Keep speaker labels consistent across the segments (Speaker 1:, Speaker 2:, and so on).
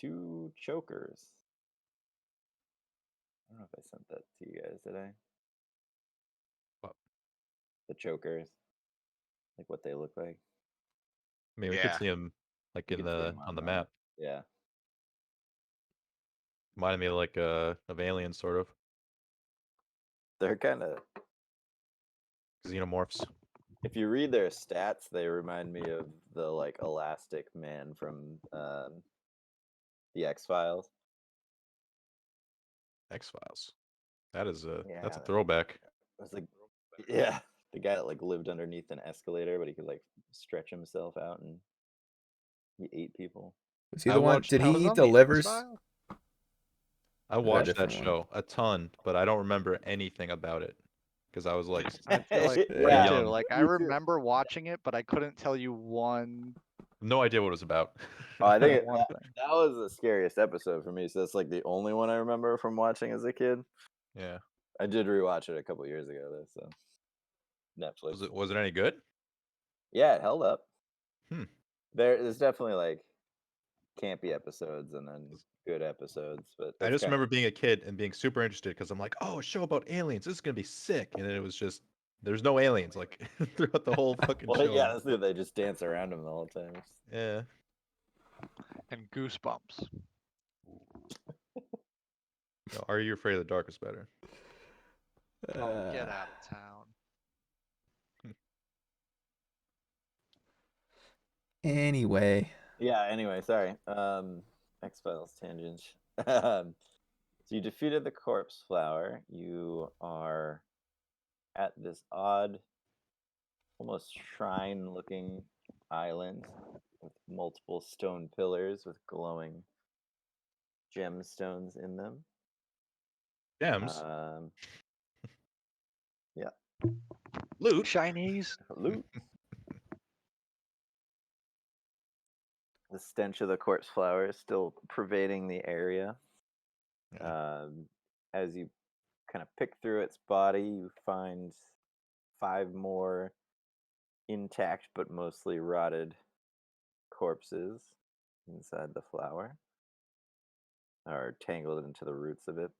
Speaker 1: 2 chokers. I don't know if I sent that to you guys, did I?
Speaker 2: What?
Speaker 1: The chokers, like what they look like.
Speaker 2: I mean, we could
Speaker 3: Yeah.
Speaker 2: see them like
Speaker 1: You
Speaker 2: in
Speaker 1: can see
Speaker 2: the
Speaker 1: 'em
Speaker 2: on the map.
Speaker 1: Yeah.
Speaker 2: Reminded me like of aliens, sort of
Speaker 1: They're kind of,
Speaker 2: xenomorphs.
Speaker 1: if you read their stats, they remind me of the like Elastic Man from the X-Files.
Speaker 2: X-Files. That's a
Speaker 1: Yeah,
Speaker 2: throwback.
Speaker 1: it's like, yeah, the guy that like lived underneath an escalator, but he could like stretch himself out and he ate people.
Speaker 4: Was he
Speaker 2: I
Speaker 4: the one?
Speaker 2: watched-
Speaker 4: Did
Speaker 3: I was
Speaker 4: he eat
Speaker 3: on
Speaker 4: the
Speaker 3: the
Speaker 4: livers?
Speaker 3: X-Files.
Speaker 2: I
Speaker 4: that a
Speaker 2: watched that
Speaker 4: different one?
Speaker 2: show a ton, but I don't remember anything about it because I was like,
Speaker 3: I feel like
Speaker 4: Yeah.
Speaker 3: me too.
Speaker 2: young.
Speaker 3: Like I
Speaker 1: Me too.
Speaker 3: remember watching it, but I couldn't tell you one
Speaker 2: no idea what it was about.
Speaker 1: Oh, I think
Speaker 3: one thing.
Speaker 1: that was the scariest episode for me. So that's like the only one I remember from watching as a kid.
Speaker 2: Yeah.
Speaker 1: I did rewatch it a couple years ago though, so Netflix.
Speaker 2: Was it any good?
Speaker 1: Yeah, it held up.
Speaker 2: Hmm.
Speaker 1: There's definitely like campy episodes and then good episodes, but
Speaker 2: I just remember being a kid and being super interested because I'm like, oh, a show about aliens. This is gonna be sick. And then it was just there's no aliens like throughout the whole fucking
Speaker 1: well,
Speaker 2: show.
Speaker 1: yeah, that's it. They just dance around them the whole time.
Speaker 2: Yeah.
Speaker 3: And Goosebumps.
Speaker 2: No, Are You Afraid of the Dark is better.
Speaker 3: Oh, get out of town.
Speaker 4: Anyway,
Speaker 1: Yeah. Anyway, sorry. X-Files tangent. So you defeated the corpse flower. You are at this odd, almost shrine-looking island with multiple stone pillars with glowing gemstones in them.
Speaker 2: Gems.
Speaker 1: Yeah.
Speaker 2: Loot.
Speaker 3: Chinese.
Speaker 1: Loot. The stench of the corpse flower is still pervading the area. As you kind of pick through its body, you find 5 more intact but mostly rotted corpses inside the flower, or tangled into the roots of it.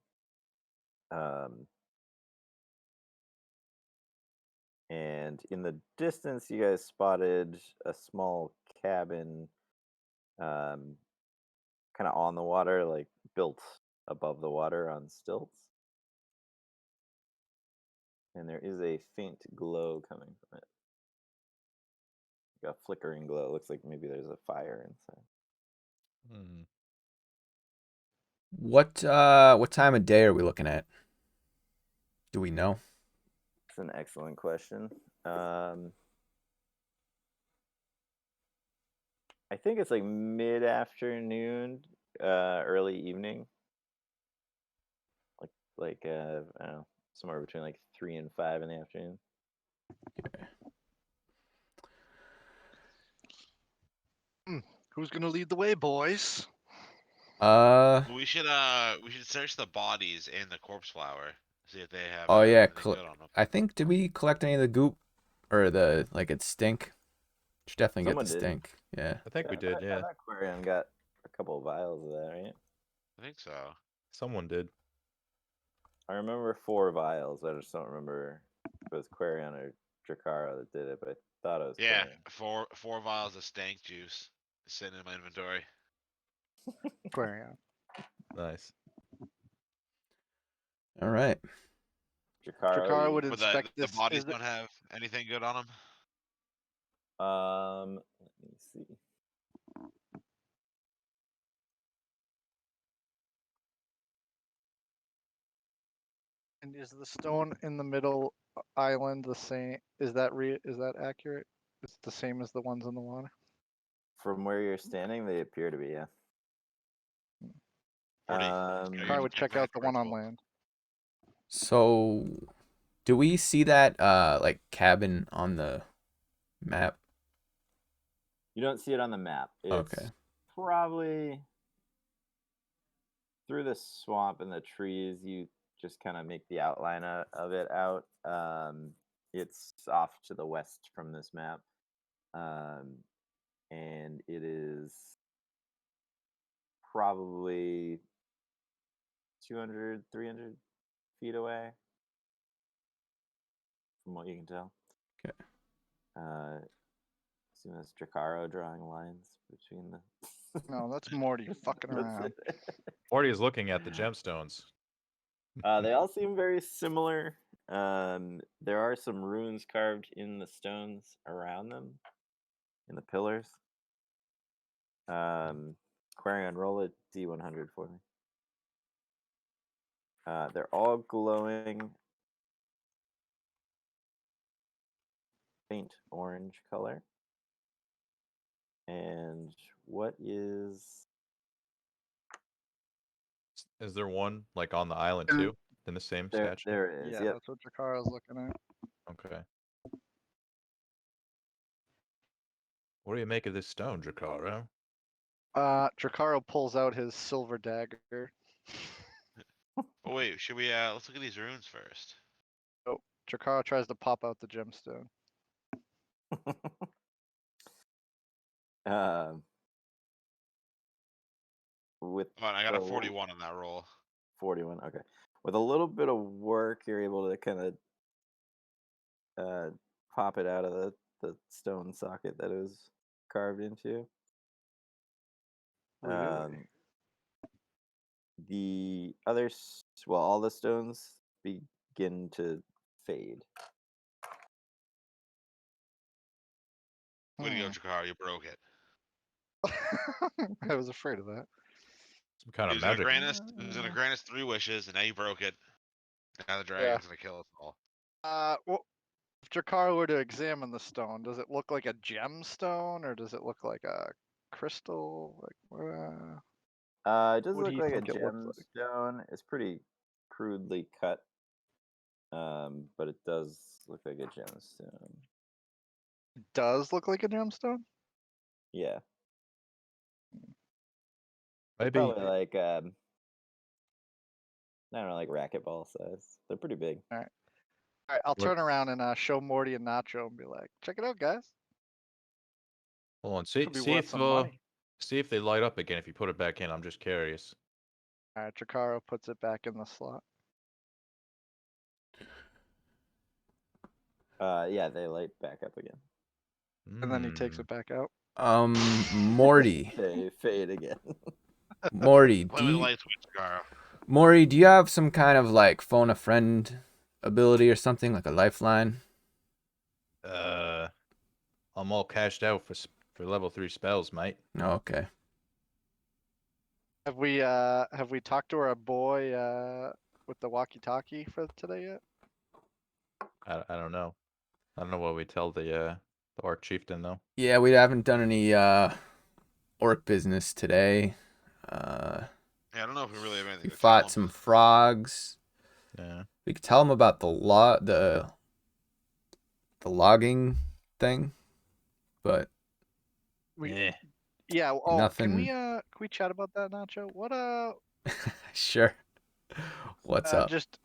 Speaker 1: And in the distance, you guys spotted a small cabin, kind of on the water, like built above the water on stilts. And there is a faint glow coming from it. Like a flickering glow. It looks like maybe there's a fire inside.
Speaker 4: what time of day are we looking at? Do we know?
Speaker 1: It's an excellent question. I think it's like mid-afternoon, early evening. Like I don't know, somewhere between like 3 and 5 in the afternoon.
Speaker 3: Who's gonna lead the way, boys?
Speaker 5: We should search the bodies in the corpse flower. See if they have.
Speaker 4: Oh yeah,
Speaker 5: anything good on them.
Speaker 4: I think did we collect any of the goop or the like its stink? Should definitely
Speaker 1: Someone
Speaker 4: get the
Speaker 1: did.
Speaker 4: stink. Yeah.
Speaker 2: I think we did, yeah.
Speaker 1: That aquarium got a couple of vials of that, right?
Speaker 5: I think so.
Speaker 2: Someone did.
Speaker 1: I remember 4 vials. I just don't remember if it was Quarion or Drakara that did it, but I thought it was
Speaker 5: Yeah,
Speaker 1: Quarion.
Speaker 5: 4 vials of stank juice sitting in my inventory.
Speaker 3: Aquarium.
Speaker 2: Nice.
Speaker 4: All right.
Speaker 3: Drakara would
Speaker 5: But
Speaker 3: inspect
Speaker 5: the
Speaker 3: this.
Speaker 5: bodies
Speaker 3: Is the-
Speaker 5: don't have anything good on them.
Speaker 1: Let me see.
Speaker 3: And is the stone in the middle island the same? Is that accurate? It's the same as the ones in the water.
Speaker 1: From where you're standing, they appear to be, yeah.
Speaker 5: 40.
Speaker 3: I would check out the one on land.
Speaker 4: So, do we see that like cabin on the map?
Speaker 1: You don't see it on the map. It's
Speaker 4: Okay.
Speaker 1: probably through the swamp and the trees. You just kind of make the outline of it out. It's off to the west from this map, and it is probably 200, 300 feet away, from what you can tell.
Speaker 4: Okay.
Speaker 1: Assume that's Drakaro drawing lines between the.
Speaker 3: No, that's Morty fucking
Speaker 1: That's
Speaker 3: around.
Speaker 1: it.
Speaker 2: Morty is looking at the gemstones.
Speaker 1: They all seem very similar. There are some runes carved in the stones around them, in the pillars. Quarion, roll a D100 for me. They're all glowing faint orange color. And what is...
Speaker 2: Is there one like on the island
Speaker 3: And
Speaker 2: too? In the same statue?
Speaker 1: There it is.
Speaker 3: Yeah,
Speaker 1: Yep.
Speaker 3: that's what Drakaro's looking at.
Speaker 2: Okay. What do you make of this stone, Drakaro?
Speaker 3: Drakaro pulls out his silver dagger.
Speaker 5: Oh wait, should we let's look at these runes first.
Speaker 3: Drakaro tries to pop out the gemstone.
Speaker 1: With
Speaker 5: Come on, I got a
Speaker 1: the
Speaker 5: 41 on that roll.
Speaker 1: 41. Okay. With a little bit of work, you're able to kind of pop it out of the stone socket that it was carved into.
Speaker 3: Really?
Speaker 1: The others, well, all the stones begin to fade.
Speaker 5: Way to go,
Speaker 3: Hmm.
Speaker 5: Jakar, you broke it.
Speaker 3: I was afraid of that.
Speaker 2: Some kind
Speaker 5: It
Speaker 2: of
Speaker 5: was gonna
Speaker 2: magic.
Speaker 5: grant us, it was gonna grant us 3 wishes, and now you broke it. Now the dragon's gonna kill us all.
Speaker 3: Well, if Drakaro were to examine the stone, does it look like a gemstone or does it look like a crystal? Like,
Speaker 1: It does
Speaker 3: what do
Speaker 1: look
Speaker 3: you
Speaker 1: like a
Speaker 3: think it looks like?
Speaker 1: gemstone. It's pretty crudely cut, but it does look like a gemstone.
Speaker 3: It does look like a gemstone?
Speaker 1: Yeah,
Speaker 2: Maybe
Speaker 1: probably like I don't know, like racquetball size. They're pretty big.
Speaker 3: All right, I'll turn around and show Morty and Nacho and be like, check it out, guys.
Speaker 2: hold on. See
Speaker 3: Could be
Speaker 2: see
Speaker 3: worth
Speaker 2: if
Speaker 3: some money.
Speaker 2: see if they light up again if you put it back in. I'm just curious.
Speaker 3: All right, Drakaro puts it back in the slot.
Speaker 1: Yeah, they light back up again.
Speaker 3: And then he takes
Speaker 2: Hmm.
Speaker 3: it back out.
Speaker 4: Morty.
Speaker 1: They fade again.
Speaker 4: Morty,
Speaker 5: Play with the light switch, Jakaro.
Speaker 4: Morty, do you have some kind of like phone a friend ability or something, like a lifeline?
Speaker 2: I'm all cashed out for level 3 spells, mate.
Speaker 4: Oh, okay.
Speaker 3: Have we talked to our boy with the walkie-talkie for today yet?
Speaker 2: I don't know. I don't know what we tell the orc chieftain though.
Speaker 4: Yeah, we haven't done any orc business today.
Speaker 5: Yeah, I don't know if we really have anything
Speaker 4: We
Speaker 5: to tell
Speaker 4: fought
Speaker 5: him.
Speaker 4: some frogs.
Speaker 2: Yeah.
Speaker 4: We could tell him about the logging thing, but
Speaker 3: Yeah. Oh,
Speaker 4: Nothing.
Speaker 3: can we chat about that, Nacho? What
Speaker 4: sure. What's up?
Speaker 3: just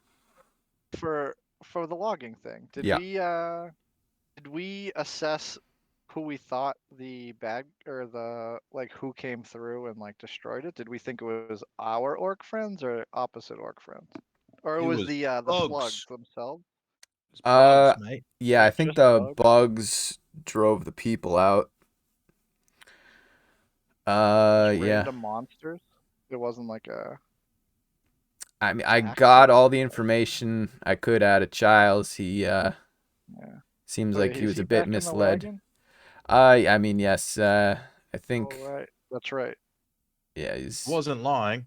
Speaker 3: for the logging thing. Did
Speaker 4: Yeah.
Speaker 3: we assess who we thought the bad or the like who came through and like destroyed it? Did we think it was our orc friends or opposite orc friends? Or
Speaker 2: It
Speaker 3: was
Speaker 2: was
Speaker 3: the
Speaker 2: bugs.
Speaker 3: slugs themselves?
Speaker 2: It's bugs, mate.
Speaker 4: Yeah, I
Speaker 3: Like,
Speaker 4: think
Speaker 3: just
Speaker 4: the
Speaker 3: bugs?
Speaker 4: bugs drove the people out.
Speaker 3: Just
Speaker 4: Yeah.
Speaker 3: random monsters? It wasn't like a
Speaker 4: I mean, I
Speaker 3: Jack
Speaker 4: got
Speaker 3: or
Speaker 4: all the information I could out of Childs. He seems
Speaker 3: Wait,
Speaker 4: like he
Speaker 3: is
Speaker 4: was a
Speaker 3: back
Speaker 4: bit
Speaker 3: in the
Speaker 4: misled.
Speaker 3: wagon?
Speaker 4: I mean, yes. I think.
Speaker 3: Oh, right. That's right.
Speaker 4: Yeah, he's.
Speaker 2: Wasn't lying.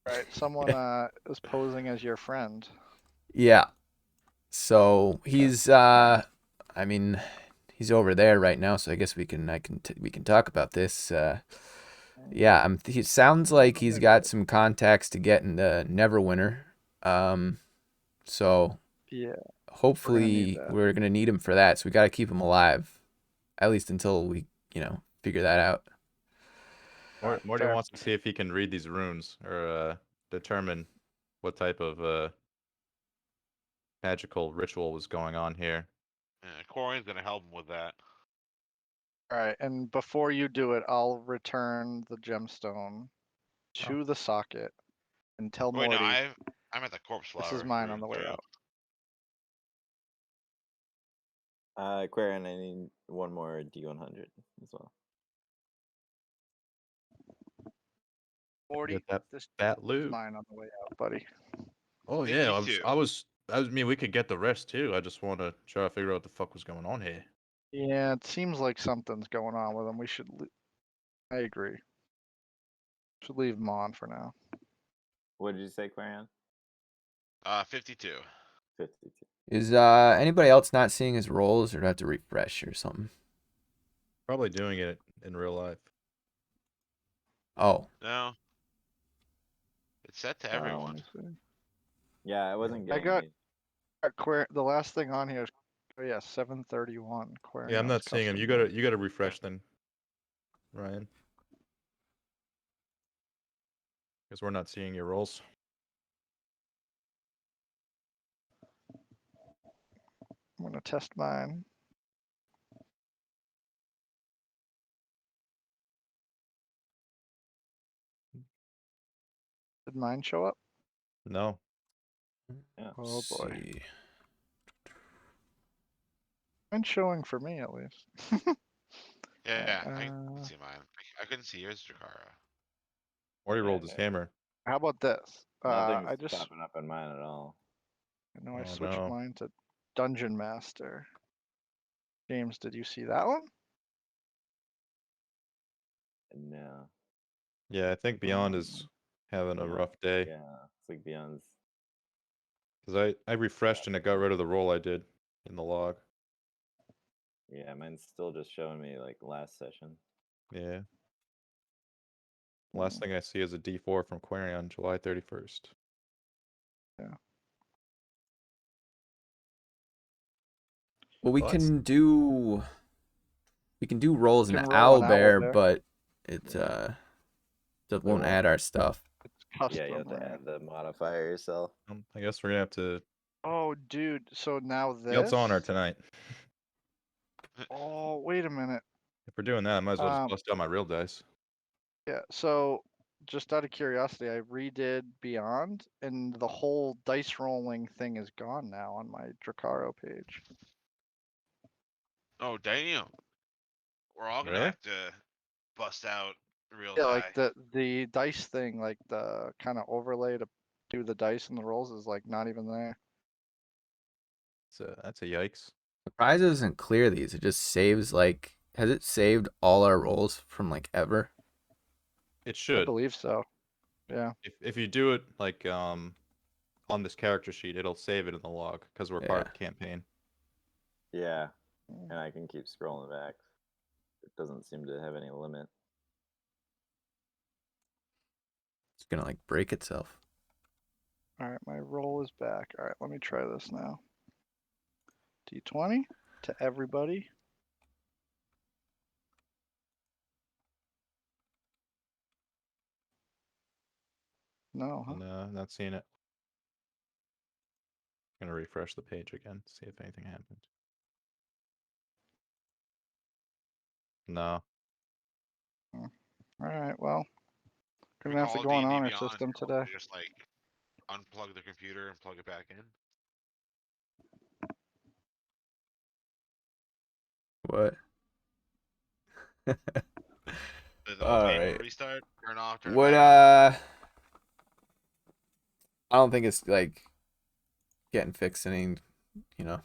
Speaker 3: Right. Someone is posing as your friend.
Speaker 4: Yeah. So he's. I mean, he's over there right now. So I guess we can talk about this. Yeah. He sounds like he's got some contacts to get in the Neverwinter. So.
Speaker 3: Yeah.
Speaker 4: Hopefully we're gonna need him for that, so we gotta keep him alive, at least until we, figure that out.
Speaker 2: Morty
Speaker 3: fair.
Speaker 2: wants to see if he can read these runes or determine what type of magical ritual was going on here.
Speaker 5: Yeah, Quarian's gonna help him with that.
Speaker 3: All right. And before you do it, I'll return the gemstone to the socket and tell
Speaker 5: Wait, no,
Speaker 3: Morty
Speaker 5: I'm at the corpse flower.
Speaker 3: this is mine on
Speaker 5: room
Speaker 3: the way
Speaker 5: through.
Speaker 3: out.
Speaker 1: Aquarian, I need one more D100 as well.
Speaker 3: Morty,
Speaker 2: Get that
Speaker 3: this
Speaker 2: fat
Speaker 3: is
Speaker 2: loot.
Speaker 3: mine on the way out, buddy.
Speaker 2: Oh
Speaker 5: Me
Speaker 2: yeah, I
Speaker 5: too.
Speaker 2: mean, we could get the rest too. I just want to try to figure out what the fuck was going on here.
Speaker 3: Yeah, it seems like something's going on with him. We should. I agree. Should leave him on for now.
Speaker 1: What did you say, Aquarian?
Speaker 5: 52.
Speaker 1: 52.
Speaker 4: Is anybody else not seeing his rolls, or do I have to refresh or something?
Speaker 2: Probably doing it in real life.
Speaker 4: Oh,
Speaker 5: No. It's set to
Speaker 3: Let
Speaker 5: everyone.
Speaker 3: me see.
Speaker 1: Yeah, I wasn't
Speaker 3: I
Speaker 1: getting
Speaker 3: got-
Speaker 1: any.
Speaker 3: The last thing on here is, oh yeah, 731.
Speaker 2: Yeah, I'm not seeing him. You gotta refresh then, Ryan. Because we're not seeing your rolls.
Speaker 3: I'm gonna test mine. Did mine show up?
Speaker 2: No.
Speaker 1: Yeah.
Speaker 3: Oh boy.
Speaker 4: see.
Speaker 3: Mine's showing for me at least.
Speaker 5: Yeah, I can
Speaker 3: Uh,
Speaker 5: see mine. I couldn't see yours, Jakara.
Speaker 2: Or he rolled his
Speaker 1: Okay.
Speaker 2: hammer.
Speaker 3: How about this?
Speaker 1: Nothing's
Speaker 3: I just
Speaker 1: popping up on mine at all.
Speaker 3: I
Speaker 2: Oh,
Speaker 3: switched
Speaker 2: no.
Speaker 3: mine to Dungeon Master. James, did you see that one?
Speaker 1: No.
Speaker 2: Yeah, I think Beyond is having a
Speaker 1: Yeah.
Speaker 2: rough day.
Speaker 1: Yeah, it's like Beyond's.
Speaker 2: Because I refreshed and it got rid of the roll I did in the log.
Speaker 1: Yeah, mine's still just showing me like last session.
Speaker 2: Yeah. Last thing I see is a D4 from Quarion, July 31st.
Speaker 4: Well, we
Speaker 2: Well, that's-
Speaker 4: can do rolls in
Speaker 3: Can
Speaker 4: the
Speaker 3: roll an
Speaker 4: owlbear,
Speaker 3: owlbear.
Speaker 4: but it that won't
Speaker 3: won't.
Speaker 4: add our stuff.
Speaker 3: It's custom.
Speaker 1: Yeah, you have to
Speaker 3: right?
Speaker 1: add the modifier yourself.
Speaker 2: I guess we're gonna have to.
Speaker 3: Oh, dude. So now
Speaker 2: See what's
Speaker 3: this.
Speaker 2: on her tonight.
Speaker 3: Oh, wait a minute.
Speaker 2: If we're doing that, I might as well
Speaker 3: Um,
Speaker 2: just bust out my real dice.
Speaker 3: Yeah. So, just out of curiosity, I redid Beyond, and the whole dice rolling thing is gone now on my Dracaro page.
Speaker 5: Oh, damn. We're all gonna
Speaker 2: Really?
Speaker 5: have to bust out real
Speaker 3: Yeah,
Speaker 5: die.
Speaker 3: like the dice thing, like the kind of overlay to do the dice and the rolls is like not even there.
Speaker 2: So that's a yikes.
Speaker 4: The prize doesn't clear these. It just saves like has it saved all our rolls from like ever?
Speaker 2: It
Speaker 3: I
Speaker 2: should.
Speaker 3: believe so. Yeah.
Speaker 2: If you do it like on this character sheet, it'll save it in the log because we're part of the campaign.
Speaker 1: Yeah, and I can keep scrolling back. It doesn't seem to have any limit.
Speaker 4: It's gonna like break itself.
Speaker 3: All right, my roll is back. All right, let me try this now. D20 to everybody. No, huh?
Speaker 2: No, not seeing it. I'm gonna refresh the page again, see if anything happened. No.
Speaker 3: All right, well,
Speaker 5: We
Speaker 3: gonna have to
Speaker 5: call
Speaker 3: go on
Speaker 5: D&D
Speaker 3: honor
Speaker 5: Beyond,
Speaker 3: system
Speaker 5: you
Speaker 3: today.
Speaker 5: Just like unplug the computer and plug it back in.
Speaker 4: What?
Speaker 5: The whole
Speaker 4: All
Speaker 5: game will
Speaker 4: right.
Speaker 5: restart, turn off, turn
Speaker 4: What
Speaker 5: back
Speaker 4: I don't think it's like getting fixed any, you know.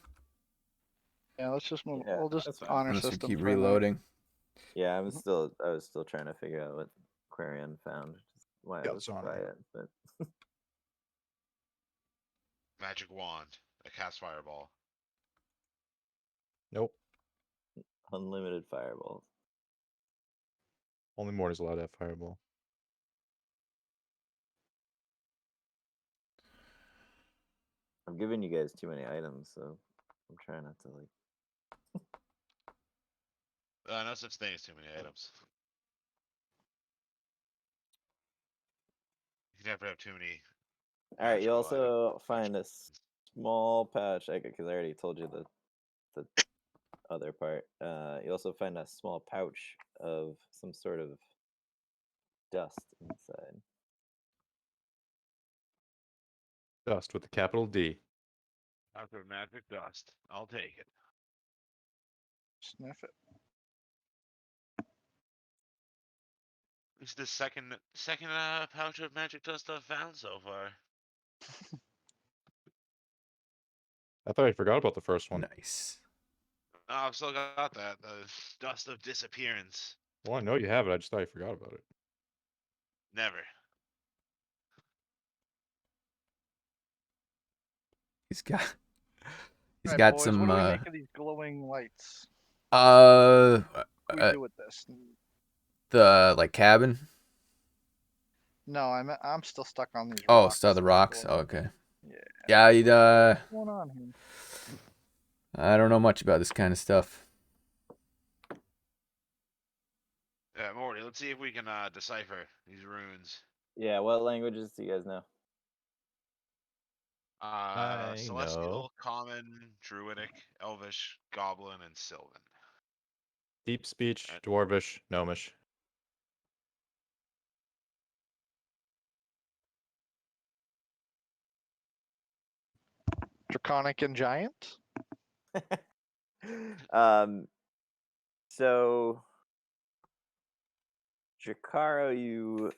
Speaker 3: Yeah, let's just move.
Speaker 1: Yeah,
Speaker 3: We'll just
Speaker 1: that's fine.
Speaker 3: honor
Speaker 4: I'm just
Speaker 3: system.
Speaker 4: gonna keep
Speaker 3: for a night.
Speaker 4: reloading.
Speaker 1: Yeah, I was still trying to figure out what Quarion found. Just why
Speaker 2: Yeah,
Speaker 1: it was
Speaker 2: it's on.
Speaker 1: quiet, but
Speaker 5: magic wand that casts fireball.
Speaker 2: Nope.
Speaker 1: unlimited fireballs.
Speaker 2: Only Morty's allowed to have fireball.
Speaker 1: I'm giving you guys too many items, so I'm trying not to like.
Speaker 5: No such thing as too many items. You can never have too many.
Speaker 1: All right, you
Speaker 5: magical
Speaker 1: also
Speaker 5: items.
Speaker 1: find a small pouch. Because I already told you the other part. You also find a small pouch of some sort of dust inside.
Speaker 2: Dust with a capital D.
Speaker 5: After magic dust, I'll take it.
Speaker 3: Sniff it.
Speaker 5: It's the second pouch of magic dust I've found so far.
Speaker 2: I thought I forgot about the first one.
Speaker 4: Nice.
Speaker 5: Oh, I've still got that. The dust of disappearance.
Speaker 2: Well, I know you have it. I just thought I forgot about it.
Speaker 5: Never.
Speaker 4: He's got
Speaker 3: Alright,
Speaker 4: got
Speaker 3: boys,
Speaker 4: some
Speaker 3: what do we make of these glowing lights?
Speaker 4: uh
Speaker 3: What do we do with this?
Speaker 4: the like cabin.
Speaker 3: No, I'm still stuck on these
Speaker 4: Oh,
Speaker 3: rocks.
Speaker 4: so the
Speaker 3: that are
Speaker 4: rocks.
Speaker 3: glowing.
Speaker 4: Oh, okay.
Speaker 3: Yeah.
Speaker 4: Yeah, I'd,
Speaker 3: What's going on here?
Speaker 4: I don't know much about this kind of stuff.
Speaker 5: Yeah, Morty, let's see if we can decipher these runes.
Speaker 1: Yeah, what languages do you guys know?
Speaker 2: I
Speaker 5: Celestial,
Speaker 2: know.
Speaker 5: Common, Druidic, Elvish, Goblin, and Sylvan.
Speaker 2: Deep speech,
Speaker 5: And-
Speaker 2: Dwarvish, Gnomish.
Speaker 3: Draconic and Giant?
Speaker 1: So Jakaro, you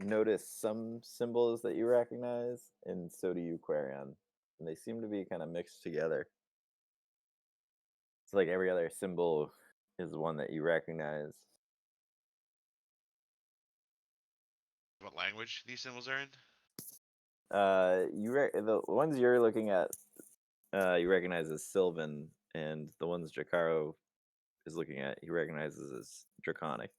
Speaker 1: notice some symbols that you recognize, and so do you, Quarion. And they seem to be kind of mixed together. It's like every other symbol is one that you recognize.
Speaker 5: What language these symbols are in?
Speaker 1: The ones you're looking at, you recognize as Sylvan, and the ones Jakaro is looking at, he recognizes as Draconic.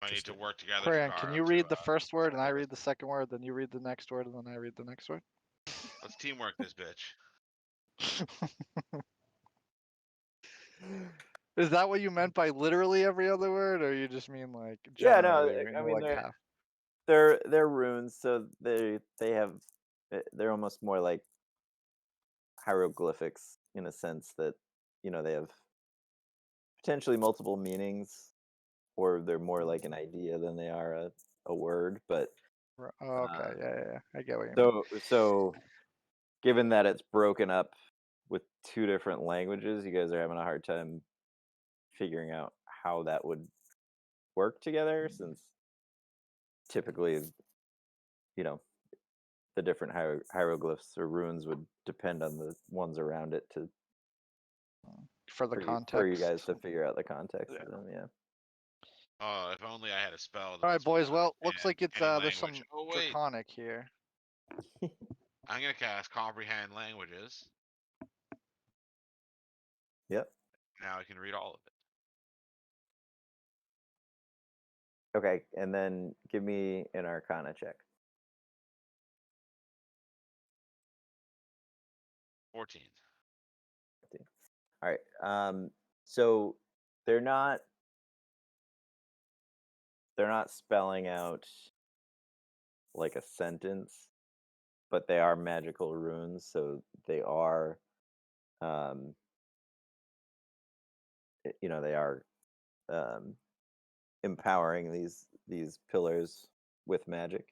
Speaker 5: I need to work together.
Speaker 3: Quarion, can
Speaker 5: Jakaro,
Speaker 3: you
Speaker 5: to,
Speaker 3: read the first word and I read the second word, then you read the next word and then I read the next word?
Speaker 5: Let's teamwork this bitch.
Speaker 3: Is that what you meant by literally every other word, or you just mean like
Speaker 1: Yeah, no,
Speaker 3: generally?
Speaker 1: I mean
Speaker 3: like half?
Speaker 1: they're runes, so they have they're almost more like hieroglyphics in a sense that they have potentially multiple meanings, or they're more like an idea than they are a word. But
Speaker 3: Oh, okay, yeah, I get what you mean.
Speaker 1: so given that it's broken up with two different languages, you guys are having a hard time figuring out how that would work together, since typically, the different hieroglyphs or runes would depend on the ones around it
Speaker 3: For the
Speaker 1: for
Speaker 3: context.
Speaker 1: you guys to figure out the context
Speaker 3: Yeah.
Speaker 1: of them. Yeah.
Speaker 5: Oh, if only I had a spell. that
Speaker 3: All right,
Speaker 5: lets me
Speaker 3: boys. Well, looks
Speaker 5: understand
Speaker 3: like it's
Speaker 5: any
Speaker 3: there's some
Speaker 5: language. Oh wait,
Speaker 3: draconic here.
Speaker 5: I'm gonna cast comprehend languages.
Speaker 1: Yep.
Speaker 5: Now I can read all of it.
Speaker 1: Okay, and then give me an Arcana check.
Speaker 5: 14.
Speaker 1: All right. So they're not spelling out like a sentence, but they are magical runes, so they are they are empowering these pillars with magic.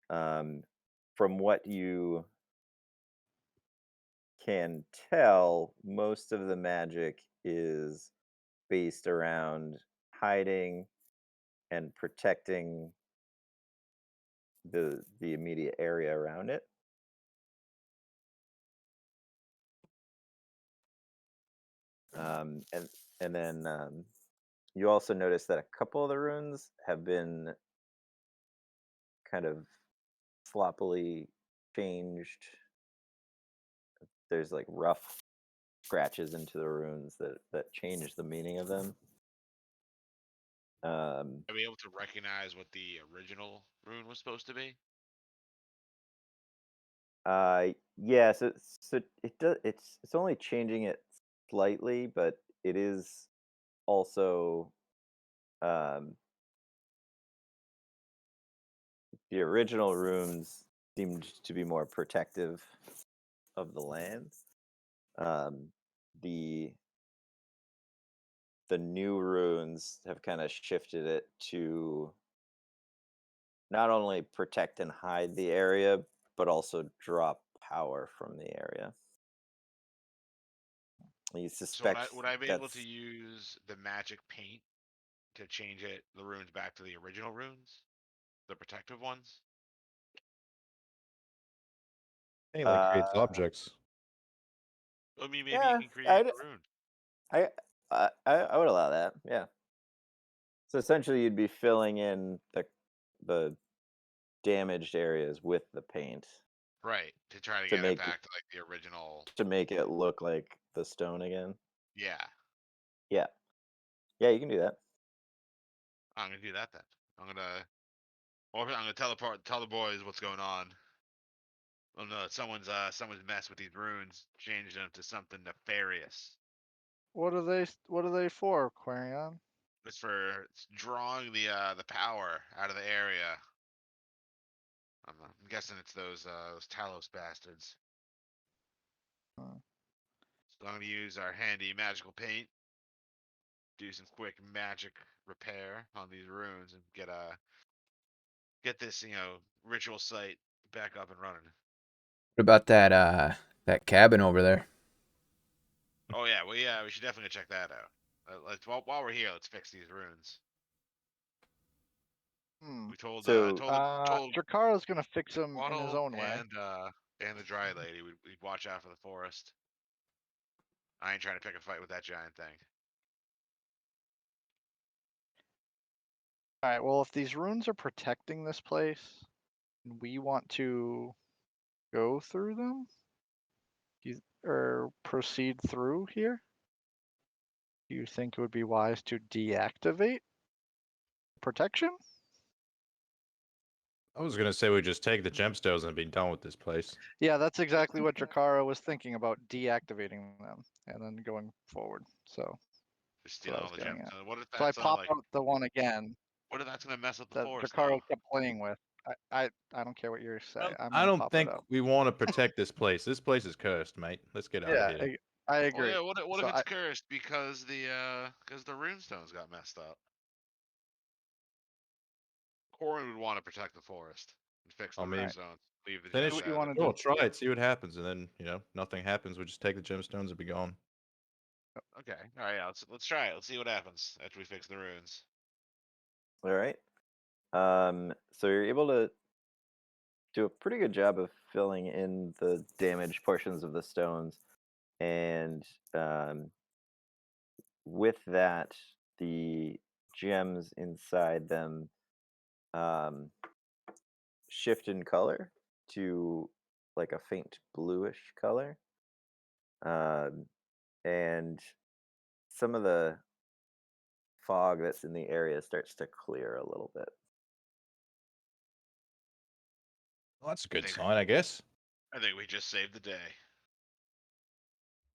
Speaker 1: From what you can tell, most of the magic is based around hiding and protecting the immediate area around it. And then you also notice that a couple of the runes have been kind of sloppily changed. There's like rough scratches into the runes that change the meaning of them.
Speaker 5: Are we able to recognize what the original rune was supposed to be?
Speaker 1: Yeah, so it does. It's only changing it slightly, but it is also the original runes seemed to be more protective of the land. The new runes have kind of shifted it to not only protect and hide the area, but also draw power from the area. You
Speaker 5: So
Speaker 1: suspect
Speaker 5: would I be able to
Speaker 1: that's
Speaker 5: use the magic paint to change the runes back to the original runes, the protective ones?
Speaker 2: Hey, like creates
Speaker 1: uh
Speaker 2: objects.
Speaker 5: I mean, maybe you
Speaker 1: yeah,
Speaker 5: can create a rune.
Speaker 1: I would allow that. Yeah. So essentially, you'd be filling in the damaged areas with the paint
Speaker 5: Right, to try to
Speaker 1: to
Speaker 5: get it
Speaker 1: make
Speaker 5: back to like the original.
Speaker 1: it look like the stone again.
Speaker 5: Yeah,
Speaker 1: Yeah, yeah, you can do that.
Speaker 5: I'm gonna do that then. I'm gonna tell the boys what's going on. Oh no, someone's messed with these runes, changed them to something nefarious.
Speaker 3: What are they for, Quarion?
Speaker 5: It's drawing the power out of the area. I'm guessing it's those Talos bastards.
Speaker 3: Uh,
Speaker 5: So I'm gonna use our handy magical paint, do some quick magic repair on these runes, and get this ritual site back up and running.
Speaker 4: What about that cabin over there?
Speaker 5: Oh yeah, well yeah, we should definitely check that out. Let's while we're here, let's fix these runes.
Speaker 3: Hmm.
Speaker 5: We told
Speaker 1: So
Speaker 3: Dracaro's gonna fix him in his
Speaker 5: Waddle
Speaker 3: own way.
Speaker 5: and the dry lady, we'd watch out for the forest. I ain't trying to pick a fight with that giant thing.
Speaker 3: All right. Well, if these runes are protecting this place, and we want to go through them, or proceed through here, do you think it would be wise to deactivate protection?
Speaker 2: I was gonna say we just take the gemstones and be done with this place.
Speaker 3: Yeah, that's exactly what Drakara was thinking about, deactivating them and then going forward. So
Speaker 5: Just
Speaker 3: that's what
Speaker 5: stealing
Speaker 3: I
Speaker 5: all
Speaker 3: was
Speaker 5: the
Speaker 3: getting
Speaker 5: gems.
Speaker 3: at.
Speaker 5: What if
Speaker 3: So I
Speaker 5: that's
Speaker 3: pop out the one again
Speaker 5: what if that's gonna mess up the
Speaker 3: that
Speaker 5: forest
Speaker 3: Drakara
Speaker 5: though?
Speaker 3: kept playing with. I don't care what you say. I'm
Speaker 2: I
Speaker 3: gonna
Speaker 2: don't
Speaker 3: pop
Speaker 2: think
Speaker 3: it out.
Speaker 2: we want to protect this place. This place is cursed, mate. Let's get out of
Speaker 3: Yeah,
Speaker 2: here.
Speaker 3: I
Speaker 5: Oh
Speaker 3: agree.
Speaker 5: yeah, what
Speaker 3: So
Speaker 5: if it's cursed because the runestones got messed up? Corin would want to protect the forest and fix the
Speaker 2: I mean,
Speaker 5: runestones. Leave the
Speaker 2: finish.
Speaker 5: gems
Speaker 3: what you
Speaker 5: out of
Speaker 3: want
Speaker 5: it.
Speaker 3: to
Speaker 2: We'll
Speaker 3: do?
Speaker 2: try it, see what happens, and then nothing happens. We just take the gemstones and be gone.
Speaker 5: Okay, all right, yeah, let's try it. Let's see what happens after we fix the runes.
Speaker 1: all right. So you're able to do a pretty good job of filling in the damaged portions of the stones, and with that, the gems inside them um, shift in color to like a faint bluish color, um, and some of the fog that's in the area starts to clear a little bit.
Speaker 2: Well, that's a good
Speaker 5: think-
Speaker 2: sign, I guess.
Speaker 5: I think we just saved the day.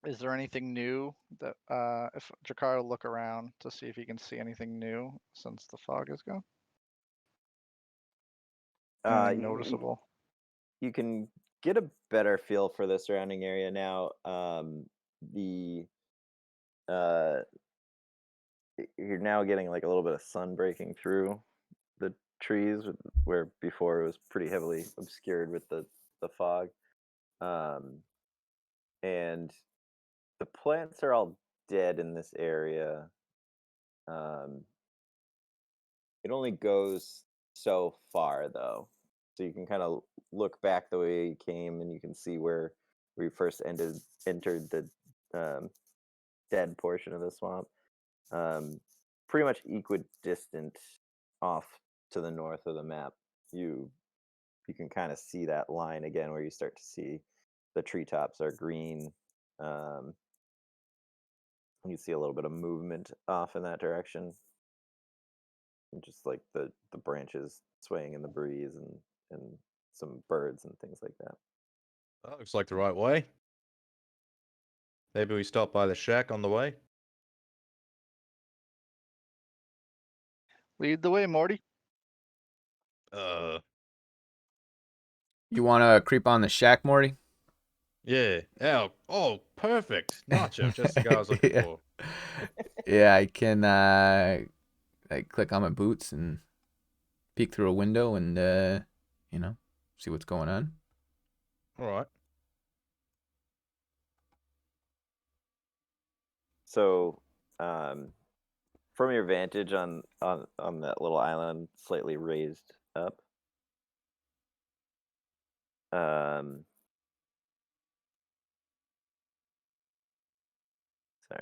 Speaker 3: Is there anything new that if Drakara look around to see if he can see anything new since the fog is gone? Anything noticeable?
Speaker 1: You can get a better feel for the surrounding area now. The you're now getting like a little bit of sun breaking through the trees, where before it was pretty heavily obscured with the fog. And the plants are all dead in this area. Um, it only goes so far though, so you can kind of look back the way you came, and you can see where we first entered the dead portion of the swamp. Pretty much equidistant off to the north of the map. You can kind of see that line again, where you start to see the treetops are green. You see a little bit of movement off in that direction, and just like the branches swaying in the breeze, and some birds and things like that.
Speaker 2: That looks like the right way. Maybe we stop by the shack on the way.
Speaker 3: Lead the way, Morty.
Speaker 4: You want to creep on the shack, Morty?
Speaker 2: Yeah. Oh, perfect. Nacho, just the guy I was looking
Speaker 4: Yeah.
Speaker 2: for.
Speaker 4: Yeah, I can like click on my boots and peek through a window and you know, see what's going on.
Speaker 2: All right.
Speaker 1: So, from your vantage on that little island, slightly raised up, sorry,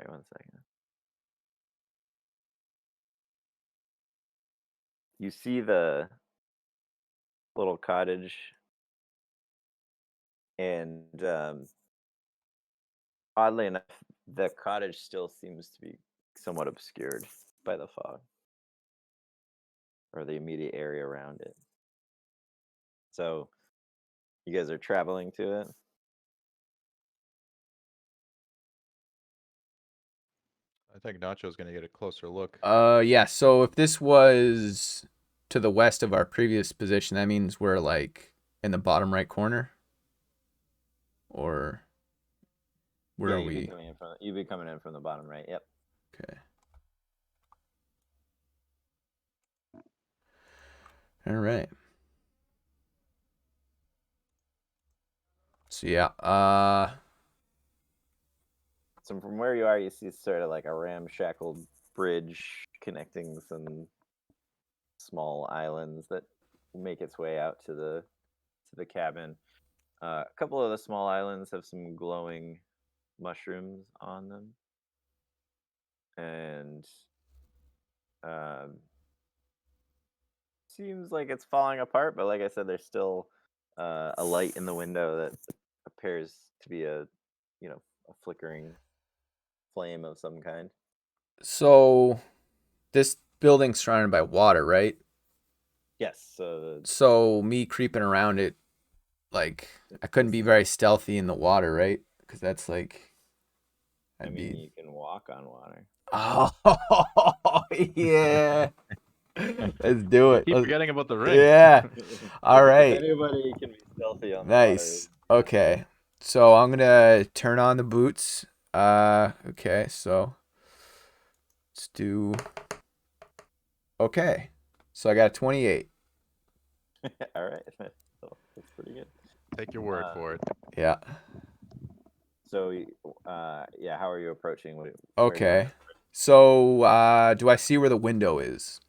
Speaker 1: 1 second. You see the little cottage, and oddly enough, the cottage still seems to be somewhat obscured by the fog, or the immediate area around it. So, you guys are traveling to it.
Speaker 2: I think Nacho's gonna get a closer look.
Speaker 4: Yeah, so if this was to the west of our previous position, that means we're like in the bottom right corner? Or where
Speaker 1: Yeah,
Speaker 4: are
Speaker 1: you'd be
Speaker 4: we?
Speaker 1: coming in you'd be coming in from the bottom right. Yep.
Speaker 4: Okay. All right. So yeah,
Speaker 1: So from where you are, you see sort of like a ramshackled bridge connecting some small islands that make its way out to the cabin. A couple of the small islands have some glowing mushrooms on them, and seems like it's falling apart. But like I said, there's still a light in the window that appears to be a flickering flame of some kind.
Speaker 4: so this building's surrounded by water, right?
Speaker 1: Yes. So
Speaker 4: So me creeping around it, like I couldn't be very stealthy in the water, right? Because that's like
Speaker 1: I
Speaker 4: I'd
Speaker 1: mean,
Speaker 4: be.
Speaker 1: you can walk on water.
Speaker 4: Oh yeah. Let's do it.
Speaker 2: Keep
Speaker 4: Let's-
Speaker 2: forgetting about the ring.
Speaker 4: Yeah. All
Speaker 1: If
Speaker 4: right.
Speaker 1: anybody can be stealthy on the
Speaker 4: Nice.
Speaker 1: water.
Speaker 4: Okay. So I'm gonna turn on the boots. Okay, so let's do. Okay. So I got a 28.
Speaker 1: All right. So that's pretty good.
Speaker 2: Take your word for it.
Speaker 4: Yeah.
Speaker 1: So, yeah, how are you approaching? Where do you
Speaker 4: Okay. So do I see where the window is?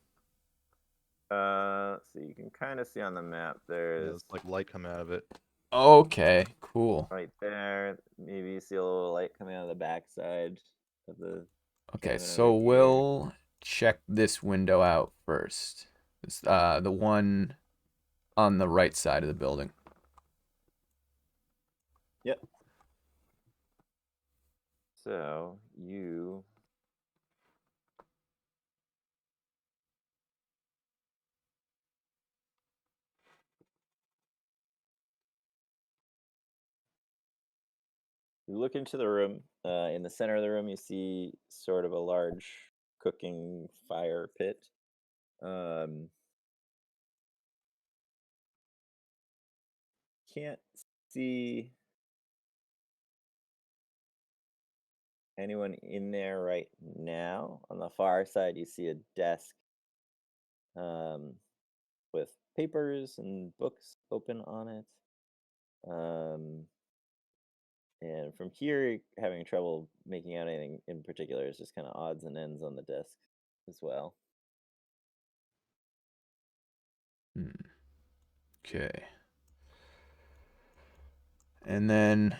Speaker 1: so you can kind of see on the map.
Speaker 2: Yeah,
Speaker 1: There's
Speaker 2: there's like light coming out of it.
Speaker 4: Okay, cool.
Speaker 1: right there. Maybe you see a little light coming out of the backside of the.
Speaker 4: Okay,
Speaker 1: cabin
Speaker 4: so
Speaker 1: over here.
Speaker 4: we'll check this window out first. It's the one on the right side of the building.
Speaker 1: Yep. So you. You look into the room. In the center of the room, you see sort of a large cooking fire pit. Can't see anyone in there right now. On the far side, you see a desk with papers and books open on it. And from here, having trouble making out anything in particular. It's just kind of odds and ends on the desk as well.
Speaker 4: Okay. And then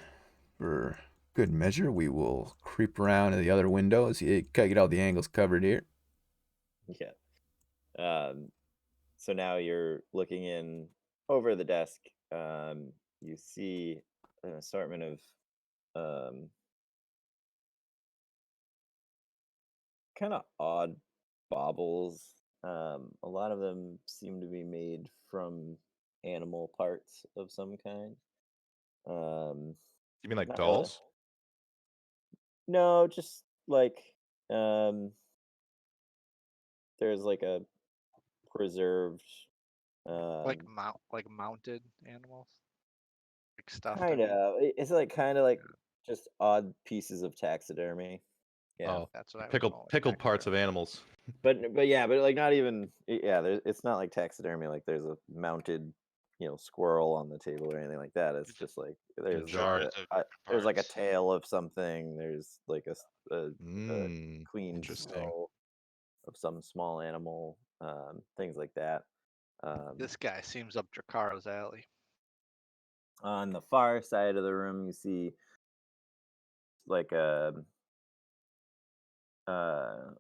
Speaker 4: for good measure, we will creep around to the other windows. You gotta get all the angles covered here.
Speaker 1: Yeah. So now you're looking in over the desk. You see an assortment of kind of odd baubles. A lot of them seem to be made from animal parts of some kind.
Speaker 2: You mean like
Speaker 1: Not really.
Speaker 2: dolls?
Speaker 1: No, just like there's like a preserved
Speaker 3: Like mounted animals, like stuffed. I
Speaker 1: kind
Speaker 3: mean.
Speaker 1: of. It's like kind of like just odd pieces of taxidermy. Yeah.
Speaker 2: Oh,
Speaker 3: That's what I was
Speaker 2: pickled
Speaker 3: going with
Speaker 2: pickled parts of
Speaker 3: taxidermy.
Speaker 2: animals.
Speaker 1: But yeah, but like not even it's not like taxidermy. Like there's a mounted, squirrel on the table or anything like that. It's
Speaker 5: It's
Speaker 1: just like
Speaker 2: jar.
Speaker 5: jars of different
Speaker 1: there's like a
Speaker 5: parts.
Speaker 1: tail of something. There's like a clean
Speaker 2: Interesting.
Speaker 1: skull of some small animal, things like that.
Speaker 3: This guy seems up Dracaro's alley.
Speaker 1: On the far side of the room, you see like uh,
Speaker 2: That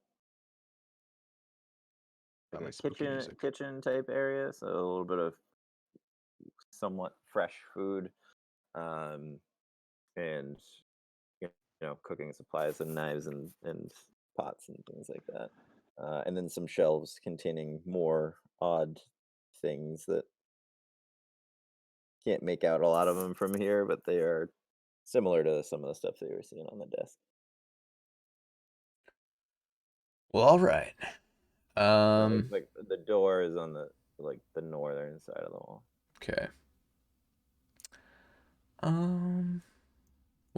Speaker 1: like
Speaker 2: makes
Speaker 1: a
Speaker 2: spooky music.
Speaker 1: kitchen type area, so a little bit of somewhat fresh food, and cooking supplies and knives and pots and things like that, and then some shelves containing more odd things that can't make out a lot of them from here, but they are similar to some of the stuff that you were seeing on the desk.
Speaker 4: Well, all right.
Speaker 1: Like the door is on the northern side of the wall.
Speaker 4: Okay. Well,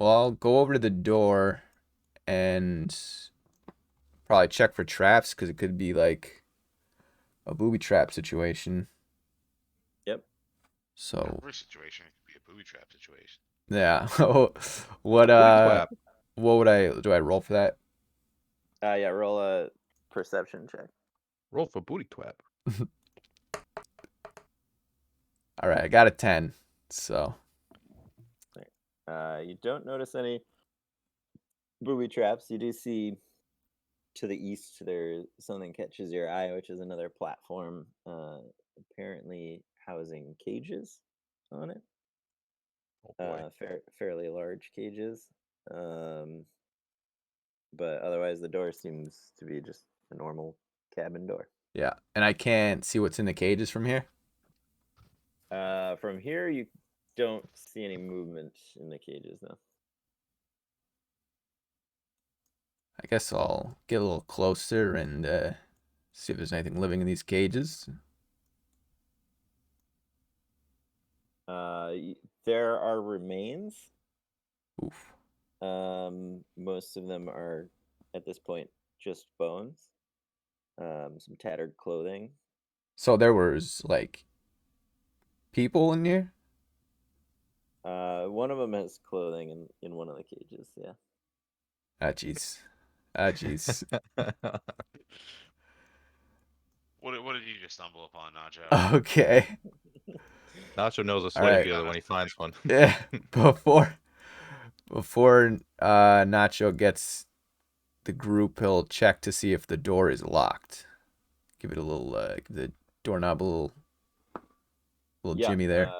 Speaker 4: I'll go over to the door and probably check for traps because it could be like a booby trap situation.
Speaker 1: Yep.
Speaker 4: So
Speaker 5: Every situation could be a booby trap situation.
Speaker 4: yeah. What
Speaker 2: Twap.
Speaker 4: what would do I roll for that?
Speaker 1: Yeah. Roll a perception check.
Speaker 2: Roll for booty twap.
Speaker 4: All right, I got a 10. So
Speaker 1: You don't notice any booby traps. You do see to the east there's something catches your eye, which is another platform, apparently housing cages on it.
Speaker 2: Oh boy.
Speaker 1: Fairly large cages. But otherwise the door seems to be just a normal cabin door.
Speaker 4: yeah, and I can't see what's in the cages from here.
Speaker 1: From here you don't see any movement in the cages though.
Speaker 4: I guess I'll get a little closer and see if there's anything living in these cages.
Speaker 1: There are remains.
Speaker 4: Oof.
Speaker 1: Most of them are at this point just bones. Some tattered clothing.
Speaker 4: So there was like people in here?
Speaker 1: One of them has clothing in one of the cages. Yeah.
Speaker 4: Ah, jeez. Ah, jeez.
Speaker 5: What did you just stumble upon, Nacho?
Speaker 4: Okay.
Speaker 2: Nacho knows a
Speaker 4: All
Speaker 2: slave
Speaker 4: right.
Speaker 2: dealer when he finds one.
Speaker 4: Yeah. Before Nacho gets the group, he'll check to see if the door is locked. Give it a little give the doorknob a little jimmy there.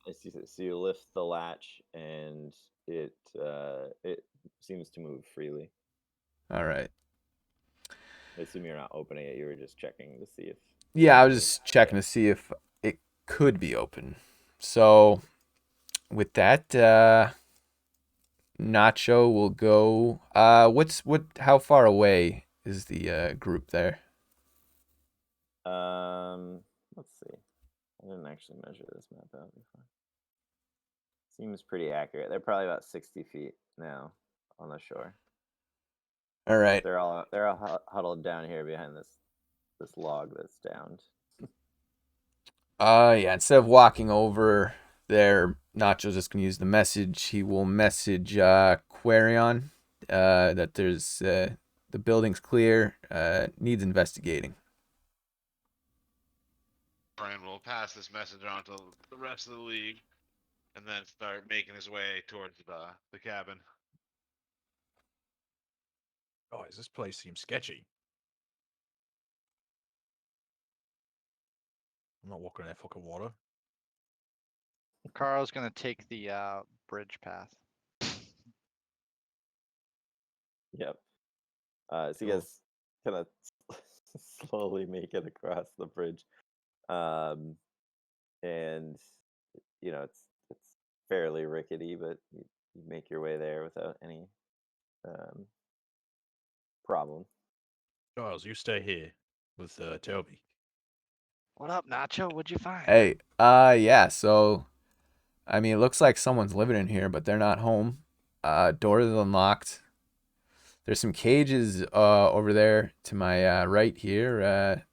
Speaker 1: So you lift the latch and it seems to move freely.
Speaker 4: All right.
Speaker 1: I assume you're not opening it. You were just checking to see if.
Speaker 4: Yeah, I was just checking to see if it could be open. So with that, Nacho will go. How far away is the group there?
Speaker 1: Let's see. I didn't actually measure this map out before. Seems pretty accurate. They're probably about 60 feet now on the shore.
Speaker 4: All right.
Speaker 1: They're all huddled down here behind this log that's downed.
Speaker 4: Yeah, instead of walking over there, Nacho's just gonna use the message. He will message Quarion that there's the building's clear, needs investigating.
Speaker 5: Brian will pass this message on to the rest of the league, and then start making his way towards the cabin.
Speaker 2: Guys, this place seems sketchy. I'm not walking in that fucking water.
Speaker 3: Dracaro's gonna take the bridge path.
Speaker 1: Yep. So you
Speaker 2: Cool.
Speaker 1: guys kind of slowly make it across the bridge, and it's fairly rickety, but you make your way there without any problem.
Speaker 2: Giles, you stay here with Toby.
Speaker 3: What up, Nacho? What'd you find?
Speaker 4: Hey, yeah. So, I mean, it looks like someone's living in here, but they're not home. Door is unlocked. There's some cages over there to my right here.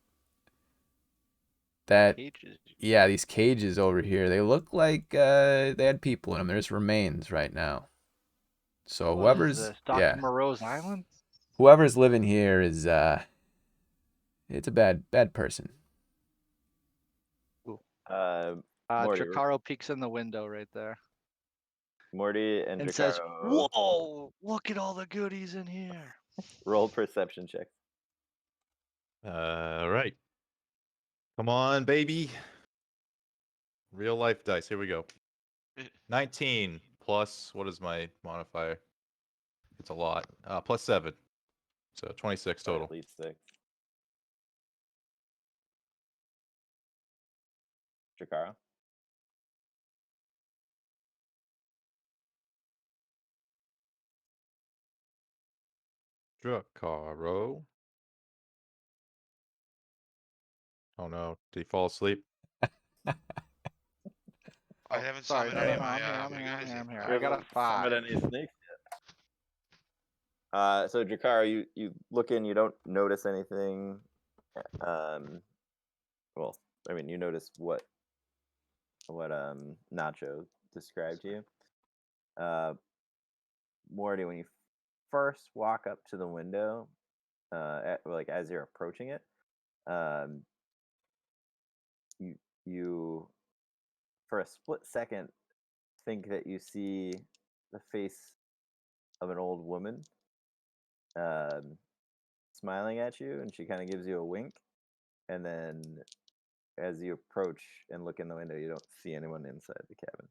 Speaker 3: Cages.
Speaker 4: Yeah, these cages over here. They look like they had people in them. There's remains right now. So
Speaker 3: What is
Speaker 4: whoever's
Speaker 3: this? Dr. Moreau's Island?
Speaker 4: whoever's living here is it's a bad person.
Speaker 1: Morty,
Speaker 3: Drakaro peeks in the window right there
Speaker 1: Morty and
Speaker 3: and says,
Speaker 1: Jakaro,
Speaker 3: "Whoa! Look at all the goodies in here."
Speaker 1: roll perception checks.
Speaker 2: Right. Come on, baby. Real life dice. Here we go. 19 plus, what is my modifier? It's a lot. Plus 7. So 26
Speaker 1: By
Speaker 2: total.
Speaker 1: At least 6. Jakaro.
Speaker 2: Drakaro. Oh no, did he fall asleep?
Speaker 5: I haven't
Speaker 3: Sorry,
Speaker 5: summoned any of
Speaker 3: I'm
Speaker 5: my,
Speaker 3: here.
Speaker 5: my guys yet.
Speaker 3: I got a 5.
Speaker 1: Any snakes yet. So Jakaro, you look in, you don't notice anything. Well, I mean, you notice what Nacho described to you. Morty, when you first walk up to the window, like as you're approaching it, you for a split second think that you see the face of an old woman smiling at you, and she kind of gives you a wink, and then as you approach and look in the window, you don't see anyone inside the cabin.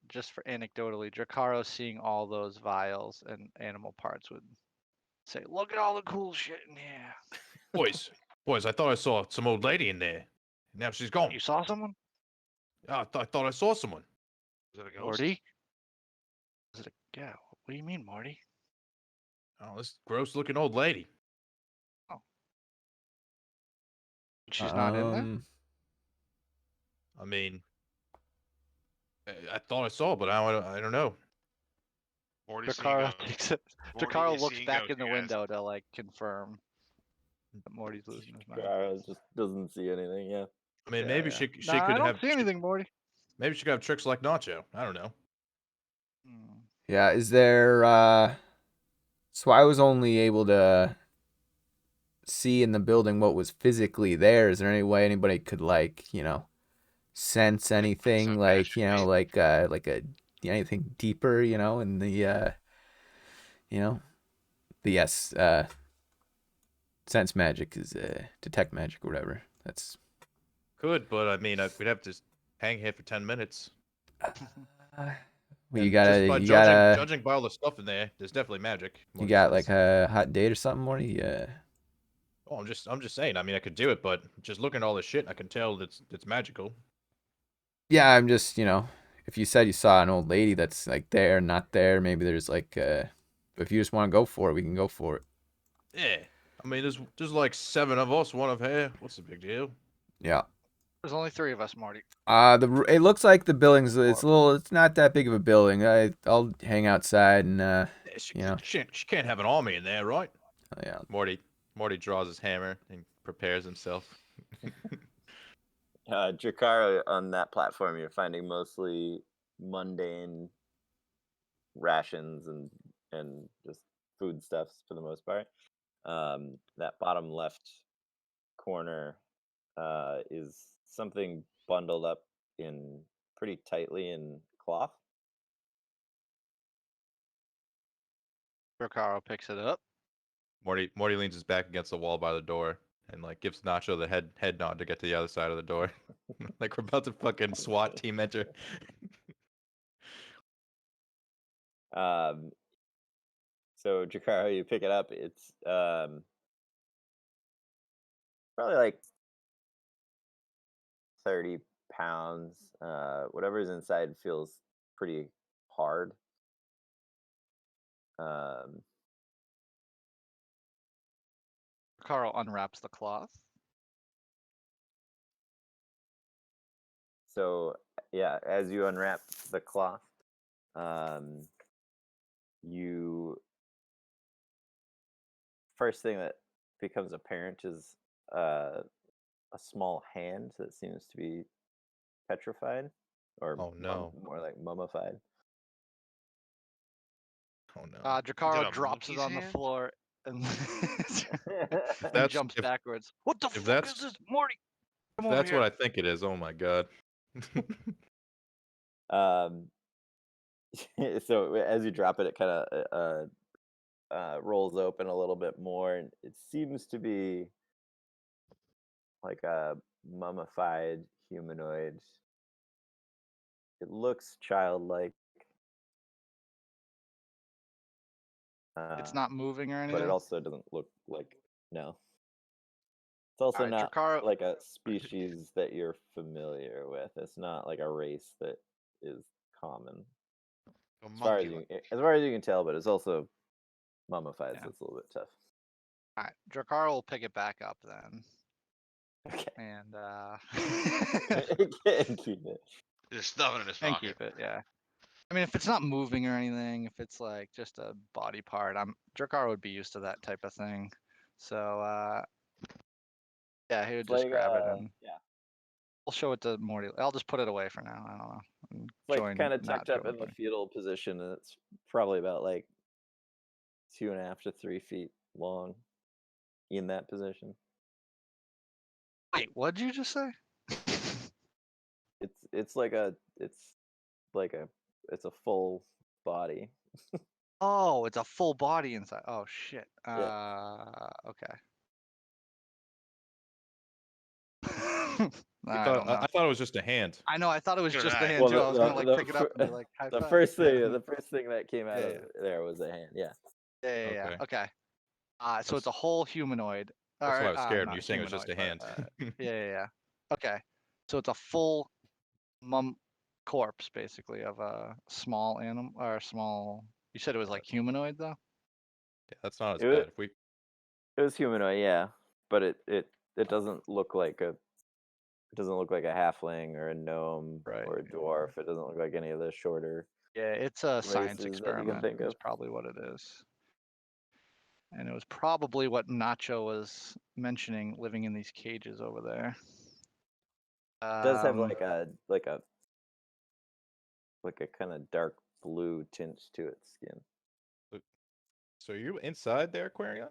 Speaker 3: Just for anecdotally, Drakaro seeing all those vials and animal parts would say, "Look at all the cool shit in here."
Speaker 2: Boys, I thought I saw some old lady in there. Now she's gone.
Speaker 3: You saw someone?
Speaker 2: I thought I saw someone.
Speaker 5: Is that a ghost?
Speaker 3: Morty? Is it a... Yeah, what do you mean, Morty?
Speaker 2: Oh, this gross looking old lady.
Speaker 3: She's not in there?
Speaker 2: I mean, I thought I saw, but I don't know.
Speaker 5: Morty's seeing
Speaker 3: Drakaro
Speaker 5: ghosts.
Speaker 3: takes it.
Speaker 5: Morty
Speaker 3: Drakaro
Speaker 5: is
Speaker 3: looks
Speaker 5: seeing
Speaker 3: back
Speaker 5: ghosts,
Speaker 3: in the
Speaker 5: you guys.
Speaker 3: window to like confirm that Morty's losing his mind.
Speaker 1: Jakaro just doesn't see anything. Yeah.
Speaker 2: I mean,
Speaker 1: Yeah,
Speaker 2: maybe
Speaker 1: yeah.
Speaker 2: she
Speaker 3: Nah, I
Speaker 2: could
Speaker 3: don't
Speaker 2: have
Speaker 3: see anything, Morty.
Speaker 2: maybe she could have tricks like Nacho. I don't know.
Speaker 4: Yeah, is there so I was only able to see in the building what was physically there. Is there any way anybody could like, sense anything
Speaker 5: some
Speaker 4: like,
Speaker 5: magic, right?
Speaker 4: like a anything deeper, in the the yes, sense magic is detect magic or whatever. That's
Speaker 2: Could, but I mean, we'd have to hang here for 10 minutes.
Speaker 4: well,
Speaker 2: And
Speaker 4: you
Speaker 2: just by
Speaker 4: gotta
Speaker 2: judging by all the stuff in there, there's definitely magic.
Speaker 4: you
Speaker 2: Morty
Speaker 4: got
Speaker 2: says.
Speaker 4: like a hot date or something, Morty?
Speaker 2: Oh, I'm just saying. I mean, I could do it, but just looking at all this shit, I can tell it's magical.
Speaker 4: Yeah, I'm just, if you said you saw an old lady that's like there, not there, maybe there's like but if you just want to go for it, we can go for it.
Speaker 2: Yeah. I mean, there's like 7 of us, 1 of her. What's the big deal?
Speaker 4: Yeah.
Speaker 3: There's only 3 of us, Morty.
Speaker 4: It looks like the building's it's not that big of a building. I'll hang outside and
Speaker 2: Yeah, she can't have an army in there, right?
Speaker 4: yeah.
Speaker 2: Morty draws his hammer and prepares himself.
Speaker 1: Jakaro, on that platform, you're finding mostly mundane rations and just foodstuffs for the most part. That bottom left corner is something bundled up in pretty tightly in cloth.
Speaker 3: Drakaro picks it up.
Speaker 2: Morty leans his back against the wall by the door and like gives Nacho the head nod to get to the other side of the door. Like we're about to fucking SWAT team enter.
Speaker 1: So Jakaro, you pick it up. It's probably like 30 pounds. Whatever's inside feels pretty hard.
Speaker 3: Drakaro unwraps the cloth.
Speaker 1: So yeah, as you unwrap the cloth, you first thing that becomes apparent is a small hand that seems to be petrified, or
Speaker 2: Oh no.
Speaker 1: more like mummified.
Speaker 2: Oh no.
Speaker 3: Drakara
Speaker 5: a
Speaker 3: drops it
Speaker 5: monkey's
Speaker 3: on the
Speaker 5: hand?
Speaker 3: floor and, and
Speaker 2: That's
Speaker 3: jumps
Speaker 2: if,
Speaker 3: backwards. What the
Speaker 2: if
Speaker 3: fuck
Speaker 2: that's
Speaker 3: is this, Morty? Come
Speaker 2: if
Speaker 3: over
Speaker 2: that's
Speaker 3: here.
Speaker 2: what I think it is. Oh my god.
Speaker 1: Um, so as you drop it, it kind of rolls open a little bit more, and it seems to be like a mummified humanoid. It looks childlike.
Speaker 3: It's not moving or
Speaker 1: but
Speaker 3: anything.
Speaker 1: it also doesn't look like no. It's also
Speaker 3: Alright,
Speaker 1: not
Speaker 3: Drakara.
Speaker 1: like a species that you're familiar with. It's not like a race that is common,
Speaker 5: A
Speaker 1: as far as
Speaker 5: monkey.
Speaker 1: as far as you can tell. But it's also mummified,
Speaker 3: Yeah.
Speaker 1: so it's a little bit tough.
Speaker 3: Alright, Drakara will pick it back up then,
Speaker 1: Okay,
Speaker 3: and
Speaker 1: keep it.
Speaker 5: Just stuff it in his
Speaker 3: and
Speaker 5: pocket.
Speaker 3: keep it. Yeah. I mean, if it's not moving or anything, if it's like just a body part, Drakara would be used to that type of thing. So yeah, he would
Speaker 1: It's
Speaker 3: just
Speaker 1: like
Speaker 3: grab it and
Speaker 1: yeah,
Speaker 3: we'll show it to Morty. I'll just put it away for now. I don't know. And
Speaker 1: it's like
Speaker 3: join
Speaker 1: kind of tucked
Speaker 3: Nacho
Speaker 1: up
Speaker 3: and
Speaker 1: in the
Speaker 3: Morty.
Speaker 1: fetal position, and it's probably about like 2.5 to 3 feet long in that position.
Speaker 3: Wait, what'd you just say?
Speaker 1: It's like a full body.
Speaker 3: Oh, it's a full body inside. Oh shit. Okay.
Speaker 2: You
Speaker 3: I
Speaker 2: thought
Speaker 3: don't know.
Speaker 2: I thought it was just a hand.
Speaker 3: I know. I thought it was
Speaker 5: Good
Speaker 3: just the
Speaker 5: night.
Speaker 3: hand
Speaker 1: Well,
Speaker 3: too. I was gonna like pick it up and be like, high
Speaker 1: the
Speaker 3: five.
Speaker 1: first thing
Speaker 3: Yeah.
Speaker 1: the first thing that came out
Speaker 3: Yeah,
Speaker 1: of there was a hand. Yeah.
Speaker 3: Yeah.
Speaker 2: Okay.
Speaker 3: Okay. So it's a whole humanoid.
Speaker 2: That's why I
Speaker 3: Or
Speaker 2: was scared.
Speaker 3: not
Speaker 2: You're saying it was just a
Speaker 3: humanoid,
Speaker 2: hand.
Speaker 3: but, yeah. Okay. So it's a full corpse basically of a small animal or small. You said it was like humanoid though.
Speaker 2: Yeah, that's not as
Speaker 1: It was,
Speaker 2: bad. If we
Speaker 1: it was humanoid, yeah, but it doesn't look like a halfling or a gnome
Speaker 3: Right.
Speaker 1: or a dwarf. It doesn't look like any of the shorter
Speaker 3: Yeah, it's a science
Speaker 1: races that you can
Speaker 3: experiment.
Speaker 1: think
Speaker 3: Is
Speaker 1: of.
Speaker 3: probably what it is. And it was probably what Nacho was mentioning, living in these cages over there.
Speaker 1: It does have like a kind of dark blue tint to its skin.
Speaker 2: So are you inside there, Quarion?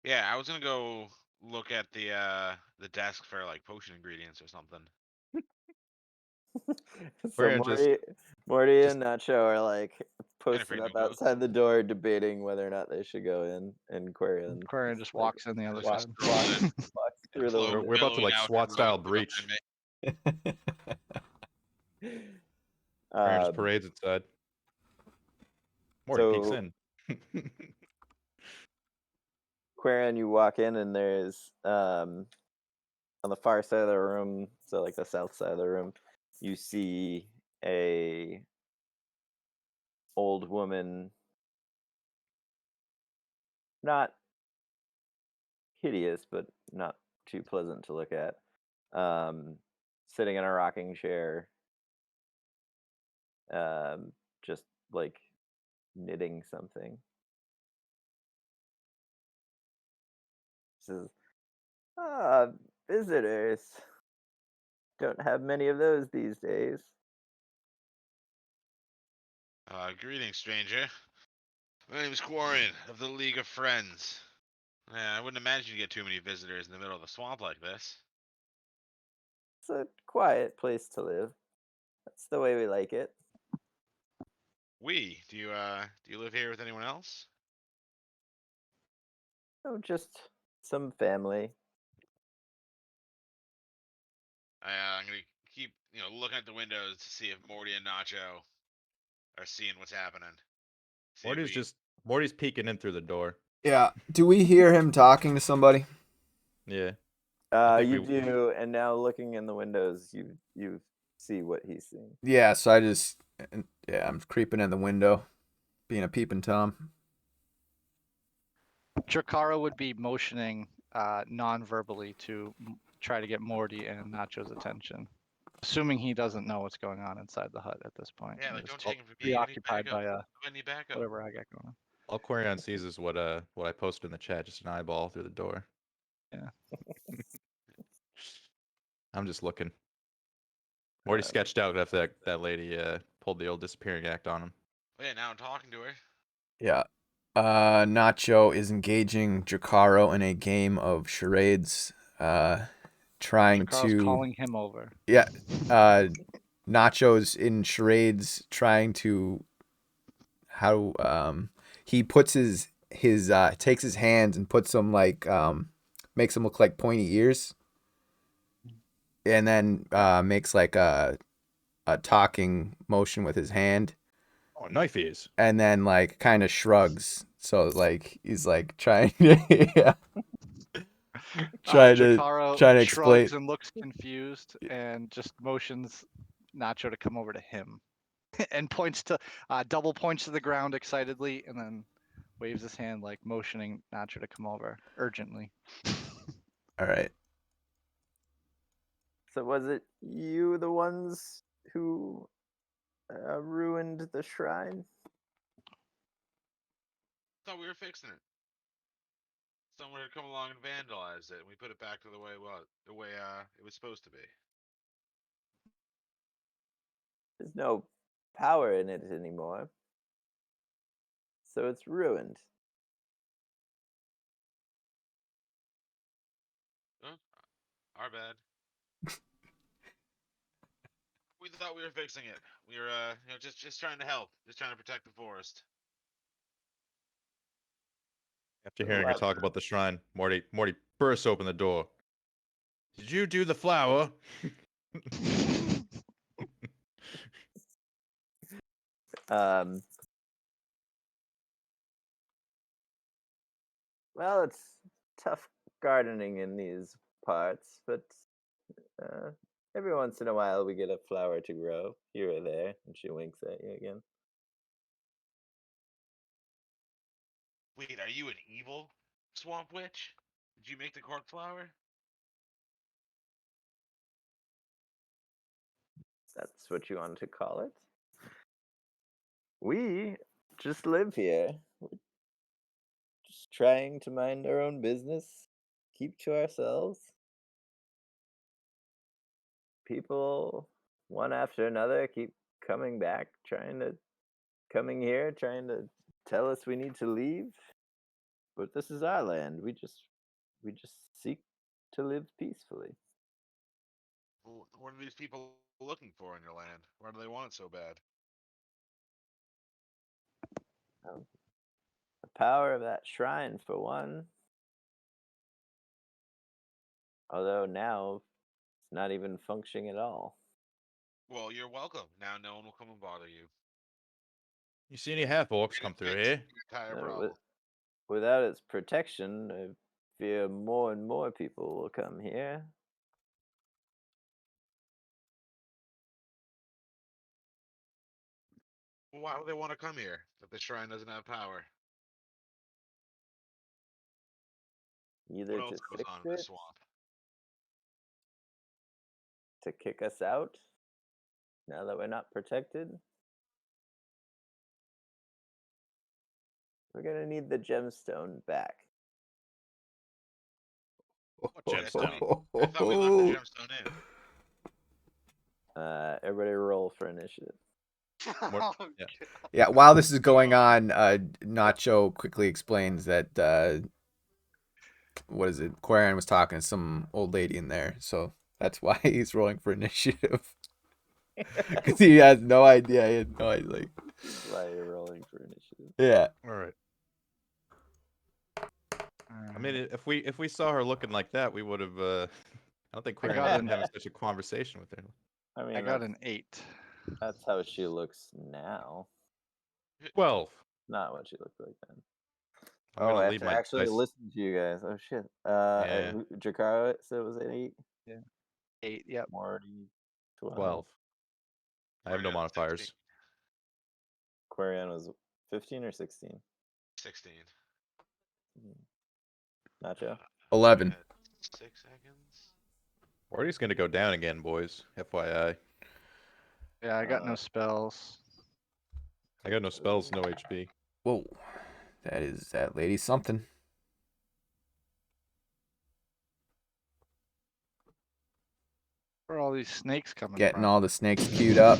Speaker 5: Yeah, I was gonna go look at the desk for like potion ingredients or something.
Speaker 1: So
Speaker 2: Quarion just
Speaker 1: Morty and Nacho are like posted
Speaker 5: free
Speaker 1: up
Speaker 5: noodles.
Speaker 1: outside the door debating whether or not they should go in, and Quarion
Speaker 3: just walks in the other
Speaker 5: Just
Speaker 3: side.
Speaker 5: strolling.
Speaker 1: walks through the
Speaker 5: Clo-
Speaker 1: window.
Speaker 2: we're about to
Speaker 5: billowing
Speaker 2: like
Speaker 5: out
Speaker 2: SWAT
Speaker 5: her
Speaker 2: style
Speaker 5: mouth
Speaker 2: breach.
Speaker 5: behind me.
Speaker 2: Quarion just
Speaker 1: Um,
Speaker 2: parades inside. Morty peeks
Speaker 1: so
Speaker 2: in.
Speaker 1: Quarion, you walk in, and there's on the far side of the room, so like the south side of the room, you see a old woman, not hideous, but not too pleasant to look at, sitting in a rocking chair, just like knitting something. Says, visitors. Don't have many of those these days.
Speaker 5: Greetings, stranger. My name is Quarion of the League of Friends. I wouldn't imagine you get too many visitors in the middle of the swamp like this.
Speaker 1: It's a quiet place to live. That's the way we like it.
Speaker 5: Do you live here with anyone else?
Speaker 1: Oh, just some family.
Speaker 5: I'm gonna keep looking at the windows to see if Morty and Nacho are seeing what's happening. See if
Speaker 2: Morty's peeking in through the door.
Speaker 4: Yeah. Do we hear him talking to somebody?
Speaker 2: Yeah. I think
Speaker 1: You
Speaker 2: we-
Speaker 1: do, and now looking in the windows, you see what he's seeing.
Speaker 4: Yeah. So I'm creeping in the window, being a peeping Tom.
Speaker 3: Drakara would be motioning non-verbally to try to get Morty and Nacho's attention. assuming he doesn't know what's going on inside the hut at this point.
Speaker 5: Yeah,
Speaker 3: and
Speaker 5: like
Speaker 3: is
Speaker 5: don't take him from me. I need
Speaker 3: preoccupied by
Speaker 5: backup. I need backup.
Speaker 3: whatever I got going on.
Speaker 2: All Quarion sees is what I posted in the chat, just an eyeball through the door.
Speaker 3: Yeah.
Speaker 2: I'm just looking. Morty sketched out after that lady pulled the old disappearing act on him.
Speaker 5: Oh, yeah, now I'm talking to her.
Speaker 4: Yeah. Nacho is engaging Jacaro in a game of charades, trying
Speaker 3: Carl's
Speaker 4: to.
Speaker 3: calling him over.
Speaker 4: Yeah. Nacho's in charades, trying to. He puts his takes his hands and puts them like makes them look like pointy ears, and then makes like a talking motion with his hand.
Speaker 2: Oh, knife ears.
Speaker 4: And then like kind of shrugs. So like he's like trying to trying
Speaker 3: Jacaro
Speaker 4: to explain.
Speaker 3: shrugs and looks confused and just motions Nacho to come over to him and points to double points to the ground excitedly and then waves his hand like motioning Nacho to come over urgently.
Speaker 4: All right.
Speaker 1: So was it you the ones who ruined the shrine?
Speaker 5: Thought we were fixing it. Someone had come along and vandalized it, and we put it back to the way it was supposed to be.
Speaker 1: There's no power in it anymore. So it's ruined.
Speaker 5: Oh, our bad. We thought we were fixing it. We were, just trying to help, just trying to protect the forest.
Speaker 2: After hearing her talk about the shrine, Morty bursts open the door. Did you do the flower?
Speaker 1: Well, it's tough gardening in these parts, but every once in a while we get a flower to grow here or there. And she winks at you again.
Speaker 5: Wait, are you an evil swamp witch? Did you make the cork flower?
Speaker 1: That's what you want to call it. We just live here. We're just trying to mind our own business, keep to ourselves. People, one after another, keep coming back, coming here, trying to tell us we need to leave. But this is our land. We just seek to live peacefully.
Speaker 5: What are these people looking for in your land? Why do they want it so bad?
Speaker 1: The power of that shrine, for one. Although now it's not even functioning at all.
Speaker 5: Well, you're welcome. Now no one will come and bother you.
Speaker 2: You see any half orcs come through here?
Speaker 5: Entire
Speaker 1: No,
Speaker 5: problem.
Speaker 1: Without its protection, I fear more and more people will come here.
Speaker 5: Why do they want to come here if the shrine doesn't have power?
Speaker 1: Either
Speaker 5: What
Speaker 1: to
Speaker 5: else goes
Speaker 1: fix
Speaker 5: on in this
Speaker 1: it,
Speaker 5: swamp?
Speaker 1: to kick us out, now that we're not protected. We're gonna need the gemstone back.
Speaker 2: What
Speaker 5: I
Speaker 2: gemstone?
Speaker 5: thought we left the gemstone in.
Speaker 1: Everybody roll for initiative.
Speaker 3: Oh,
Speaker 2: Yeah.
Speaker 4: Yeah, while this is going on, Nacho quickly explains that what is it? Quarion was talking to some old lady in there, so that's why he's rolling for initiative. Because he has no idea. He had no idea. Like,
Speaker 1: That's why you're rolling for initiative.
Speaker 4: yeah.
Speaker 2: All right. I mean, if we saw her looking like that, we would have. I don't think Quarion
Speaker 3: got
Speaker 2: would have such a conversation with her.
Speaker 1: I mean,
Speaker 3: I got an 8.
Speaker 1: that's how she looks now.
Speaker 2: 12.
Speaker 1: Not what she looked like then.
Speaker 2: I'm
Speaker 1: I
Speaker 2: gonna
Speaker 1: have
Speaker 2: leave
Speaker 1: to
Speaker 2: my
Speaker 1: actually
Speaker 2: dice.
Speaker 1: listen to you guys. Oh shit.
Speaker 2: Yeah.
Speaker 1: Jakara said it was an 8.
Speaker 3: 8, yep.
Speaker 1: Morty
Speaker 2: 12. I have no
Speaker 5: Quarion,
Speaker 2: modifiers.
Speaker 5: 16.
Speaker 1: Quarion was 15 or 16.
Speaker 5: 16.
Speaker 1: Nacho.
Speaker 4: 11.
Speaker 5: 6 seconds.
Speaker 2: Morty's gonna go down again, boys. FYI.
Speaker 3: Yeah, I got no spells.
Speaker 2: I got no spells, no HP.
Speaker 4: Whoa, that lady something.
Speaker 3: Where are all these snakes coming
Speaker 4: Getting
Speaker 3: from?
Speaker 4: all the snakes queued up.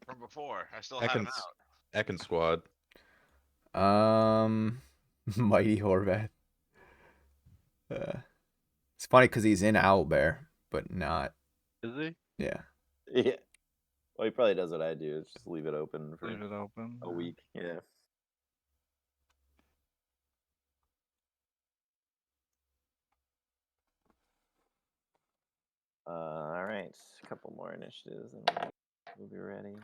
Speaker 5: From before, I still had him out.
Speaker 2: Ekans squad.
Speaker 4: Mighty Horvath. It's funny because he's in Owlbear, but not.
Speaker 3: Is he?
Speaker 4: Yeah.
Speaker 1: Yeah. Well, he probably does what I do. Is just leave it open for
Speaker 3: Leave it open.
Speaker 1: a week. Yeah. All right. A couple more initiatives, and we'll be ready.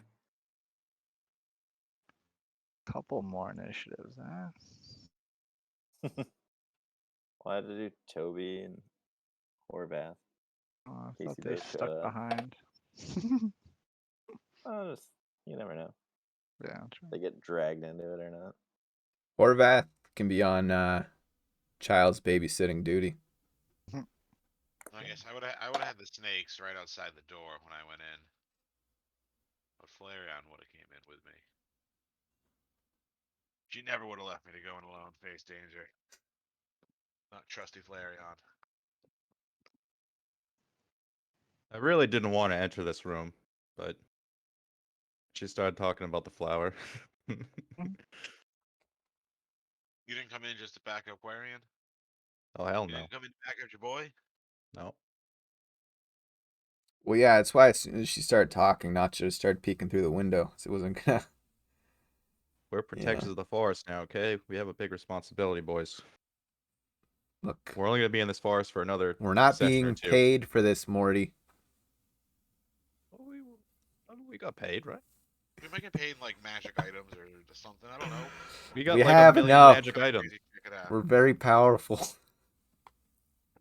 Speaker 3: Couple more initiatives, huh?
Speaker 1: Well, I had to do Toby and Horvath.
Speaker 3: Oh, I
Speaker 1: Casey
Speaker 3: thought they
Speaker 1: both
Speaker 3: stuck
Speaker 1: showed up.
Speaker 3: behind.
Speaker 1: Oh, just you never know.
Speaker 3: Yeah, true.
Speaker 1: If they get dragged into it or not.
Speaker 4: Horvath can be on child's babysitting duty.
Speaker 5: I guess I would have had the snakes right outside the door when I went in. But Flareon would have came in with me. She never would have left me to go in alone, face danger. Not trusty Flareon.
Speaker 2: I really didn't want to enter this room, but she started talking about the flower.
Speaker 5: You didn't come in just to back up Quarian?
Speaker 2: Oh hell
Speaker 5: You
Speaker 2: no.
Speaker 5: didn't come in to back up your boy?
Speaker 2: No.
Speaker 4: Well, yeah, that's why as soon as she started talking, Nacho started peeking through the window. So it wasn't gonna.
Speaker 2: We're protectors of the forest now, okay? We have a big responsibility, boys.
Speaker 4: Look,
Speaker 2: We're only gonna be in this forest for another
Speaker 4: we're not
Speaker 2: session or
Speaker 4: being
Speaker 2: two.
Speaker 4: paid for this, Morty.
Speaker 2: Well, we got paid, right?
Speaker 5: We might get paid in, like, magic items or something. I don't know.
Speaker 2: We got
Speaker 4: We
Speaker 2: like
Speaker 4: have
Speaker 2: a million
Speaker 4: enough.
Speaker 2: magic items.
Speaker 5: Crazy check it out.
Speaker 4: We're very powerful.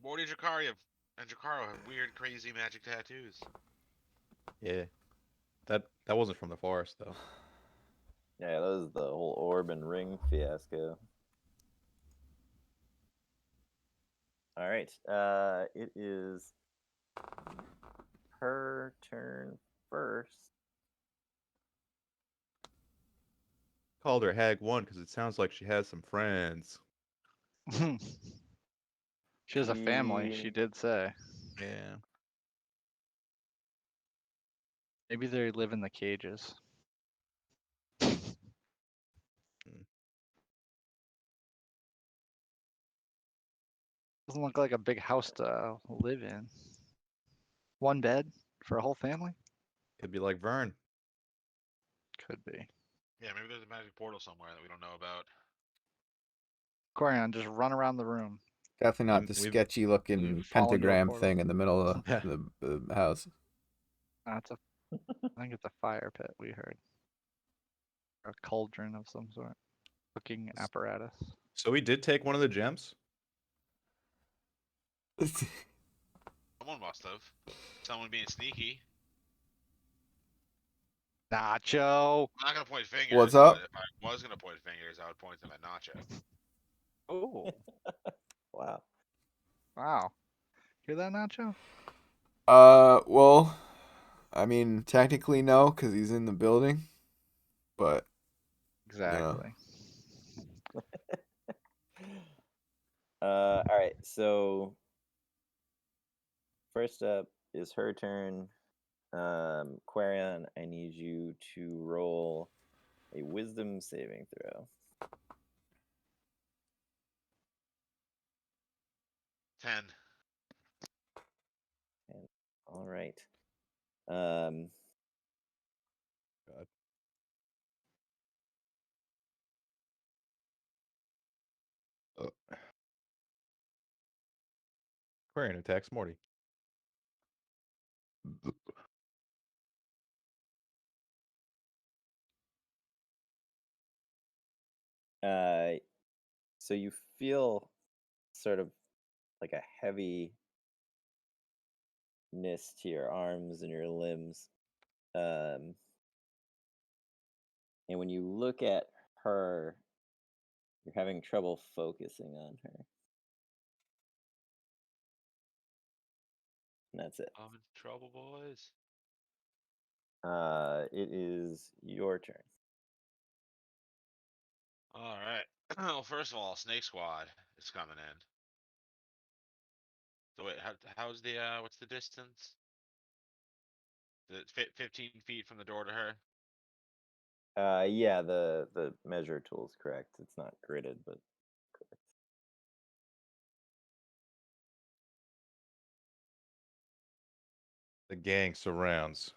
Speaker 5: Morty and Jakaro have weird, crazy magic tattoos.
Speaker 2: Yeah. That wasn't from the forest though.
Speaker 1: Yeah, that was the whole orb and ring fiasco. All right. It is her turn first.
Speaker 2: Called her Hag 1 because it sounds like she has some friends.
Speaker 3: She has a family, she did say.
Speaker 2: Yeah.
Speaker 3: Maybe they live in the cages. Doesn't look like a big house to live in. One bed for a whole family?
Speaker 2: Could be like Vern.
Speaker 3: Could be.
Speaker 5: Yeah, maybe there's a magic portal somewhere that we don't know about.
Speaker 3: Corian, just run around the room.
Speaker 4: Definitely not the
Speaker 2: We've-
Speaker 4: sketchy looking
Speaker 3: we've fallen into a
Speaker 4: pentagram
Speaker 3: portal.
Speaker 4: thing in the middle of
Speaker 2: Yeah.
Speaker 4: the house.
Speaker 3: It's a, I think it's a fire pit we heard. Or a cauldron of some sort. Cooking apparatus.
Speaker 2: So we did take one of the gems?
Speaker 5: Someone must have. Someone being sneaky.
Speaker 3: Nacho!
Speaker 5: I'm not gonna point fingers.
Speaker 4: What's
Speaker 5: but
Speaker 4: up?
Speaker 5: If I was gonna point fingers, I would point them at Nacho.
Speaker 3: Oh,
Speaker 1: Wow.
Speaker 3: wow. Hear that, Nacho?
Speaker 4: Well, I mean, technically no, because he's in the building. But
Speaker 3: Exactly.
Speaker 1: All right. So first up is her turn. Quarian, I need you to roll a wisdom saving throw.
Speaker 5: 10.
Speaker 1: All right.
Speaker 2: God. Quarian attacks Morty.
Speaker 1: So you feel sort of like a heaviness to your arms and your limbs. And when you look at her, you're having trouble focusing on her. And that's it.
Speaker 5: I'm in trouble, boys.
Speaker 1: It is your turn.
Speaker 5: All right. Well, first of all, Snake Squad is coming in. So wait, how's the what's the distance? The 15 feet from the door to her.
Speaker 1: Yeah, the measure tool is correct. It's not gridded, but correct.
Speaker 2: The gang surrounds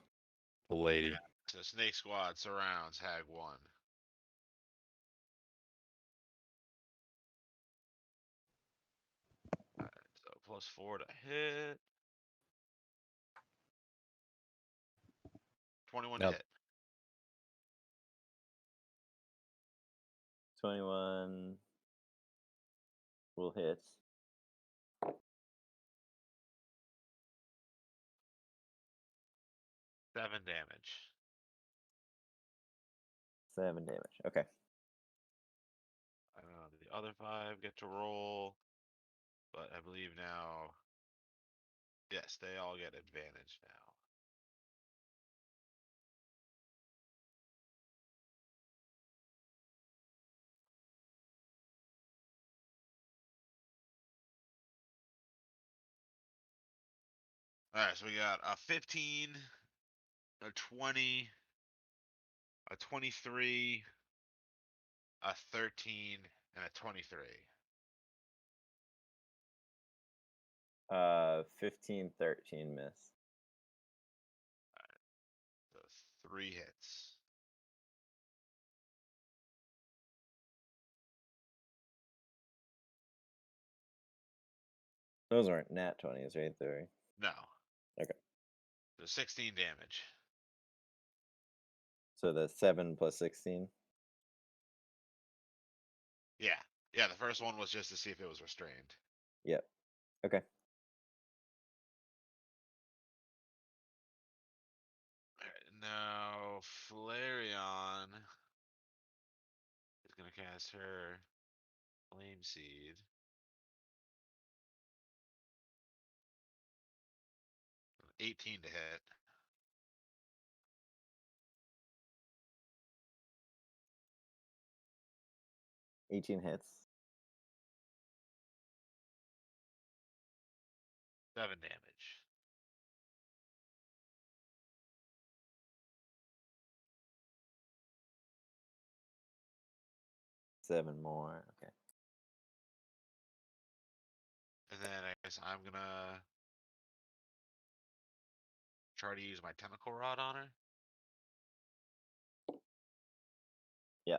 Speaker 2: the lady.
Speaker 5: So Snake Squad surrounds Hag 1. Alright, so +4 to hit. 21 to
Speaker 2: Yep.
Speaker 5: hit.
Speaker 1: 21 will hit.
Speaker 5: 7 damage.
Speaker 1: 7 damage. Okay.
Speaker 5: The other 5 get to roll. But I believe now. Yes, they all get advantage now. Alright, so we got a 15, a 20, a 23, a 13, and a 23.
Speaker 1: 15, 13 miss.
Speaker 5: So 3 hits.
Speaker 1: Those aren't nat 20s, right? They're
Speaker 5: No.
Speaker 1: Okay.
Speaker 5: So 16 damage.
Speaker 1: so the 7 plus 16.
Speaker 5: Yeah. Yeah, the first one was just to see if it was restrained.
Speaker 1: Yep. Okay.
Speaker 5: Alright, now Flareon is gonna cast her Flame Seed. An 18 to hit.
Speaker 1: Eighteen hits.
Speaker 5: 7 damage.
Speaker 1: Seven more. Okay.
Speaker 5: And then I guess I'm gonna try to use my Tentacle Rod on her.
Speaker 1: Yeah.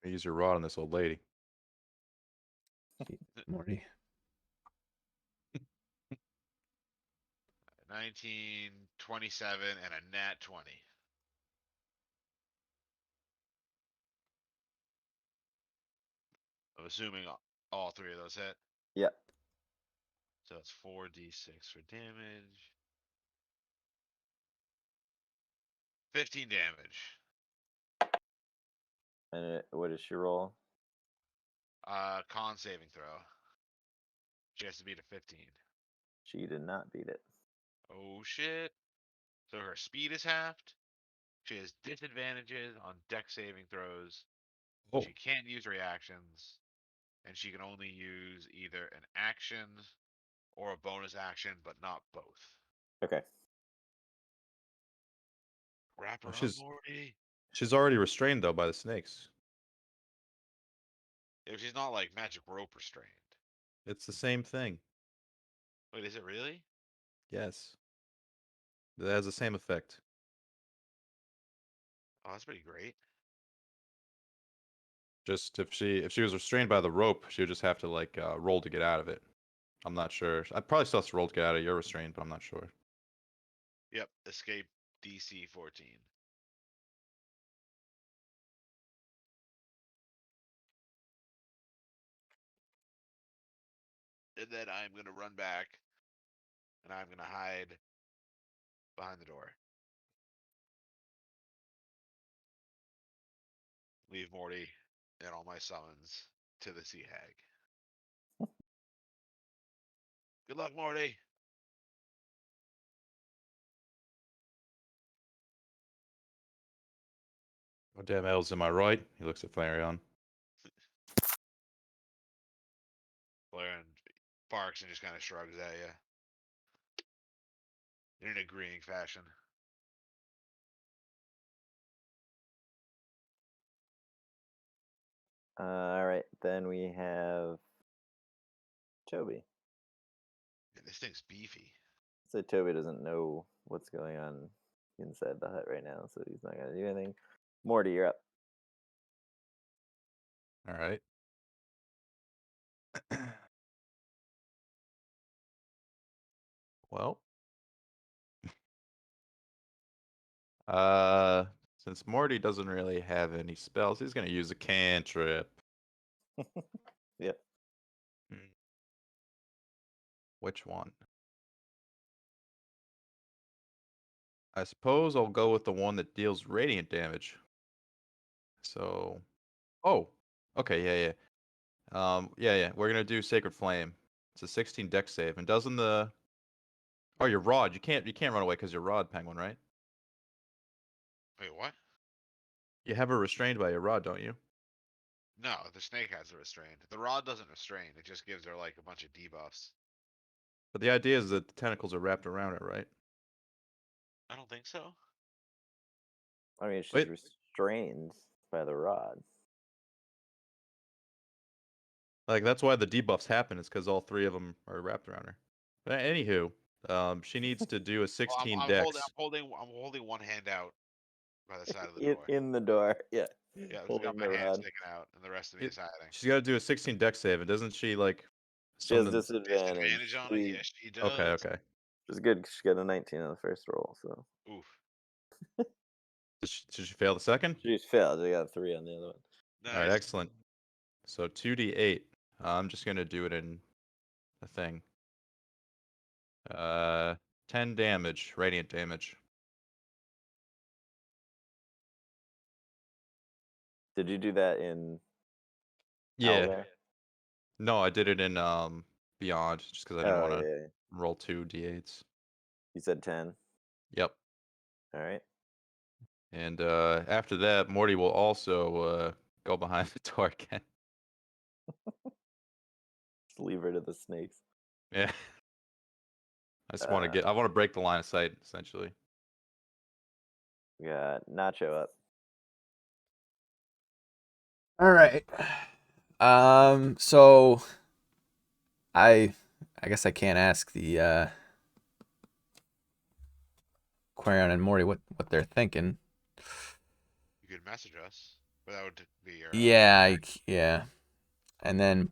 Speaker 2: Use your rod on this old lady.
Speaker 4: Morty.
Speaker 5: 19, 27, and a nat 20. I'm assuming all 3 of those hit.
Speaker 1: Yep.
Speaker 5: So it's 4d6 for damage. 15 damage.
Speaker 1: And what does she roll?
Speaker 5: Con saving throw. She has to beat a 15.
Speaker 1: She did not beat it.
Speaker 5: Oh shit. So her speed is halved. She has disadvantages on deck saving throws.
Speaker 2: Oh,
Speaker 5: She can't use reactions. And she can only use either an action or a bonus action, but not both.
Speaker 1: Okay.
Speaker 5: Wrap her
Speaker 2: Oh,
Speaker 5: up,
Speaker 2: she's-
Speaker 5: Morty.
Speaker 2: she's already restrained though by the snakes.
Speaker 5: If she's not like magic rope restrained.
Speaker 2: It's the same thing.
Speaker 5: Wait, is it really?
Speaker 2: Yes. It has the same effect.
Speaker 5: Oh, that's pretty great.
Speaker 2: Just if she was restrained by the rope, she would just have to like roll to get out of it. I'm not sure. I probably still have to roll to get out of your restraint, but I'm not sure.
Speaker 5: Yep, escape DC 14. And then I'm gonna run back and I'm gonna hide behind the door. Leave Morty and all my summons to the Sea Hag. Good luck, Morty.
Speaker 2: Oh, damn elves, am I right? He looks at Flareon.
Speaker 5: Flareon barks and just kind of shrugs at you. In an agreeing fashion.
Speaker 1: All right, then we have Toby.
Speaker 5: Man, this thing's beefy.
Speaker 1: So Toby doesn't know what's going on inside the hut right now, so he's not gonna do anything. Morty, you're up.
Speaker 2: All right. Well, since Morty doesn't really have any spells, he's gonna use a cantrip.
Speaker 1: Yep.
Speaker 2: Which one? I suppose I'll go with the one that deals radiant damage. So, oh, okay, yeah. Yeah. We're gonna do Sacred Flame. It's a 16 dex save, and doesn't the oh, your rod? You can't run away because you're rod, Penguin, right?
Speaker 5: Wait, what?
Speaker 2: You have her restrained by your rod, don't you?
Speaker 5: No, the snake has a restrained. The rod doesn't restrain. It just gives her like a bunch of debuffs.
Speaker 2: But the idea is that the tentacles are wrapped around it, right?
Speaker 5: I don't think so.
Speaker 1: I mean, she's
Speaker 2: Wait.
Speaker 1: restrained by the rod.
Speaker 2: Like that's why the debuffs happen. Is because all three of them are wrapped around her. But anywho, she needs to do a
Speaker 5: Well,
Speaker 2: 16
Speaker 5: I'm
Speaker 2: dex.
Speaker 5: holding one hand out by the side of the
Speaker 1: in,
Speaker 5: door.
Speaker 1: in the door, yeah.
Speaker 5: Yeah, I've just
Speaker 1: holding
Speaker 5: got my
Speaker 1: the
Speaker 5: hand
Speaker 1: rod.
Speaker 5: sticking out, and the rest of me is hiding.
Speaker 2: She's got to do a 16 dex save, and doesn't she like?
Speaker 1: She has
Speaker 2: something-
Speaker 1: disadvantage.
Speaker 5: Disadvantage on it? Yes, she does.
Speaker 2: Okay.
Speaker 1: Which is good 'cause she got a 19 on the first roll, so
Speaker 5: Oof.
Speaker 2: Did she fail the second?
Speaker 1: she's failed. She got a 3 on the other one.
Speaker 5: Nice.
Speaker 2: All right, excellent. So 2d8. I'm just gonna do it in a thing. 10 damage, radiant damage.
Speaker 1: Did you do that in
Speaker 2: Yeah.
Speaker 1: Owlbear?
Speaker 2: No, I did it in Beyond, just because I didn't
Speaker 1: Oh,
Speaker 2: want to
Speaker 1: yeah.
Speaker 2: roll 2 d8s.
Speaker 1: You said 10.
Speaker 2: Yep.
Speaker 1: All right.
Speaker 2: And after that, Morty will also go behind the door again.
Speaker 1: Just leave her to the snakes.
Speaker 2: Yeah. I want to break the line of sight, essentially.
Speaker 1: We got Nacho up.
Speaker 4: All right. So I guess I can't ask the Quarion and Morty what they're thinking.
Speaker 5: You could message us, but that would be your.
Speaker 4: Yeah. And then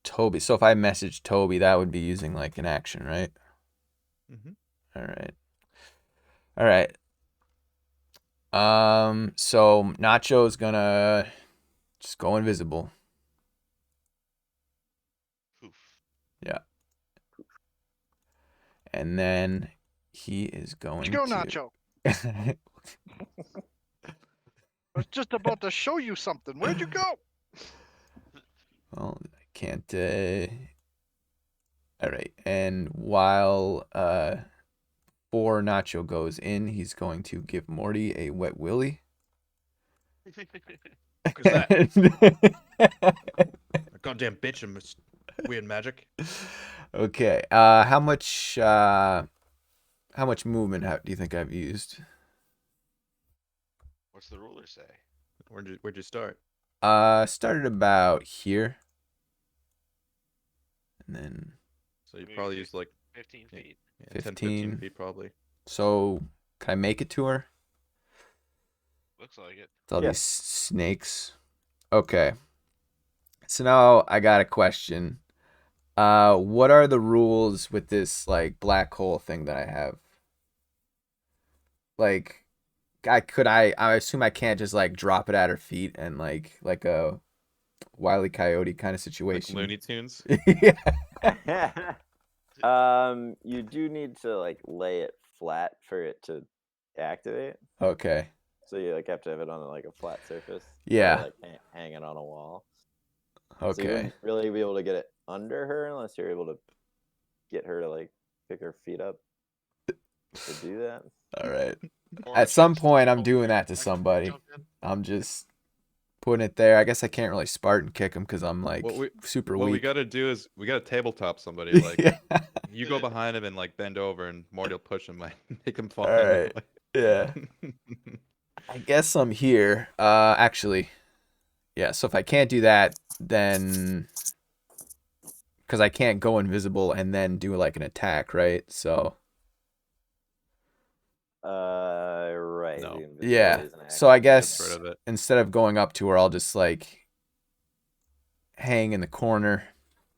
Speaker 4: Toby. So if I message Toby, that would be using like an action, right?
Speaker 2: Mm-hmm.
Speaker 4: All right. So Nacho's gonna just go invisible.
Speaker 5: Poof.
Speaker 4: Yeah. And then he is going
Speaker 3: Where'd you go,
Speaker 4: to...
Speaker 3: Nacho? I was just about to show you something. Where'd you go?
Speaker 4: Well, I can't. All right. And while before Nacho goes in, he's going to give Morty a wet willy.
Speaker 2: What is that? A goddamn bitch and weird magic.
Speaker 4: Okay. How much movement do you think I've used?
Speaker 5: What's the ruler say?
Speaker 2: Where'd you start?
Speaker 4: Started about here. And then
Speaker 2: So you
Speaker 5: Maybe
Speaker 2: probably used like
Speaker 5: 15
Speaker 2: Yeah.
Speaker 5: feet.
Speaker 2: 10,
Speaker 4: 15.
Speaker 2: 15 feet probably.
Speaker 4: so can I make it to her?
Speaker 5: Looks like it.
Speaker 4: It's all
Speaker 1: Yeah.
Speaker 4: these snakes. Okay. So now I got a question. What are the rules with this like black hole thing that I have? Like, I assume I can't just like drop it at her feet and like a Wile E. Coyote kind of
Speaker 2: Like
Speaker 4: situation.
Speaker 2: Looney Tunes.
Speaker 4: Yeah.
Speaker 1: You do need to like lay it flat for it to activate.
Speaker 4: Okay.
Speaker 1: So you like have to have it on like a flat surface.
Speaker 4: Yeah.
Speaker 1: Or, like hang it on a wall. So you
Speaker 4: Okay.
Speaker 1: wouldn't really be able to get it under her unless you're able to get her to like pick her feet up to do that.
Speaker 4: All right.
Speaker 5: Or
Speaker 4: At some
Speaker 5: chance
Speaker 4: point, I'm
Speaker 5: jump
Speaker 4: doing
Speaker 5: in.
Speaker 4: that to
Speaker 5: I can
Speaker 4: somebody.
Speaker 5: jump in.
Speaker 4: I'm just putting it there. I guess I can't really Spartan kick him because I'm like super
Speaker 2: What we
Speaker 4: weak.
Speaker 2: gotta do is we gotta tabletop somebody. Like
Speaker 4: Yeah.
Speaker 2: you go behind him and like bend over, and Morty will push him, like make him fall.
Speaker 4: All right. Yeah. I guess I'm here. Actually, yeah. So if I can't do that, then because I can't go invisible and then do like an attack, right? So
Speaker 1: Right.
Speaker 2: No.
Speaker 1: the invisibility
Speaker 4: yeah.
Speaker 1: is an
Speaker 4: So I
Speaker 1: action.
Speaker 2: Gets rid
Speaker 4: guess
Speaker 2: of it.
Speaker 4: instead of going up to her, I'll just like hang in the corner,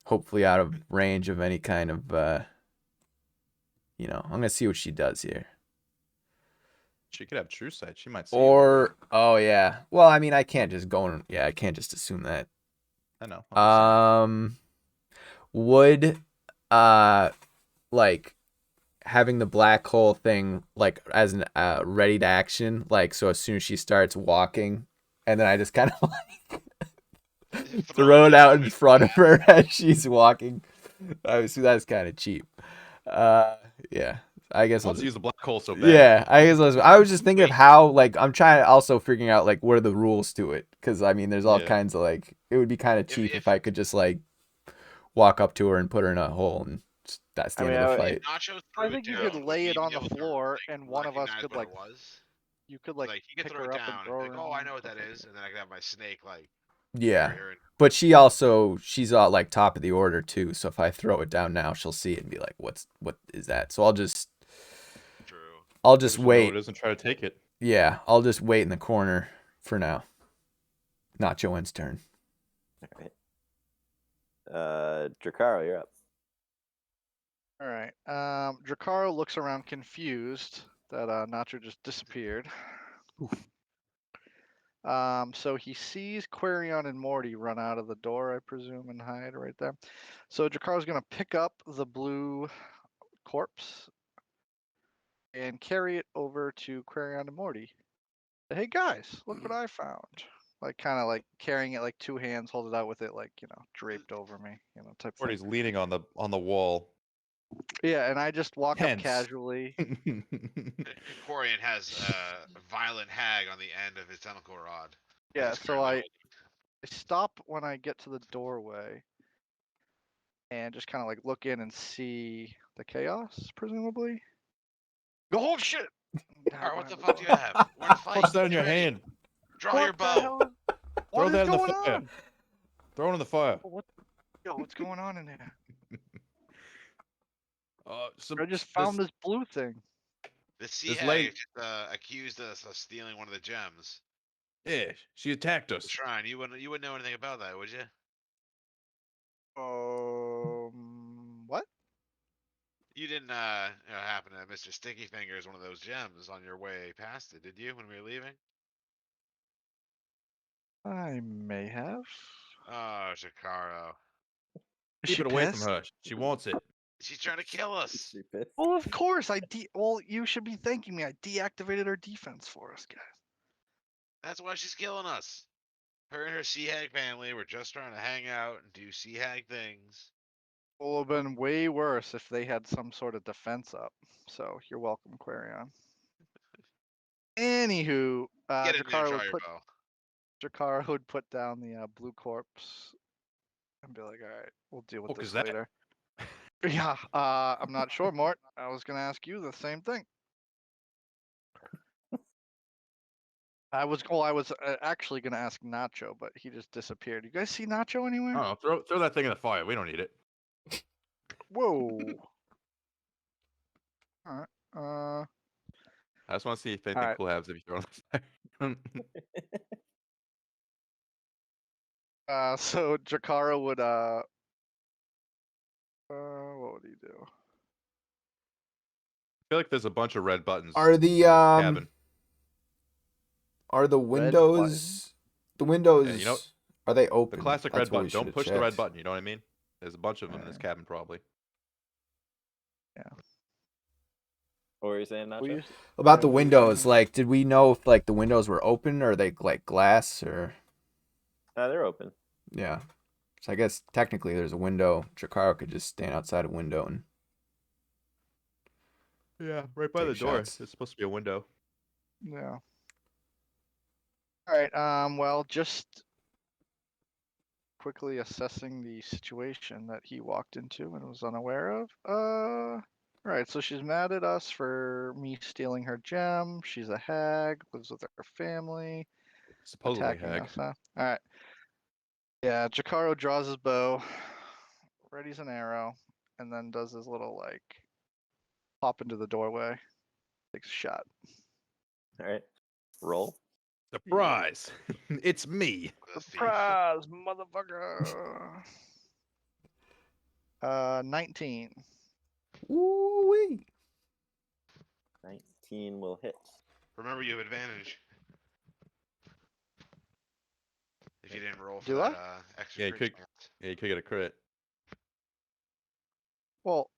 Speaker 4: hopefully out of range of any kind of I'm gonna see what she does here.
Speaker 2: She could have true sight. She might see you.
Speaker 4: Or oh yeah. Well, I mean I can't just go and I can't just assume that.
Speaker 2: I know. I'm
Speaker 4: Would like having the black hole thing like as an ready to action, like so as soon as she starts walking, and then I just kind of like throw it out in front of her as she's walking. Obviously that's kind of cheap. Yeah. I guess I'll
Speaker 2: Wants to
Speaker 4: just,
Speaker 2: use the black hole so bad.
Speaker 4: yeah, I was just thinking of how like I'm trying also figuring out like what are the rules to it, because I mean there's all
Speaker 2: Yeah.
Speaker 4: kinds of like it would be kind of cheap if
Speaker 5: if-
Speaker 4: I could just like walk up to her and put her in a hole and that's the
Speaker 1: I
Speaker 4: end
Speaker 1: mean,
Speaker 4: of the
Speaker 1: I-
Speaker 4: fight.
Speaker 5: Nacho
Speaker 3: I
Speaker 5: threw
Speaker 3: think
Speaker 5: it
Speaker 3: you
Speaker 5: down,
Speaker 3: could
Speaker 5: would
Speaker 3: lay
Speaker 5: we
Speaker 3: it on
Speaker 5: be
Speaker 3: the
Speaker 5: able to,
Speaker 3: floor,
Speaker 5: like,
Speaker 3: and one of us
Speaker 5: recognize
Speaker 3: could
Speaker 5: what
Speaker 3: like
Speaker 5: it was?
Speaker 3: you could like
Speaker 5: Like, you can
Speaker 3: pick
Speaker 5: throw
Speaker 3: her
Speaker 5: it
Speaker 3: up and
Speaker 5: down
Speaker 3: throw
Speaker 5: and
Speaker 3: her.
Speaker 5: be like, oh, I
Speaker 3: in,
Speaker 5: know what
Speaker 3: stuff
Speaker 5: that
Speaker 3: like
Speaker 5: is, and then I can have my snake like
Speaker 4: Yeah.
Speaker 5: carry her in.
Speaker 4: But she's like top of the order too, so if I throw it down now, she'll see it and be like, what is that? So I'll just
Speaker 5: True.
Speaker 4: just
Speaker 2: Know
Speaker 4: wait.
Speaker 2: it is and try to take it.
Speaker 4: Yeah, I'll just wait in the corner for now. Nacho N's turn.
Speaker 1: All right. Drakaro, you're up.
Speaker 3: All right. Drakaro looks around confused that Nacho just disappeared. So he sees Quarion and Morty run out of the door, I presume, and hide right there. So Drakaro's gonna pick up the blue corpse and carry it over to Quarion and Morty. Hey guys, look what I found. Like kind of like carrying it like two hands, hold it out with it like, draped over me, type thing.
Speaker 2: Morty's leaning on the wall.
Speaker 3: Yeah, and I just walk up
Speaker 2: Tense.
Speaker 3: casually.
Speaker 5: Quarian has a violent hag on the end of his tentacle rod.
Speaker 3: Yeah,
Speaker 5: He's
Speaker 3: so
Speaker 5: currently
Speaker 3: I stop when I get to the doorway and just kind of like look in and see the chaos, presumably. Oh shit!
Speaker 5: Alright, what the fuck do you have? We're in a fight.
Speaker 2: Punch that in your
Speaker 5: Get ready.
Speaker 2: hand.
Speaker 5: Draw
Speaker 3: What
Speaker 5: your
Speaker 3: the
Speaker 5: bow.
Speaker 3: hell?
Speaker 2: Throw
Speaker 3: What is
Speaker 2: that in the
Speaker 3: going
Speaker 2: fire.
Speaker 3: on?
Speaker 2: Throw it in the fire.
Speaker 3: Yo, what's going on in there?
Speaker 2: Some,
Speaker 3: I just found this blue thing.
Speaker 5: The sea
Speaker 2: This
Speaker 5: hag
Speaker 2: lady-
Speaker 5: just, accused us of stealing one of the gems.
Speaker 2: Yeah, she attacked
Speaker 5: The
Speaker 2: us.
Speaker 5: shrine. You wouldn't know anything about that, would you?
Speaker 3: What?
Speaker 5: You didn't happen to Mr. Stinky Fingers one of those gems on your way past it, did you, when we were leaving?
Speaker 3: I may have.
Speaker 5: Oh, Shikaro.
Speaker 3: Is
Speaker 2: Keep
Speaker 3: she
Speaker 2: it away from
Speaker 3: pissed?
Speaker 2: her. She wants it.
Speaker 5: She's trying to kill us.
Speaker 1: Stupid.
Speaker 3: Well, of course. Well, you should be thanking me. I deactivated her defense for us, guys.
Speaker 5: That's why she's killing us. Her and her sea hag family were just trying to hang out and do sea hag things.
Speaker 3: It would have been way worse if they had some sort of defense up. So you're welcome, Quarion. Anywho,
Speaker 5: Get in there and draw your bow.
Speaker 3: Drakaro would put down the blue corpse and be like, "All right, we'll deal with
Speaker 2: What
Speaker 3: this
Speaker 2: is that?"
Speaker 3: later." Yeah, I'm not sure, Mort. I was gonna ask you the same thing. I was actually gonna ask Nacho, but he just disappeared. You guys see Nacho anywhere?
Speaker 2: Oh, throw that thing in the fire. We don't need it.
Speaker 3: Whoa. All right.
Speaker 2: I just want to see if anything
Speaker 3: Alright.
Speaker 2: cool happens if you throw it in the fire.
Speaker 3: So Drakaro would what would he do?
Speaker 2: I feel like there's a bunch of red buttons.
Speaker 4: Are
Speaker 2: in
Speaker 4: the
Speaker 2: this cabin.
Speaker 4: are the
Speaker 3: Red
Speaker 4: windows
Speaker 2: you know-
Speaker 4: are they
Speaker 2: The
Speaker 4: open?
Speaker 2: classic
Speaker 4: That's
Speaker 2: red
Speaker 4: what we
Speaker 2: button. Don't
Speaker 4: should've
Speaker 2: push the red
Speaker 4: checked.
Speaker 2: button. You know what I mean? There's a bunch of them in this cabin, probably.
Speaker 1: What were you saying, Nacho?
Speaker 3: We
Speaker 4: About the
Speaker 3: we
Speaker 4: windows,
Speaker 3: can-
Speaker 4: like did we know if like the windows were open or are they like glass or
Speaker 1: They're open.
Speaker 4: yeah. So I guess technically there's a window. Drakaro could just stand outside a window and
Speaker 2: Yeah, right by the
Speaker 4: Take
Speaker 2: door.
Speaker 4: shots.
Speaker 2: There's supposed to be a window.
Speaker 3: Yeah. All right. Well, just quickly assessing the situation that he walked into and was unaware of. All right. So she's mad at us for me stealing her gem. She's a hag, lives with her family,
Speaker 2: Supposedly
Speaker 3: attacking
Speaker 2: hag.
Speaker 3: us. Huh? All right. Yeah. Jakaro draws his bow, readies an arrow, and then does his little like pop into the doorway, takes a shot.
Speaker 1: All right. Roll.
Speaker 2: Surprise! It's me.
Speaker 5: The thief.
Speaker 3: Surprise, motherfucker! 19.
Speaker 4: Woo-wee.
Speaker 1: 19 will hit.
Speaker 5: Remember, you have advantage. If you didn't roll for
Speaker 3: Do
Speaker 5: that
Speaker 3: I?
Speaker 5: extra
Speaker 2: Yeah, you
Speaker 5: crit
Speaker 2: could-
Speaker 5: chance.
Speaker 2: Yeah, you could get a crit.
Speaker 3: Well,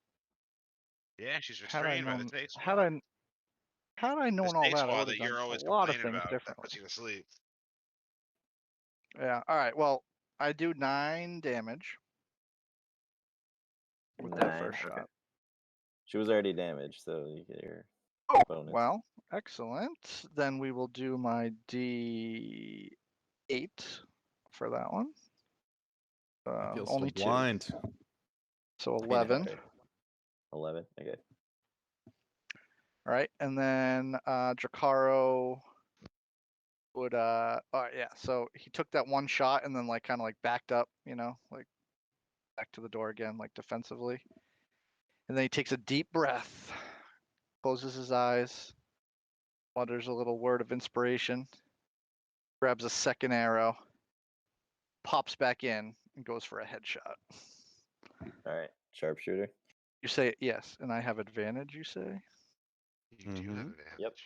Speaker 5: Yeah, she's
Speaker 3: had I
Speaker 5: restrained by the
Speaker 3: known,
Speaker 5: state
Speaker 3: had
Speaker 5: squad.
Speaker 3: I
Speaker 5: The
Speaker 3: known all
Speaker 5: state
Speaker 3: that, I
Speaker 5: squad
Speaker 3: would
Speaker 5: that
Speaker 3: have done
Speaker 5: you're
Speaker 3: a
Speaker 5: always
Speaker 3: lot of
Speaker 5: complaining
Speaker 3: things
Speaker 5: about that
Speaker 3: differently.
Speaker 5: puts you to sleep.
Speaker 3: Yeah. All right. Well, I do 9 damage with that
Speaker 1: 9.
Speaker 3: first
Speaker 1: Okay.
Speaker 3: shot.
Speaker 1: She was already damaged, so you get your bonus.
Speaker 3: Well, excellent. Then we will do my D8 for that one.
Speaker 2: I feel
Speaker 3: only
Speaker 2: so
Speaker 3: 2.
Speaker 2: blind.
Speaker 3: So
Speaker 1: I know,
Speaker 3: 11.
Speaker 1: right? 11. Okay.
Speaker 3: All right, and then Drakaro would oh yeah, so he took that one shot and then like kind of like backed up, like back to the door again, like defensively. And then he takes a deep breath, closes his eyes, mutters a little word of inspiration, grabs a second arrow, pops back in, and goes for a headshot.
Speaker 1: All right. Sharpshooter.
Speaker 3: You say yes, and I have advantage, you say?
Speaker 5: You do have
Speaker 2: Mhm.
Speaker 5: advantage.
Speaker 1: Yep.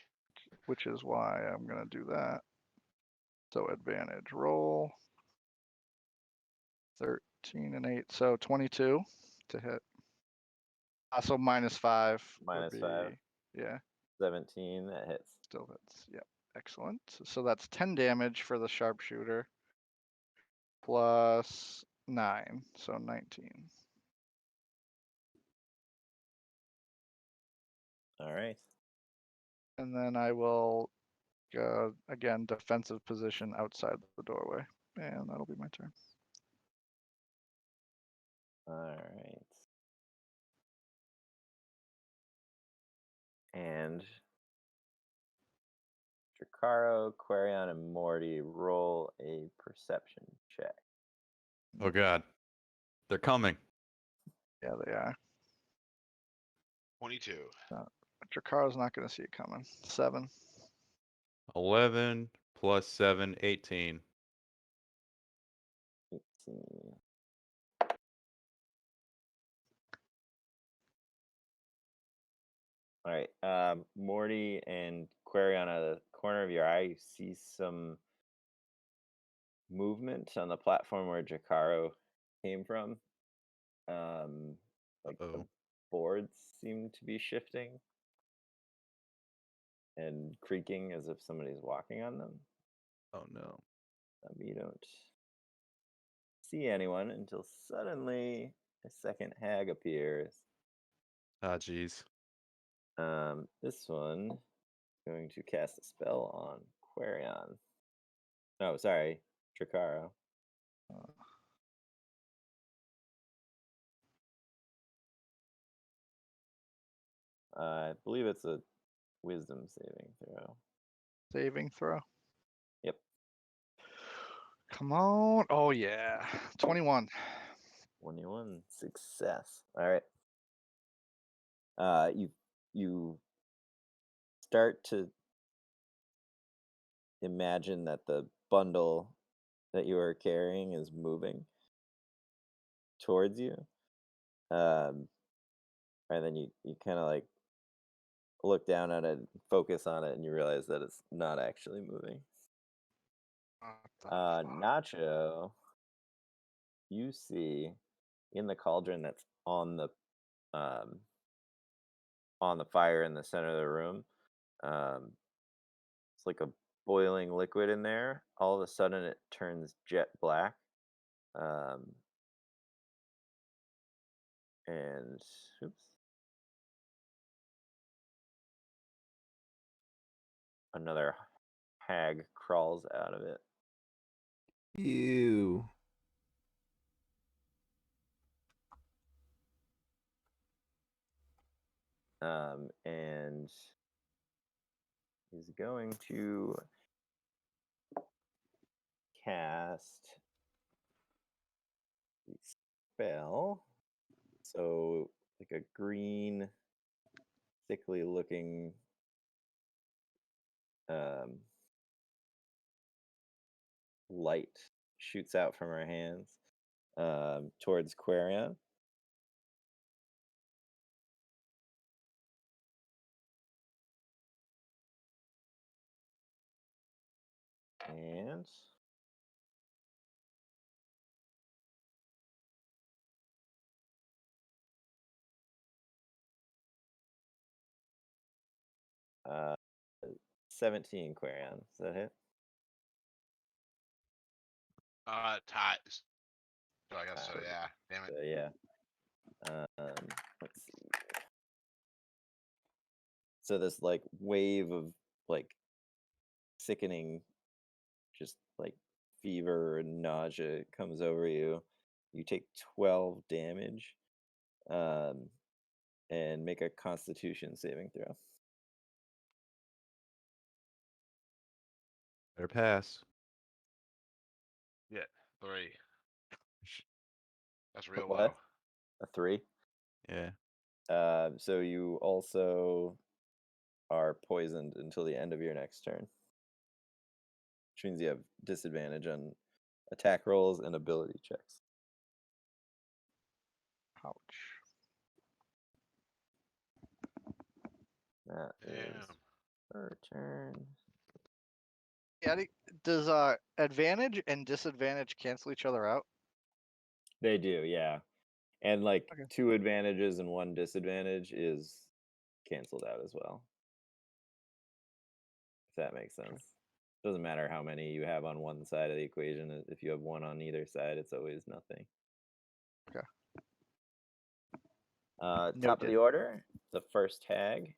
Speaker 3: Which is why I'm gonna do that. So advantage roll. 13 and 8, so 22 to hit. So -5. would
Speaker 1: -5.
Speaker 3: be- Yeah,
Speaker 1: 17. That hits.
Speaker 3: still hits. Yep, excellent. So that's 10 damage for the sharpshooter. Plus 9, so 19.
Speaker 1: All right.
Speaker 3: And then I will, again, defensive position outside the doorway. And that'll be my turn.
Speaker 1: All right. And Drakaro, Quarion, and Morty roll a perception check.
Speaker 2: Oh god. They're coming.
Speaker 3: Yeah, they are.
Speaker 5: 22.
Speaker 3: Drakaro's not going to see it coming. 7.
Speaker 2: 11 plus 7, 18.
Speaker 1: 18. All right. Morty and Quarion, out of the corner of your eye, you see some movement on the platform where Jakaro came from. Like the
Speaker 2: Uh-oh.
Speaker 1: boards seem to be shifting and creaking as if somebody's walking on them.
Speaker 2: Oh no.
Speaker 1: You don't see anyone until suddenly a second hag appears.
Speaker 2: Ah, jeez.
Speaker 1: This one is going to cast a spell on Quarion. Oh, sorry, Drakaro. I believe it's a wisdom saving throw.
Speaker 3: Saving throw.
Speaker 1: Yep.
Speaker 3: Come on. Oh, yeah. 21.
Speaker 1: 21 success. All right. You start to imagine that the bundle that you are carrying is moving towards you. And then you kind of like look down at it, focus on it, and you realize that it's not actually moving.
Speaker 3: What the fuck?
Speaker 1: Nacho, you see in the cauldron that's on the fire in the center of the room. It's like a boiling liquid in there. All of a sudden, it turns jet black. And oops. another hag crawls out of it.
Speaker 4: Ew.
Speaker 1: And he's going to cast the spell. So, like a green, sickly looking light shoots out from her hands towards Quarion. And uh, 17 Quarion. Does that hit?
Speaker 5: Ties. So I guess so. Yeah. Damn it.
Speaker 1: So, yeah. Let's see. So this like wave of like sickening, just like fever and nausea comes over you. You take 12 damage, and make a Constitution saving throw.
Speaker 2: Better pass.
Speaker 5: Yeah. 3. That's real
Speaker 1: What?
Speaker 5: low.
Speaker 1: A 3.
Speaker 2: Yeah.
Speaker 1: So you also are poisoned until the end of your next turn, which means you have disadvantage on attack rolls and ability checks.
Speaker 3: Ouch.
Speaker 1: That is
Speaker 5: Damn.
Speaker 1: her turn.
Speaker 3: Yeah, does advantage and disadvantage cancel each other out?
Speaker 1: They do, yeah. And like
Speaker 3: Okay.
Speaker 1: 2 advantages and 1 disadvantage is canceled out as well. If that makes sense. Doesn't matter how many you have on one side of the equation. If you have 1 on either side, it's always nothing.
Speaker 3: Okay.
Speaker 1: Top of
Speaker 3: Noted.
Speaker 1: the order, the first hag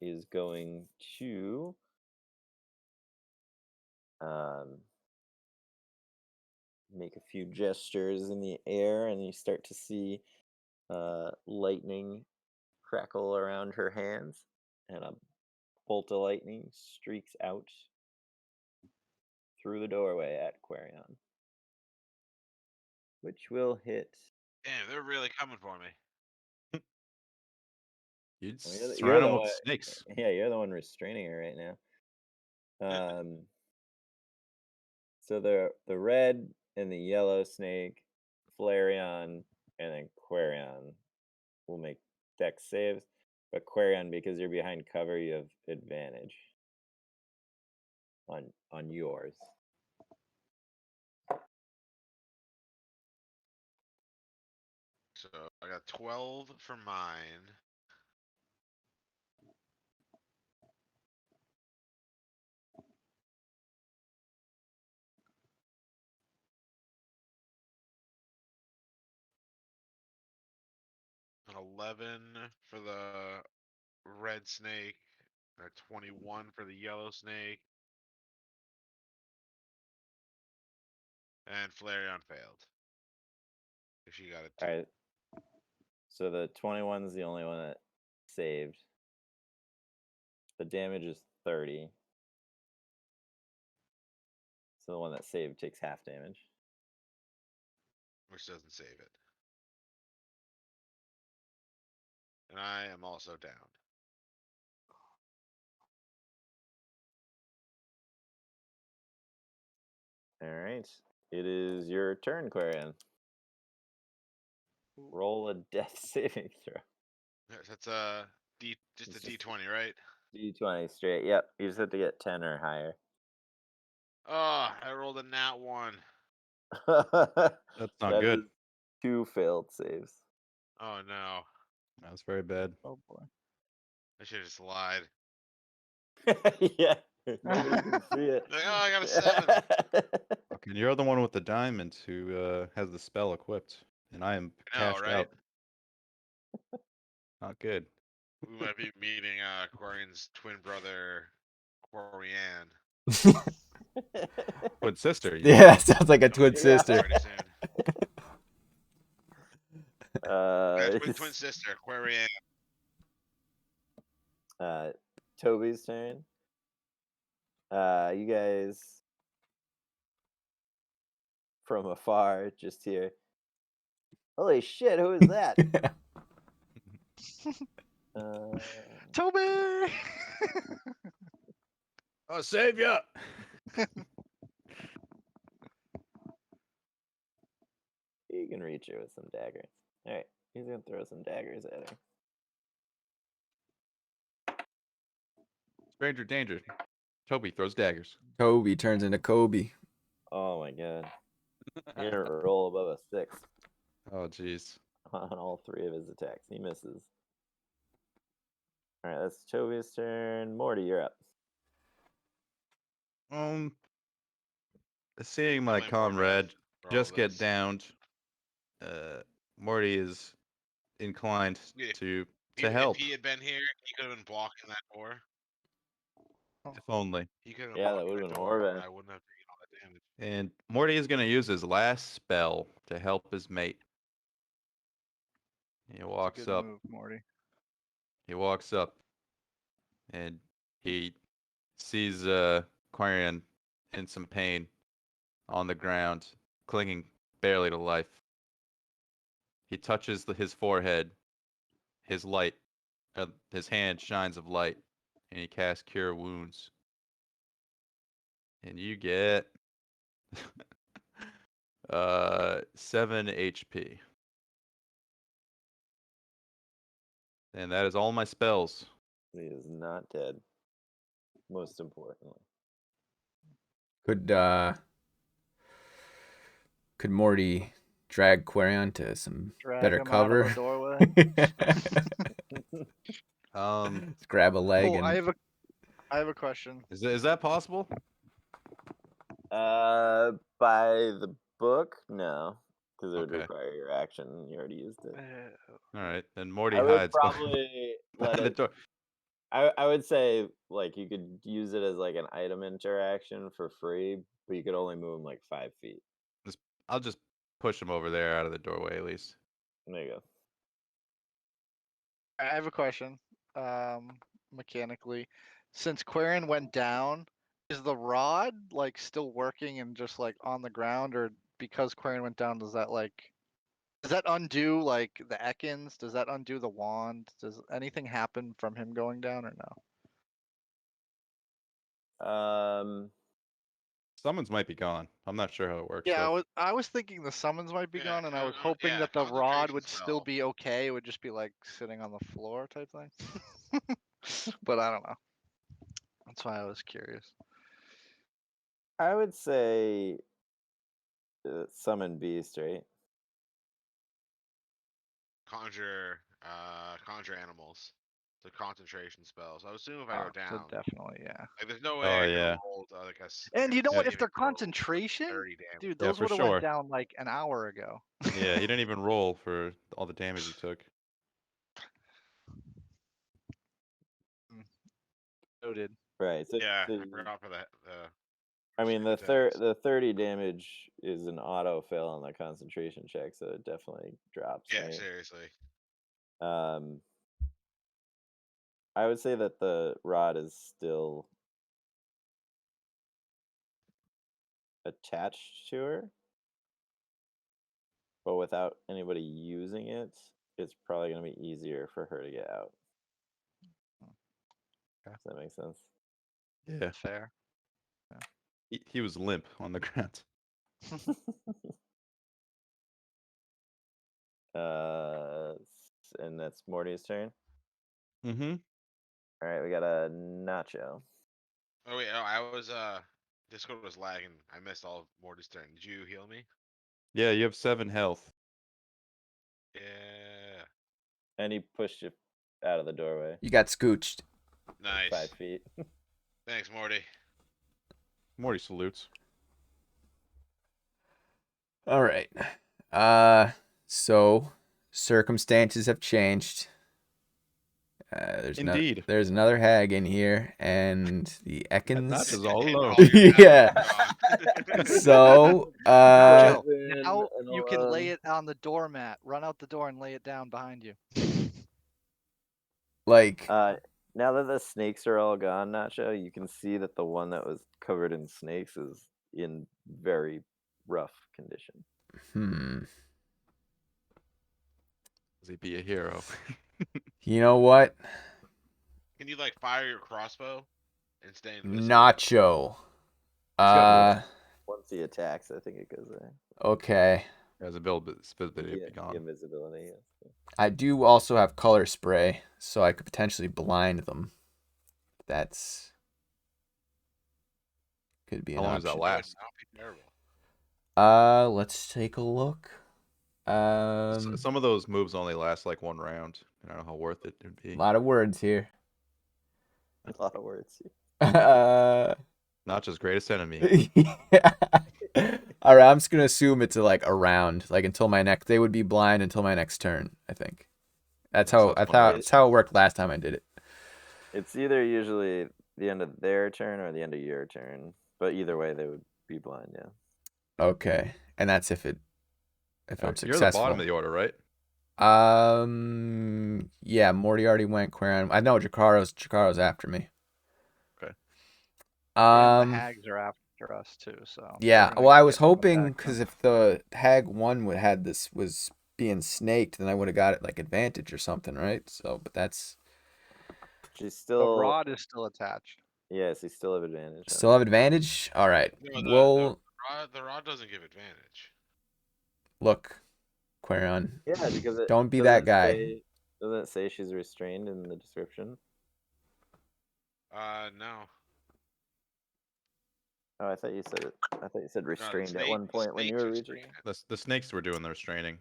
Speaker 1: is going to make a few gestures in the air, and you start to see lightning crackle around her hands, and a bolt of lightning streaks out through the doorway at Quarion, which will hit.
Speaker 5: Damn, they're really coming for me.
Speaker 2: You'd
Speaker 1: Well, you're
Speaker 2: surround
Speaker 1: the
Speaker 2: them
Speaker 1: one.
Speaker 2: with snakes.
Speaker 1: Yeah, you're the one restraining her right now. So the red and the yellow snake, Flareon, and then Quarion will make dex saves. But Quarion, because you're behind cover, you have advantage on yours.
Speaker 5: So I got 12 for mine. An 11 for the red snake. Or 21 for the yellow snake. And Flareon failed. If she got it.
Speaker 1: All right. So the 21 is the only one that saved. The damage is 30. So the one that saved takes half damage.
Speaker 5: Which doesn't save it. And I am also down.
Speaker 1: All right. It is your turn, Quarion. Roll a death saving throw.
Speaker 5: That's just a
Speaker 1: It's just-
Speaker 5: D20, right?
Speaker 1: D20 straight. Yep. You just have to get 10 or higher.
Speaker 5: Oh, I rolled a nat 1.
Speaker 2: That's not
Speaker 1: That
Speaker 2: good.
Speaker 1: is 2 failed saves.
Speaker 5: Oh no.
Speaker 2: That's very bad.
Speaker 3: Oh boy.
Speaker 5: I should have just lied.
Speaker 1: Yeah. Nobody can see it.
Speaker 5: Like, oh, I got a 7.
Speaker 2: And you're the one with the diamond who has the spell equipped, and I am
Speaker 5: I know,
Speaker 2: cashed
Speaker 5: right?
Speaker 2: out. Not good.
Speaker 5: We might be meeting Quarion's twin brother, Quarian.
Speaker 2: Twin sister.
Speaker 4: Yeah, sounds like a
Speaker 5: Coming
Speaker 4: twin
Speaker 5: pretty
Speaker 4: sister.
Speaker 5: soon. Twin sister, Quarian.
Speaker 1: Toby's turn. You guys from afar just hear, holy shit, who is that?
Speaker 3: Toby!
Speaker 2: I'll save ya.
Speaker 1: You can reach her with some daggers. All right, he's gonna throw some daggers at her.
Speaker 2: Stranger danger. Toby throws daggers.
Speaker 4: Kobe turns into Kobe.
Speaker 1: Oh my god, you're gonna roll above a 6
Speaker 2: Oh jeez.
Speaker 1: on all 3 of his attacks. He misses. All right, that's Toby's turn. Morty, you're up.
Speaker 2: Seeing my
Speaker 5: Blame Morty
Speaker 2: comrade
Speaker 5: for all
Speaker 2: just get
Speaker 5: this.
Speaker 2: downed, Morty is inclined
Speaker 5: Yeah,
Speaker 2: to
Speaker 5: If
Speaker 2: help.
Speaker 5: he had been here, he could have been blocking that door.
Speaker 2: If only.
Speaker 5: He could have
Speaker 1: Yeah, that
Speaker 5: blocked
Speaker 1: would've
Speaker 5: that
Speaker 1: been
Speaker 5: door,
Speaker 1: more
Speaker 5: and
Speaker 1: bad.
Speaker 5: I wouldn't have taken all that damage.
Speaker 2: And Morty is going to use his last spell to help his mate. He walks
Speaker 3: Good
Speaker 2: up.
Speaker 3: move, Morty.
Speaker 2: He walks up, and he sees Quarian in some pain on the ground, clinging barely to life. He touches his forehead. His hand shines of light, and he casts Cure Wounds. And you get 7 HP. And that is all my spells.
Speaker 1: He is not dead. Most importantly.
Speaker 4: Could Morty drag Quarion to some
Speaker 3: Drag
Speaker 4: better
Speaker 3: him out of
Speaker 4: cover?
Speaker 3: the doorway.
Speaker 4: Just grab a leg
Speaker 3: Oh,
Speaker 4: and
Speaker 3: I have a question.
Speaker 2: Is that possible?
Speaker 1: By the book, no, because it would
Speaker 2: Okay.
Speaker 1: require your action. And you already used it.
Speaker 2: All right, then Morty
Speaker 1: I would
Speaker 2: hides
Speaker 1: probably let
Speaker 2: behind the
Speaker 1: it.
Speaker 2: door.
Speaker 1: I would say like you could use it as like an item interaction for free, but you could only move him like 5 feet.
Speaker 2: I'll just push him over there out of the doorway at least.
Speaker 1: There you go.
Speaker 3: I have a question. Mechanically, since Quarian went down, is the rod like still working and just like on the ground, or because Quarian went down, does that undo like the Ekans? Does that undo the wand? Does anything happen from him going down or no?
Speaker 2: Summons might be gone. I'm not sure how it works.
Speaker 3: Yeah,
Speaker 2: though.
Speaker 3: I was thinking the summons might be
Speaker 5: Yeah,
Speaker 3: gone, and I was
Speaker 5: yeah,
Speaker 3: hoping that the rod
Speaker 5: concentration
Speaker 3: would still
Speaker 5: spell.
Speaker 3: be okay. It would just be like sitting on the floor type thing. But I don't know. That's why I was curious.
Speaker 1: I would say summon beast, right?
Speaker 5: Conjure animals. The concentration spells. I would assume if I
Speaker 3: Oh,
Speaker 5: go
Speaker 3: so
Speaker 5: down,
Speaker 3: definitely, yeah.
Speaker 5: like there's no way
Speaker 2: Oh,
Speaker 5: I
Speaker 2: yeah.
Speaker 5: could roll like a.
Speaker 3: And you know what?
Speaker 2: Yeah.
Speaker 3: If they're concentration,
Speaker 5: 30 damage.
Speaker 3: dude,
Speaker 2: Yeah,
Speaker 3: those
Speaker 2: for
Speaker 3: would have
Speaker 2: sure.
Speaker 3: went down like an hour ago.
Speaker 2: Yeah, he didn't even roll for all the damage he took.
Speaker 3: Noted.
Speaker 1: Right. So,
Speaker 5: Yeah,
Speaker 1: so
Speaker 5: I forgot for that.
Speaker 1: I mean, the
Speaker 5: attacks.
Speaker 1: the 30 damage is an auto fail on the concentration check, so it definitely drops.
Speaker 5: Yeah,
Speaker 1: right?
Speaker 5: seriously.
Speaker 1: I would say that the rod is still attached to her, but without anybody using it, it's probably going to be easier for her to get out. Does that make sense?
Speaker 2: Yeah,
Speaker 3: Fair.
Speaker 2: he was limp on the ground.
Speaker 1: And that's Morty's turn.
Speaker 2: Mm-hmm.
Speaker 1: All right, we got a Nacho.
Speaker 5: Oh wait, I was Discord was lagging. I missed all of Morty's turn. Did you heal me?
Speaker 2: Yeah, you have 7 health.
Speaker 5: Yeah.
Speaker 1: And he pushed you out of the doorway.
Speaker 4: you got scooched.
Speaker 5: Nice.
Speaker 1: 5 feet.
Speaker 5: Thanks, Morty.
Speaker 2: Morty salutes.
Speaker 4: All right. So circumstances have changed.
Speaker 2: Indeed.
Speaker 4: There's another hag in here, and the Ekans.
Speaker 2: Natcha's all
Speaker 5: And
Speaker 2: alone.
Speaker 5: all your
Speaker 4: Yeah.
Speaker 5: gone.
Speaker 4: So,
Speaker 3: Joe,
Speaker 1: Living
Speaker 3: now you can lay
Speaker 1: alone.
Speaker 3: it on the doormat. Run out the door and lay it down behind you.
Speaker 4: like,
Speaker 1: Now that the snakes are all gone, Nacho, you can see that the one that was covered in snakes is in very rough condition.
Speaker 2: Does he be a hero?
Speaker 4: You know what?
Speaker 5: Can you like fire your crossbow and stay invisible?
Speaker 4: Nacho.
Speaker 2: got
Speaker 1: Once he attacks, I think it goes there.
Speaker 4: Okay.
Speaker 2: Has a build visibility
Speaker 1: Yeah,
Speaker 2: be
Speaker 1: the
Speaker 2: gone.
Speaker 1: invisibility. Yes.
Speaker 4: I do also have color spray, so I could potentially blind them. That's could be an
Speaker 2: How long does that
Speaker 4: option.
Speaker 2: last?
Speaker 5: That would be terrible.
Speaker 4: Let's take a look.
Speaker 2: Some of those moves only last like 1 round. I don't know how worth it would be.
Speaker 4: A lot of words here.
Speaker 1: A lot of words.
Speaker 2: Natcha's greatest enemy.
Speaker 4: All right, I'm just gonna assume it's like a round, like until my next. They would be blind until my next turn. I think that's how I
Speaker 2: That's
Speaker 4: thought. That's how it worked last time I did it.
Speaker 1: It's either usually the end of their turn or the end of your turn, but either way, they would be blind. Yeah.
Speaker 4: Okay, and that's if I'm
Speaker 2: You're
Speaker 4: successful.
Speaker 2: the bottom of the order, right?
Speaker 4: Yeah, Morty already went. Quaran. I know Jacaro's after me.
Speaker 2: Okay.
Speaker 3: And the hags are after us too. So
Speaker 4: Yeah,
Speaker 3: we're gonna
Speaker 4: well, I was
Speaker 3: get them
Speaker 4: hoping
Speaker 3: back
Speaker 4: because
Speaker 3: then.
Speaker 4: if the hag one was being snaked, then I would have got it like advantage or something, right? So, but that's
Speaker 1: She's
Speaker 3: The
Speaker 1: still.
Speaker 3: rod is still attached.
Speaker 1: Yes, you still have advantage. on
Speaker 4: still have advantage. All right,
Speaker 5: No,
Speaker 4: we'll
Speaker 5: the rod doesn't give advantage.
Speaker 4: look, Quarion.
Speaker 1: it. Yeah, because it
Speaker 4: Don't be
Speaker 1: doesn't
Speaker 4: that guy.
Speaker 1: Doesn't it say she's restrained in the description?
Speaker 5: No.
Speaker 1: Oh, I thought you said it. I thought you said
Speaker 5: No, the
Speaker 1: restrained at one point when you
Speaker 5: snakes
Speaker 1: were
Speaker 5: are
Speaker 1: reading.
Speaker 5: restrained.
Speaker 2: The snakes were doing the restraining.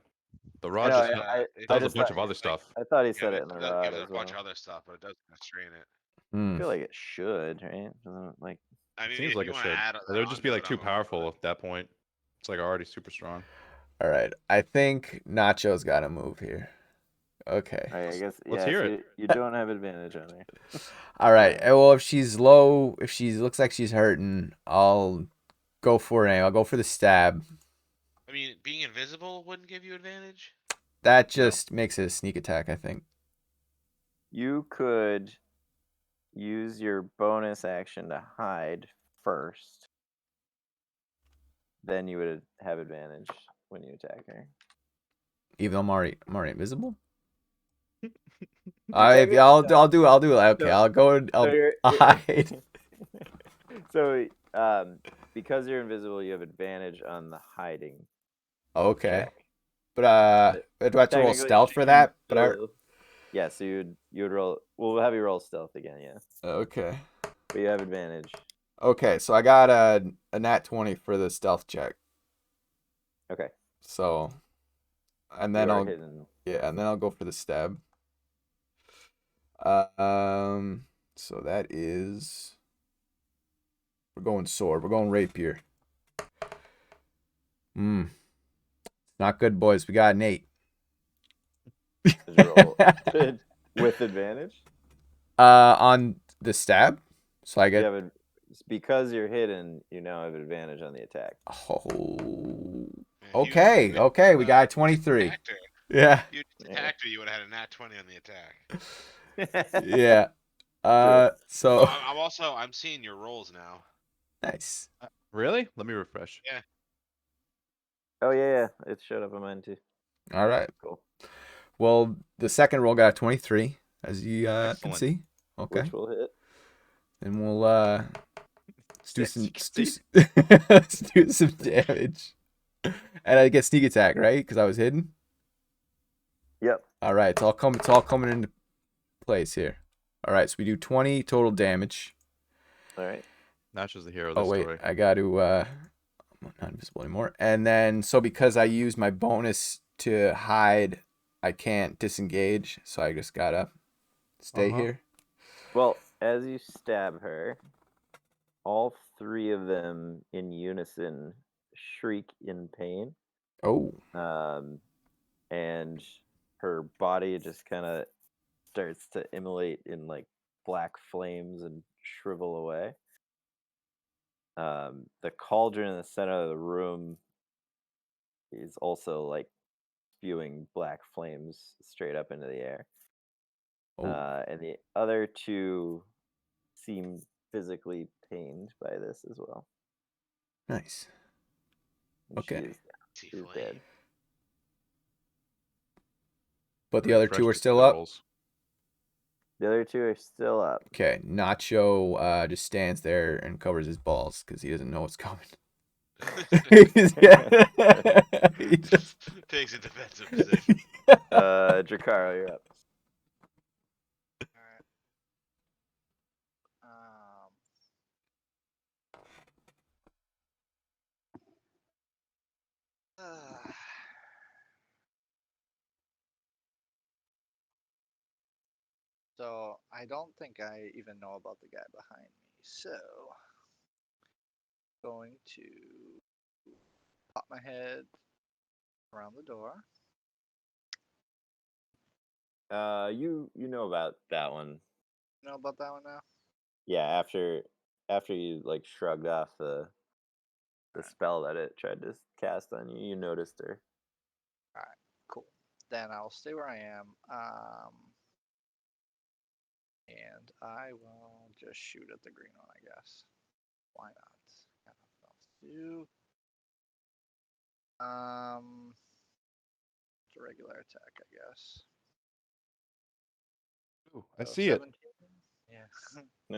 Speaker 2: The
Speaker 1: I
Speaker 2: rod
Speaker 1: know,
Speaker 2: just
Speaker 5: It
Speaker 2: does a
Speaker 1: just
Speaker 2: bunch
Speaker 1: thought-
Speaker 2: of other stuff.
Speaker 1: I thought he
Speaker 5: Yeah,
Speaker 1: said
Speaker 5: it
Speaker 1: it in the
Speaker 5: does
Speaker 1: rod
Speaker 5: give
Speaker 1: as
Speaker 5: a bunch
Speaker 1: well.
Speaker 5: of other stuff, but it doesn't restrain it.
Speaker 1: I feel like it should, right? Doesn't it, like
Speaker 5: I mean,
Speaker 2: Seems
Speaker 5: if
Speaker 2: like
Speaker 5: you
Speaker 2: it
Speaker 5: wanna
Speaker 2: should.
Speaker 5: add
Speaker 2: But it would just be
Speaker 5: onto
Speaker 2: like
Speaker 5: it,
Speaker 2: too
Speaker 5: I'm okay with
Speaker 2: powerful
Speaker 5: it.
Speaker 2: at that point. It's like already super strong.
Speaker 4: All right, I think Nacho's got to move here. Okay.
Speaker 1: I guess
Speaker 2: Let's
Speaker 1: yeah.
Speaker 2: hear
Speaker 1: so
Speaker 2: it.
Speaker 1: you don't have advantage on her.
Speaker 4: All right. Well, if she's low, if she looks like she's hurting, I'll go for it. I'll go for the stab.
Speaker 5: I mean, being invisible wouldn't give you advantage.
Speaker 4: That just makes it a sneak attack, I think.
Speaker 1: You could use your bonus action to hide first. Then you would have advantage when you attack her.
Speaker 4: Even though I'm already invisible.
Speaker 1: Technically,
Speaker 4: I'll
Speaker 1: no.
Speaker 4: do it. Okay,
Speaker 1: So-
Speaker 4: I'll go and I'll hide.
Speaker 1: So, because you're invisible, you have advantage on the hiding.
Speaker 4: Okay.
Speaker 1: check.
Speaker 4: But do I have to roll
Speaker 1: Technically,
Speaker 4: stealth
Speaker 1: she
Speaker 4: for
Speaker 1: can
Speaker 4: that? But
Speaker 1: still- yeah, so you would roll. We'll have you roll stealth again, yeah.
Speaker 4: okay.
Speaker 1: But you have advantage.
Speaker 4: Okay, so I got a nat 20 for the stealth check.
Speaker 1: Okay.
Speaker 4: So, and then
Speaker 1: You are
Speaker 4: I'll
Speaker 1: hidden.
Speaker 4: and then I'll go for the stab. So that is we're going sword. We're going rapier. Not good, boys. We got an 8.
Speaker 1: Did you roll with advantage?
Speaker 4: On the stab. So I
Speaker 1: You
Speaker 4: get
Speaker 1: have because you're hidden, you now have advantage on the attack.
Speaker 4: oh.
Speaker 5: Man,
Speaker 4: Okay, okay, we got 23.
Speaker 5: Attacked her.
Speaker 4: Yeah.
Speaker 5: You attacked her, you would have had a nat 20 on the attack.
Speaker 4: Yeah. So
Speaker 5: I'm seeing your rolls now.
Speaker 4: nice.
Speaker 2: Really? Let me refresh.
Speaker 1: Oh yeah, it showed up on mine too.
Speaker 4: All right.
Speaker 1: Cool.
Speaker 4: Well, the second roll got a 23, as you can
Speaker 2: Excellent.
Speaker 4: see. Okay.
Speaker 1: Which will hit.
Speaker 4: And we'll let's do some
Speaker 2: Six.
Speaker 4: let's do some damage. And I get sneak attack, right? Because I was hidden.
Speaker 1: Yep.
Speaker 4: All right, it's all coming into place here. All right, so we do 20 total damage.
Speaker 1: All right.
Speaker 2: Natcha's the hero of
Speaker 4: Oh
Speaker 2: this
Speaker 4: wait,
Speaker 2: story.
Speaker 4: I got to I'm not invisible anymore. And then so because I used my bonus to hide, I can't disengage, so I just gotta stay here.
Speaker 1: Well, as you stab her, all 3 of them in unison shriek in pain.
Speaker 4: Oh.
Speaker 1: And her body just kind of starts to immolate in like black flames and shrivel away. The cauldron in the center of the room is also like spewing black flames straight up into the air.
Speaker 4: Oh,
Speaker 1: And the other two seem physically pained by this as well.
Speaker 4: nice.
Speaker 1: And
Speaker 4: Okay.
Speaker 1: She's dead.
Speaker 4: But the other two are
Speaker 2: Refresh
Speaker 4: still
Speaker 2: the
Speaker 4: up.
Speaker 2: rolls.
Speaker 1: The other two are still up.
Speaker 4: Okay, Nacho just stands there and covers his balls because he doesn't know what's coming. Yeah. He just-
Speaker 5: Takes a defensive position.
Speaker 1: Drakaro, you're up.
Speaker 3: Alright. So I don't think I even know about the guy behind me. So going to pop my head around the door.
Speaker 1: You know about that one.
Speaker 3: Know about that one now?
Speaker 1: Yeah, after you like shrugged off the spell that it tried to cast on you, you noticed her.
Speaker 3: Alright, cool. Then I'll stay where I am. And I will just shoot at the green one, I guess. Why not? Got nothing else to do. It's a regular attack, I guess.
Speaker 2: Ooh, I
Speaker 3: So
Speaker 2: see it.
Speaker 3: 17? Yeah.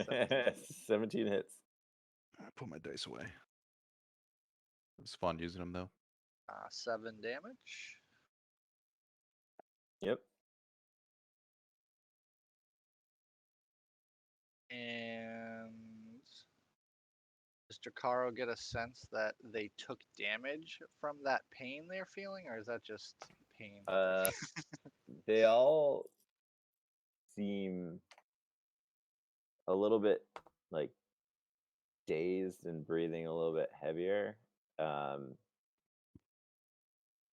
Speaker 3: 17.
Speaker 1: 17 hits.
Speaker 2: I put my dice away. It was fun using them though.
Speaker 3: 7 damage.
Speaker 1: Yep.
Speaker 3: And does Drakaro get a sense that they took damage from that pain they're feeling, or is that just pain?
Speaker 1: They all seem a little bit like dazed and breathing a little bit heavier, and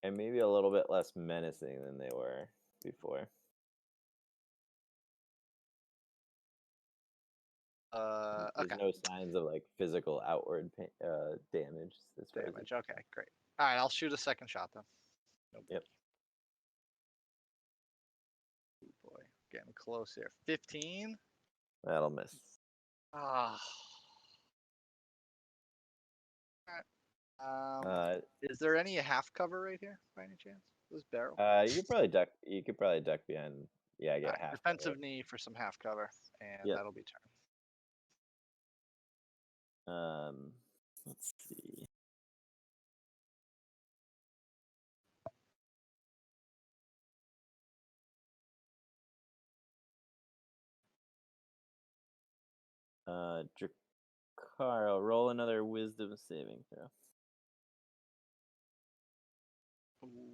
Speaker 1: maybe a little bit less menacing than they were before. There's
Speaker 3: Okay.
Speaker 1: no signs of like physical outward damage. As far as
Speaker 3: Damage. Okay, great. All right, I'll shoot a second shot then. No
Speaker 1: Yep.
Speaker 3: Oh boy, getting close here. 15.
Speaker 1: That'll miss.
Speaker 3: Ah. Is there any half cover right here by any chance? This barrel.
Speaker 1: You could probably duck. You could probably duck behind. Yeah, get
Speaker 3: Alright,
Speaker 1: half.
Speaker 3: defensive knee for some half cover, and
Speaker 1: Yep.
Speaker 3: that'll be turn.
Speaker 1: Let's see. Drakaro, roll another wisdom saving throw.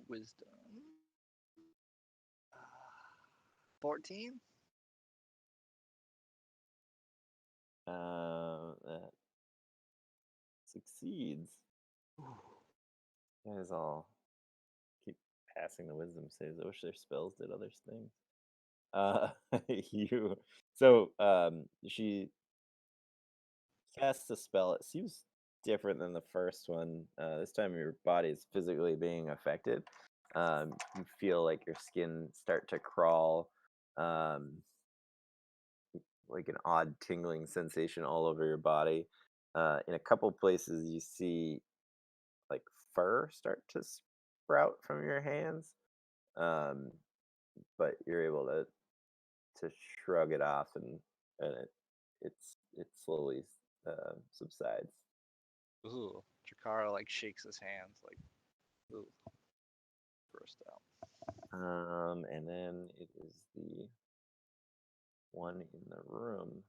Speaker 3: Wisdom. 14.
Speaker 1: That succeeds. You guys all keep passing the wisdom saves. I wish their spells did other things. She casts a spell. It seems different than the first one. This time your body is physically being affected. You feel like your skin start to crawl, like an odd tingling sensation all over your body. In a couple places, you see like fur start to sprout from your hands, but you're able to shrug it off, and it slowly subsides.
Speaker 3: Ooh, Drakaro like shakes his hands like, ooh, grossed out.
Speaker 1: And then it is the one in the room.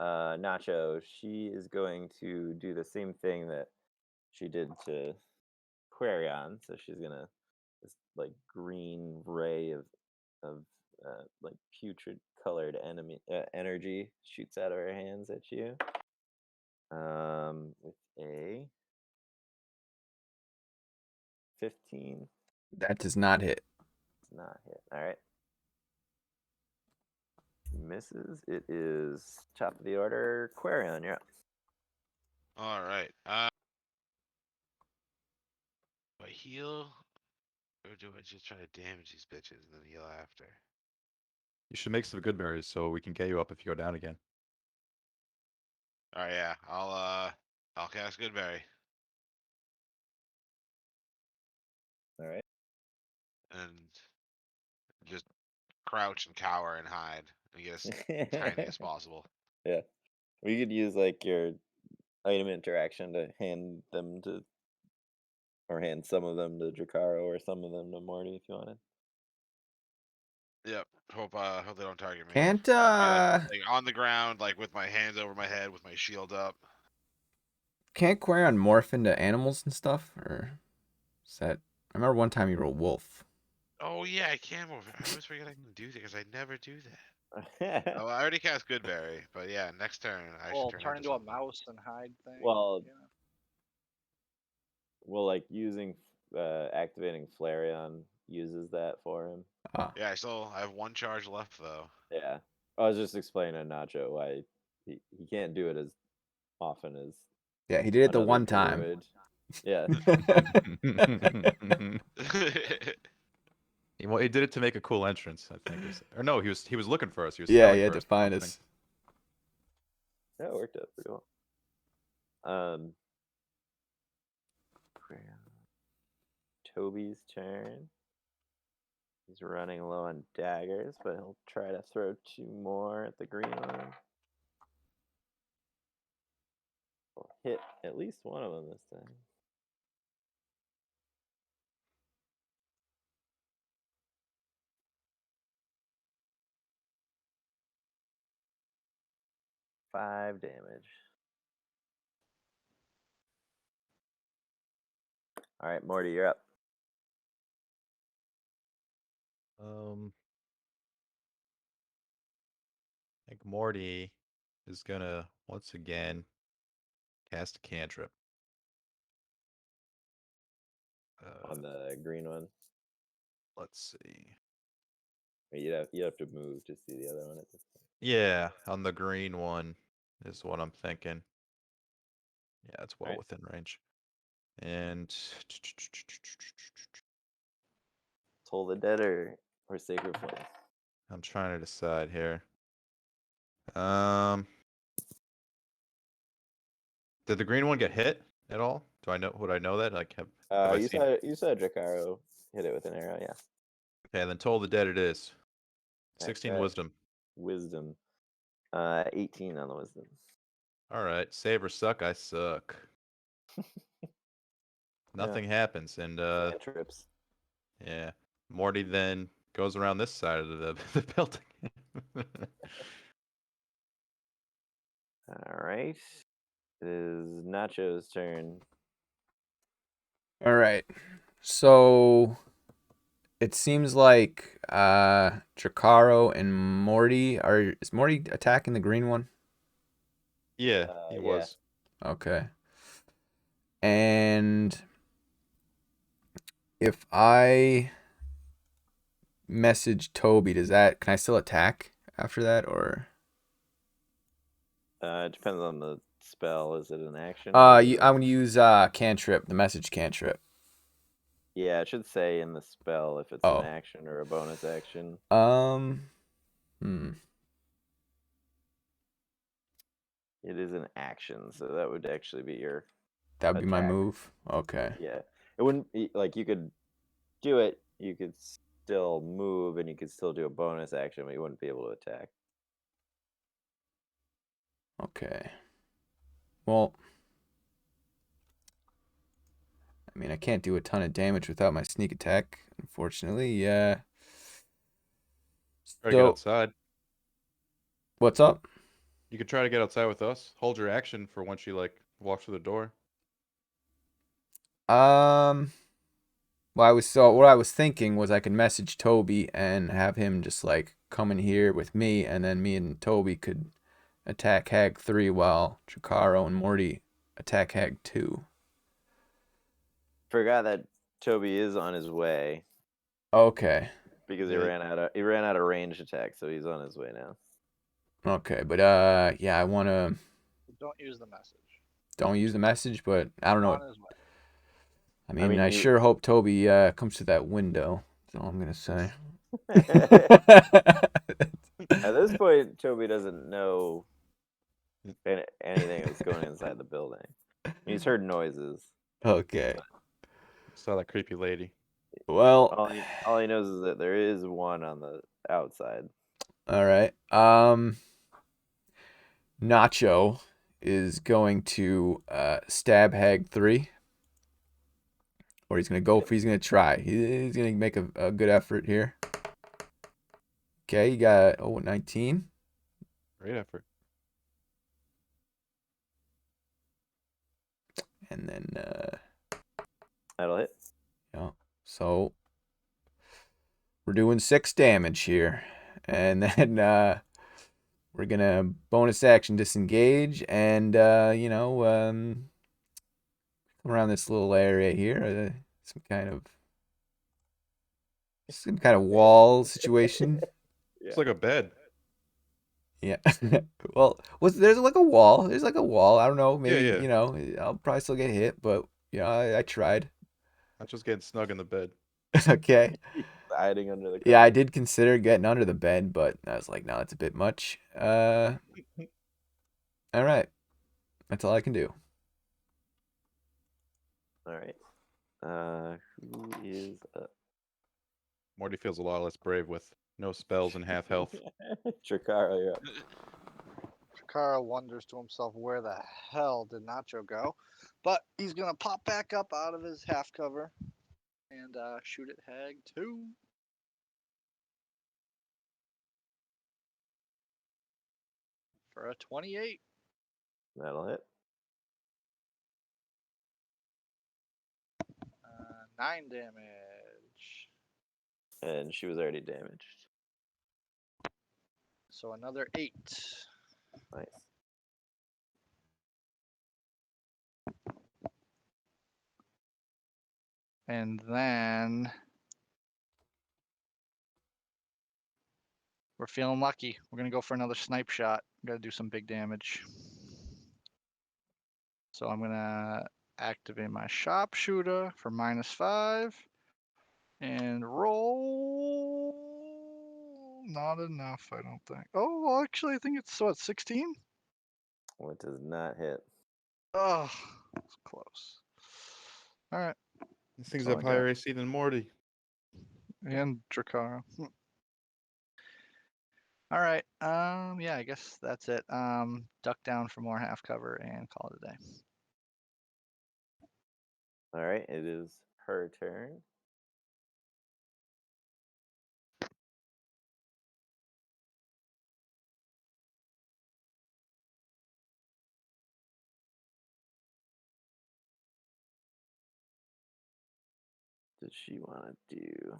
Speaker 1: Nacho, she is going to do the same thing that she did to Quarion. So she's gonna this like green ray of like putrid colored energy shoots out of her hands at you. With a 15.
Speaker 4: That does not hit.
Speaker 1: It's not hit. All right. misses. It is top of the order. Quarion, you're up.
Speaker 5: All right. Do I heal, or do I just try to damage these bitches and then heal after?
Speaker 2: You should make some good berries so we can get you up if you go down again.
Speaker 5: All right, yeah. I'll cast Goodberry
Speaker 1: All right.
Speaker 5: and just crouch and cower and hide and get as tiny as possible.
Speaker 1: Yeah. We could use like your item interaction to hand them to, or hand some of them to Drakaro or some of them to Morty if you wanted.
Speaker 5: Yep. Hope they don't target me.
Speaker 4: Can't
Speaker 5: Like on the ground, like with my hands over my head, with my shield up.
Speaker 4: can't Quarion morph into animals and stuff? Or is that? I remember one time you were a wolf.
Speaker 5: Oh yeah, I can move. I always forget I can do that because I never do that. Oh, I already cast Goodberry, but yeah, next turn I
Speaker 3: Well,
Speaker 5: should
Speaker 3: turn into a
Speaker 5: something.
Speaker 3: mouse and hide thing.
Speaker 1: Well,
Speaker 3: yeah.
Speaker 1: Well, like using activating Flareon uses that for him.
Speaker 4: Ah,
Speaker 5: Yeah, I have one charge left though.
Speaker 1: Yeah. I was just explaining to Nacho why he can't do it as often as
Speaker 4: yeah, he did it the
Speaker 1: another
Speaker 4: one time.
Speaker 1: druid. Yeah.
Speaker 2: He did it to make a cool entrance, I think. Or no, he was looking for us. He was
Speaker 4: Yeah,
Speaker 2: smelling
Speaker 4: he had
Speaker 2: for
Speaker 4: to
Speaker 2: us.
Speaker 4: find
Speaker 2: something.
Speaker 4: us.
Speaker 1: That worked out pretty well. Toby's turn. He's running low on daggers, but he'll try to throw 2 more at the green one. We'll hit at least one of them this time. Five damage. All right, Morty, you're up.
Speaker 2: I think Morty is gonna once again cast a cantrip.
Speaker 1: On the green one.
Speaker 2: Let's see.
Speaker 1: You have to move to see the other one at this point.
Speaker 2: Yeah, on the green one is what I'm thinking. Yeah, it's well
Speaker 1: Alright.
Speaker 2: within range. And
Speaker 1: Toll the Dead or Sacred Flame?
Speaker 2: I'm trying to decide here. Did the green one get hit at all? Would I know that? Like have I
Speaker 1: You
Speaker 2: seen?
Speaker 1: saw Drakaro hit it with an arrow, yeah.
Speaker 2: Okay, then Toll the Dead it is. 16
Speaker 1: Alright.
Speaker 2: wisdom.
Speaker 1: Wisdom. 18 on the wisdom.
Speaker 2: Alright. Save or suck, I suck. Nothing happens, and
Speaker 1: Cantrips.
Speaker 2: yeah. Morty then goes around this side of the building.
Speaker 1: Alright. It is Nacho's turn.
Speaker 4: All right. So it seems like Drakaro and Morty is Morty attacking the green one?
Speaker 2: Yeah, he
Speaker 1: Yeah.
Speaker 2: was.
Speaker 4: Okay. And if I message Toby, can I still attack after that or?
Speaker 1: It depends on the spell. Is it an action?
Speaker 4: I'm gonna use cantrip, the message cantrip.
Speaker 1: Yeah, it should say in the spell if it's
Speaker 4: Oh.
Speaker 1: an action or a bonus action. It is an action, so that would actually be your.
Speaker 4: That would be my
Speaker 1: attack.
Speaker 4: move. Okay.
Speaker 1: Yeah, it wouldn't be like you could do it. You could still move, and you could still do a bonus action, but you wouldn't be able to attack.
Speaker 4: Okay. Well, I mean, I can't do a ton of damage without my sneak attack, unfortunately. Yeah.
Speaker 2: Try to get outside.
Speaker 4: What's up?
Speaker 2: You could try to get outside with us. Hold your action for once you walk through the door.
Speaker 4: Well, what I was thinking was I could message Toby and have him just come in here with me, and then me and Toby could attack Hag 3 while Drakaro and Morty attack Hag 2.
Speaker 1: Forgot that Toby is on his way.
Speaker 4: Okay.
Speaker 1: Because he ran out of range attack, so he's on his way now.
Speaker 4: Okay, but yeah, I wanna
Speaker 3: Don't use the message.
Speaker 4: don't use the message, but I don't know.
Speaker 3: On his way.
Speaker 4: I mean,
Speaker 1: mean,
Speaker 4: I
Speaker 1: you-
Speaker 4: sure hope Toby comes to that window. That's all I'm gonna say.
Speaker 1: At this point, Toby doesn't know anything that's going inside the building. He's heard noises.
Speaker 4: Okay.
Speaker 2: Saw that creepy lady.
Speaker 4: Well,
Speaker 1: All he knows is that there is one on the outside.
Speaker 4: all right. Nacho is going to stab Hag 3. Or he's gonna try. He's gonna make a good effort here. Okay, you got 19.
Speaker 2: Great effort.
Speaker 4: And then
Speaker 1: That'll hit.
Speaker 4: yeah. So we're doing 6 damage here. And then we're gonna bonus action disengage and come around this little area here. Some kind of wall situation.
Speaker 1: Yeah.
Speaker 2: It's like a bed.
Speaker 4: Yeah. Well, there's like a wall. There's like a wall. I don't know. Maybe,
Speaker 2: yeah.
Speaker 4: I'll probably still get hit, but I tried.
Speaker 2: Not just getting snug in the bed.
Speaker 4: Okay.
Speaker 1: Hiding under the
Speaker 4: Yeah, I
Speaker 1: covers.
Speaker 4: did consider getting under the bed, but I was like, no, it's a bit much. All right. That's all I can do.
Speaker 1: All right. Who is up?
Speaker 2: Morty feels a lot less brave with no spells and half health.
Speaker 1: Chikara, you're up.
Speaker 3: Chikara wonders to himself where the hell did Nacho go, but he's gonna pop back up out of his half cover and shoot at Hag 2. For a 28.
Speaker 1: That'll hit.
Speaker 3: 9 damage.
Speaker 1: And she was already damaged.
Speaker 3: So another 8.
Speaker 1: Nice.
Speaker 3: And then we're feeling lucky. We're gonna go for another snipe shot. Gotta do some big damage. So I'm gonna activate my sharpshooter for -5 and roll. Not enough, I don't think. Oh, well, actually, I think it's what, 16?
Speaker 1: Well, it does not hit.
Speaker 3: Oh, it's close. All right,
Speaker 2: These things
Speaker 1: That's all
Speaker 2: have
Speaker 1: I got.
Speaker 2: higher AC than Morty.
Speaker 3: and Drakara. All right. Yeah, I guess that's it. Duck down for more half cover and call it a day.
Speaker 1: All right, it is her turn. Does she want to do?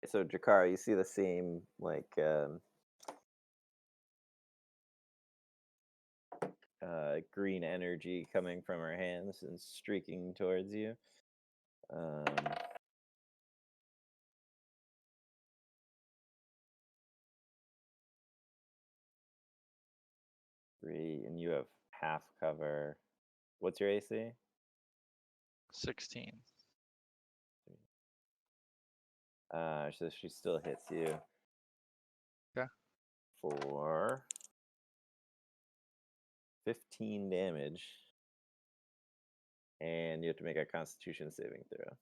Speaker 1: So Jakara, you see the same green energy coming from her hands and streaking towards you. And you have half cover. What's your AC?
Speaker 3: 16.
Speaker 1: So she still hits you.
Speaker 3: Okay.
Speaker 1: For 15 damage. And you have to make a Constitution saving throw.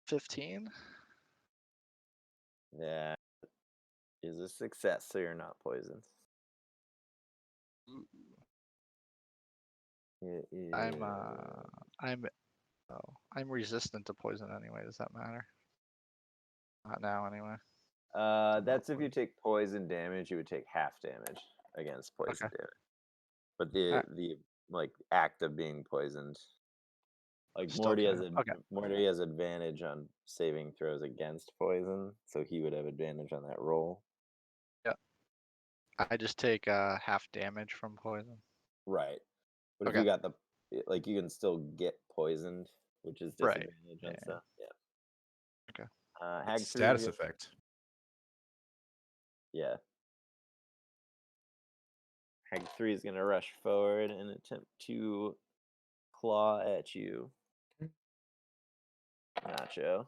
Speaker 3: 15.
Speaker 1: That is a success, so you're not poisoned. It is...
Speaker 3: I'm resistant to poison anyway. Does that matter? Not now, anyway.
Speaker 1: That's if you take poison damage, you would take half damage. against poison
Speaker 3: Okay.
Speaker 1: damage. But the like act of being poisoned, like
Speaker 3: Still
Speaker 1: Morty has
Speaker 3: count. Okay.
Speaker 1: Morty has advantage on saving throws against poison, so he would have advantage on that roll.
Speaker 3: I just take half damage from poison.
Speaker 1: Right. But if
Speaker 3: Okay.
Speaker 1: you got like you can still get poisoned, which is
Speaker 3: Right.
Speaker 1: disadvantage on
Speaker 3: Yeah.
Speaker 1: stuff. Yeah.
Speaker 3: Okay.
Speaker 1: Hag
Speaker 2: It's
Speaker 1: 3
Speaker 2: status effect.
Speaker 1: Yeah. Hag 3 is gonna rush forward and attempt to claw at you, Nacho.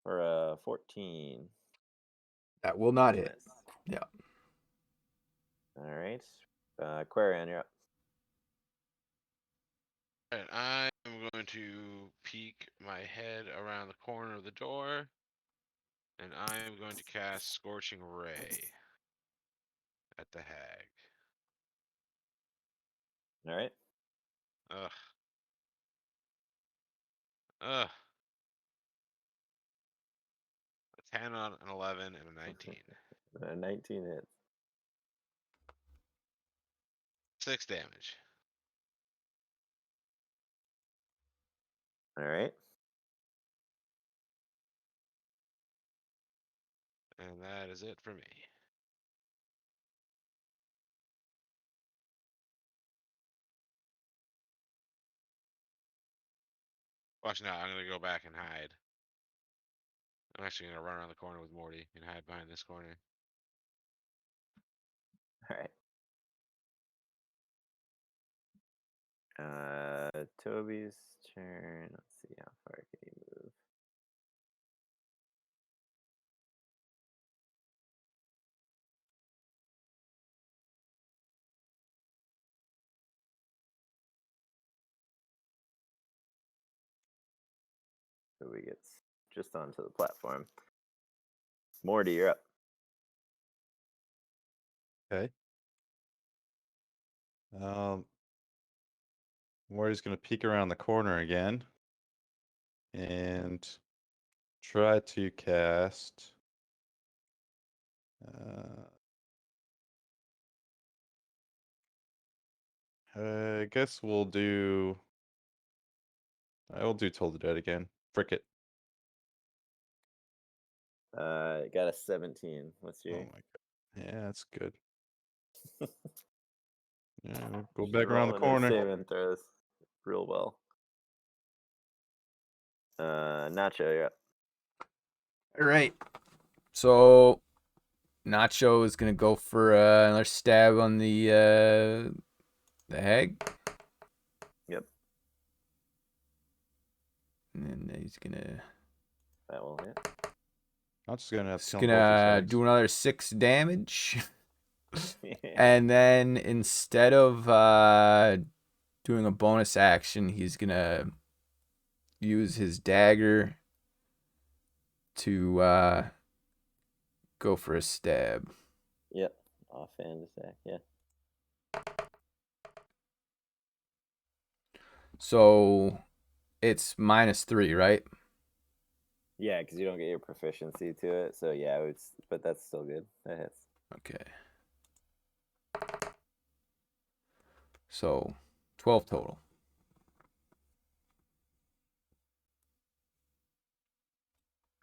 Speaker 1: For a 14.
Speaker 4: That will not hit.
Speaker 1: Miss.
Speaker 4: Yeah.
Speaker 1: All right. Quarian, you're up.
Speaker 5: Alright, I am going to peek my head around the corner of the door, and I am going to cast Scorching Ray at the hag.
Speaker 1: All right.
Speaker 5: Ugh. Ugh. A 10 on an 11 and a 19.
Speaker 1: 19 hits.
Speaker 5: 6 damage.
Speaker 1: All right.
Speaker 5: And that is it for me. Watch now, I'm gonna go back and hide. I'm actually gonna run around the corner with Morty and hide behind this corner.
Speaker 1: All right. Toby's turn. Let's see how far can he move. Toby gets just onto the platform. Morty, you're up.
Speaker 2: Okay. Morty's gonna peek around the corner again and try to cast. I guess we'll do. I will do Toll the Dead again. Frick it.
Speaker 1: Got a 17. What's
Speaker 2: Oh
Speaker 1: your?
Speaker 2: my god. Yeah, that's good. Yeah, we'll go back around the
Speaker 1: Rolling those
Speaker 2: corner.
Speaker 1: saving throws real well. Nacho, you're up.
Speaker 4: All right. So Nacho is gonna go for another stab on the hag.
Speaker 1: Yep.
Speaker 4: And then he's gonna
Speaker 1: That will hit.
Speaker 2: I'm just gonna have to
Speaker 4: It's
Speaker 2: kill both these
Speaker 4: gonna
Speaker 2: hags.
Speaker 4: do another 6 damage. And then instead of doing a bonus action, he's gonna use his dagger to go for a stab.
Speaker 1: Yep. Offhand attack. Yeah.
Speaker 4: So it's -3, right?
Speaker 1: Yeah, because you don't get your proficiency to it. So yeah, but that's still good. That hits.
Speaker 4: Okay. So 12 total.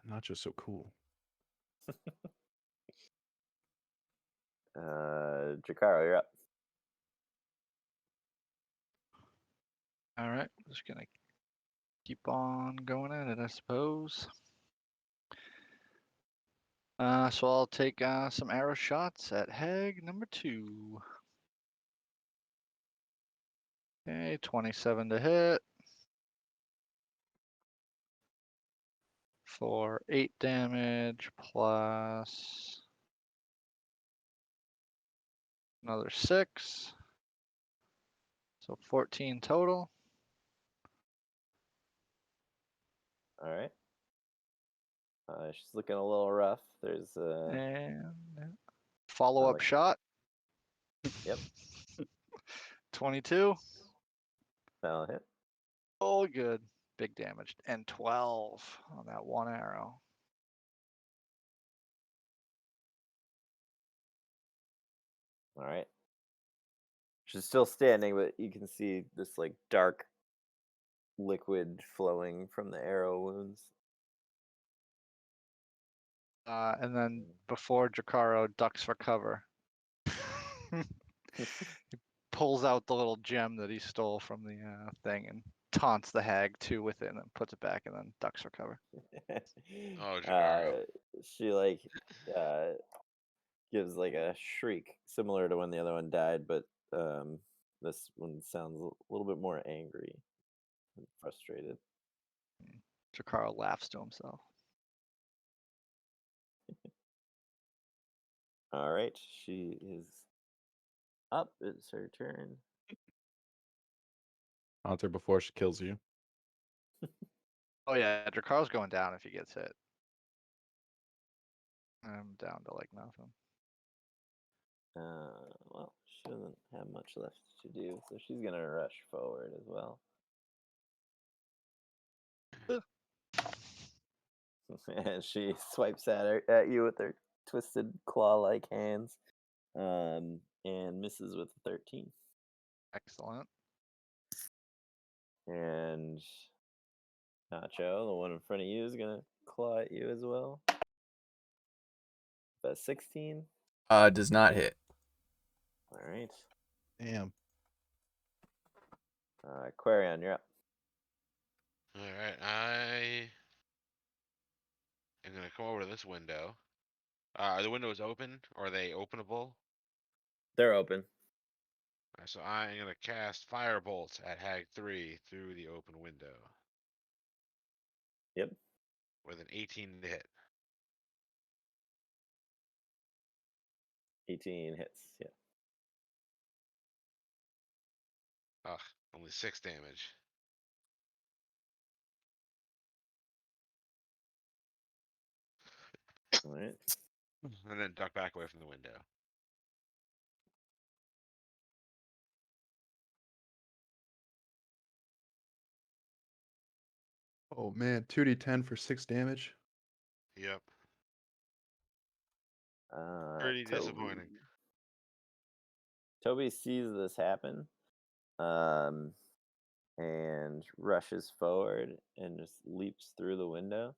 Speaker 2: Not just so cool.
Speaker 1: Jakaro, you're up.
Speaker 3: All right. Just gonna keep on going at it, I suppose. So I'll take some arrow shots at hag number 2. Okay, 27 to hit. For 8 damage plus another 6. So 14 total.
Speaker 1: All right. She's looking a little rough. There's
Speaker 3: And follow-up
Speaker 1: like-
Speaker 3: shot.
Speaker 1: Yep.
Speaker 3: 22.
Speaker 1: That'll hit.
Speaker 3: Oh, good. Big damage. And 12 on that one arrow.
Speaker 1: right. She's still standing, but you can see this like dark liquid flowing from the arrow wounds.
Speaker 3: And then before Jakaro ducks for cover, he pulls out the little gem that he stole from the thing and taunts the hag too with it, and then puts it back, and then ducks for cover.
Speaker 5: Oh, Jakaro.
Speaker 1: She like gives like a shriek similar to when the other one died, but this one sounds a little bit more angry and frustrated.
Speaker 3: Jakaro laughs to himself.
Speaker 1: All right, she is up. It's her turn.
Speaker 2: Taunt her before she kills you.
Speaker 3: Oh yeah, Drakaro's going down if he gets hit. I'm down to like nothing.
Speaker 1: Well, she doesn't have much left to do, so she's gonna rush forward as well. And she swipes at you with her twisted claw-like hands, and misses with a 13.
Speaker 3: Excellent.
Speaker 1: And Nacho, the one in front of you, is gonna claw at you as well. That's 16.
Speaker 4: Does not hit.
Speaker 1: All right.
Speaker 2: Damn.
Speaker 1: Quarion, you're up.
Speaker 5: All right, I am gonna come over to this window. Are the windows open? Or are they openable?
Speaker 1: They're open.
Speaker 5: Alright, so I am gonna cast Firebolt at Hag 3 through the open window
Speaker 1: Yep.
Speaker 5: with an 18 to hit.
Speaker 1: 18 hits. Yeah.
Speaker 5: Ugh, only 6 damage.
Speaker 1: All right.
Speaker 5: And then duck back away from the window.
Speaker 2: Oh man, 2d10 for 6 damage.
Speaker 5: Yep.
Speaker 1: Uh,
Speaker 5: Pretty
Speaker 1: Toby.
Speaker 5: disappointing.
Speaker 1: Toby sees this happen, and rushes forward and just leaps through the window.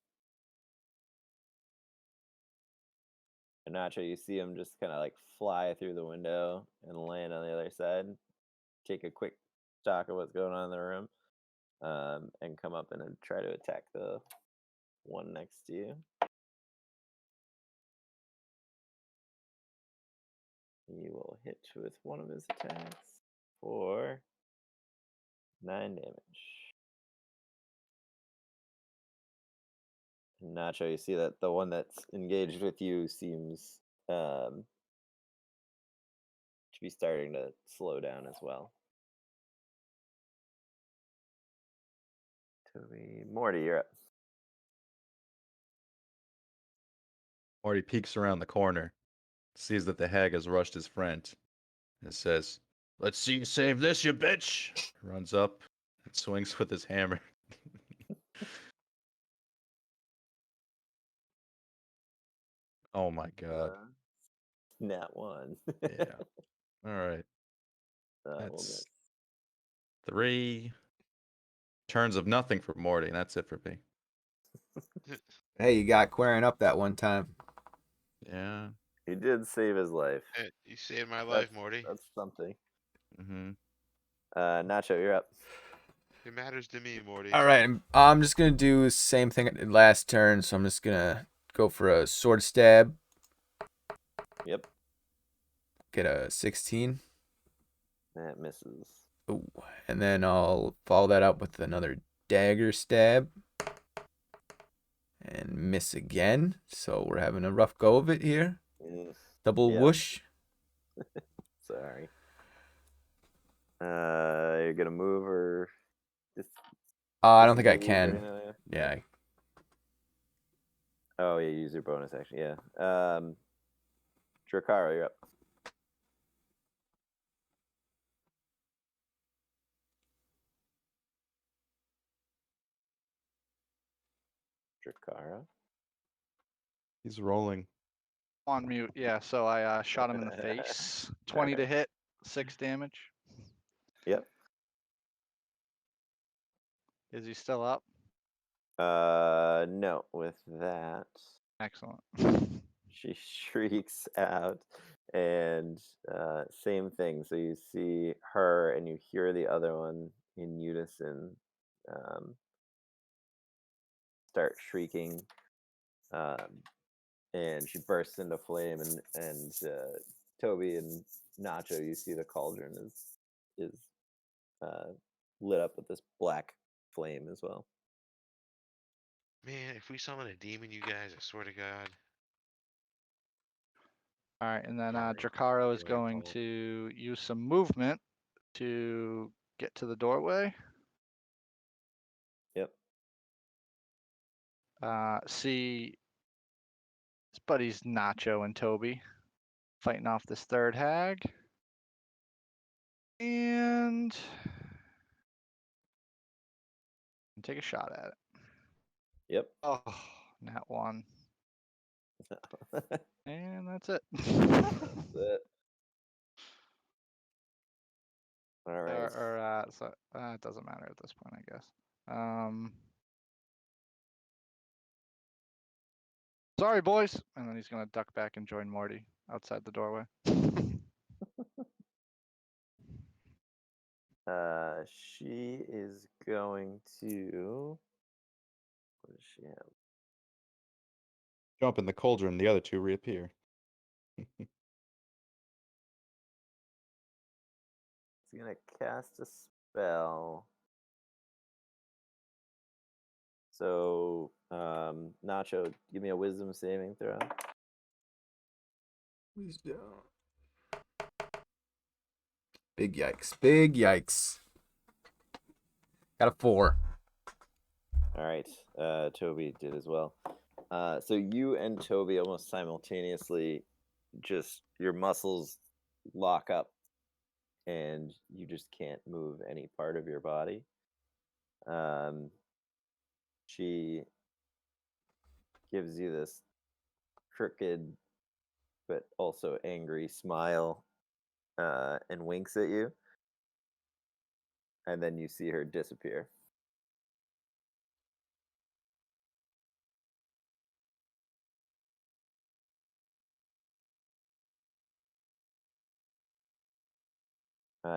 Speaker 1: And Nacho, you see him just kind of like fly through the window and land on the other side. Take a quick stock of what's going on in the room, and come up and try to attack the one next to you. He will hit with one of his attacks for 9 damage. And Nacho, you see that the one that's engaged with you seems to be starting to slow down as well. Toby, Morty, you're up.
Speaker 2: Morty peeks around the corner, sees that the hag has rushed his friend, and says, "Let's see you save this, you bitch!" Runs up and swings with his hammer. Oh my god.
Speaker 1: Nat 1.
Speaker 2: Yeah. All right.
Speaker 1: We'll
Speaker 2: That's
Speaker 1: miss.
Speaker 2: 3 turns of nothing for Morty. That's it for me.
Speaker 4: Hey, you got Quarion up that one time.
Speaker 2: Yeah.
Speaker 1: He did save his life.
Speaker 5: Hey, you saved my life, Morty.
Speaker 1: That's something.
Speaker 2: Mm-hmm.
Speaker 1: Nacho, you're up.
Speaker 5: It matters to me, Morty.
Speaker 4: All right, I'm just gonna do the same thing at last turn. So I'm just gonna go for a sword stab.
Speaker 1: Yep.
Speaker 4: Get a 16.
Speaker 1: That misses.
Speaker 4: Ooh, and then I'll follow that up with another dagger stab. And miss again. So we're having a rough go of it here. Double
Speaker 1: Yeah.
Speaker 4: whoosh.
Speaker 1: Sorry. You're gonna move or just
Speaker 4: I don't think I
Speaker 1: disengage or
Speaker 4: can.
Speaker 1: anything like that?
Speaker 4: Yeah.
Speaker 1: Oh yeah, use your bonus action. Yeah. Drakaro, you're up. Drakaro.
Speaker 2: He's rolling.
Speaker 3: On mute. Yeah. So I shot him in the face. 20 to
Speaker 1: Alright.
Speaker 3: hit. 6 damage.
Speaker 1: Yep.
Speaker 3: Is he still up?
Speaker 1: No. With that,
Speaker 3: Excellent.
Speaker 1: she shrieks out, and same thing. So you see her, and you hear the other one in unison start shrieking, and she bursts into flame. And Toby and Nacho, you see the cauldron is lit up with this black flame as well.
Speaker 5: Man, if we summon a demon, you guys, I swear to God.
Speaker 3: All right, and then
Speaker 5: Sorry,
Speaker 3: Drakaro is
Speaker 5: really
Speaker 3: going
Speaker 5: appalled.
Speaker 3: to use some movement to get to the doorway.
Speaker 1: Yep.
Speaker 3: See his buddies Nacho and Toby fighting off this third hag. And take a shot at it.
Speaker 1: Yep.
Speaker 3: Oh, nat 1. And that's it.
Speaker 1: That's it. All right.
Speaker 3: So it doesn't matter at this point, I guess. Sorry, boys. And then he's gonna duck back and join Morty outside the doorway.
Speaker 1: She is going to. What does she have?
Speaker 2: Jump in the cauldron, the other two reappear.
Speaker 1: She's gonna cast a spell. So, Nacho, give me a wisdom saving throw.
Speaker 4: Wisdom. Big yikes. Big yikes. Got a 4.
Speaker 1: All right. Toby did as well. So you and Toby almost simultaneously, just your muscles lock up, and you just can't move any part of your body. She gives you this crooked but also angry smile, and winks at you, and then you see her disappear.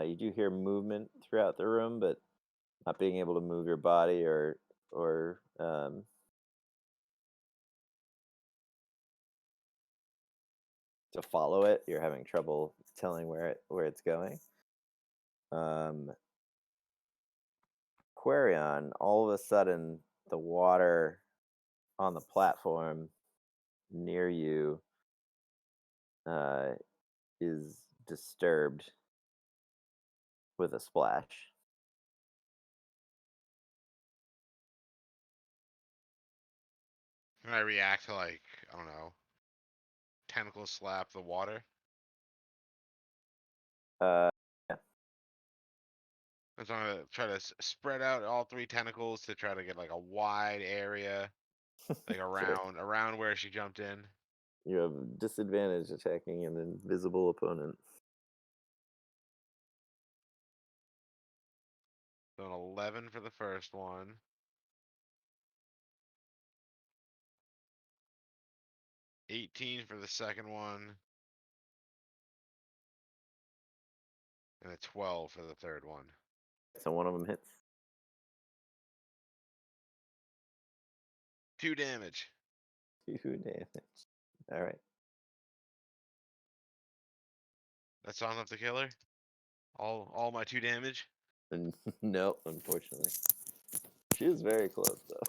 Speaker 1: You do hear movement throughout the room, but not being able to move your body or to follow it. You're having trouble telling where it's going. Quarion, all of a sudden, the water on the platform near you is disturbed with a splash.
Speaker 5: Can I react to, like, I don't know, tentacle slap the water?
Speaker 1: Yeah.
Speaker 5: I'm gonna try to spread out all 3 tentacles to try to get like a wide area, like
Speaker 1: Sure.
Speaker 5: around where she jumped in.
Speaker 1: You have disadvantage attacking an invisible opponent.
Speaker 5: So an 11 for the first one. 18 for the second one. And a 12 for the third one.
Speaker 1: So one of them hits.
Speaker 5: 2 damage.
Speaker 1: 2 damage. All right.
Speaker 5: That's not enough to kill her? All my 2 damage?
Speaker 1: And no, unfortunately. She is very close though.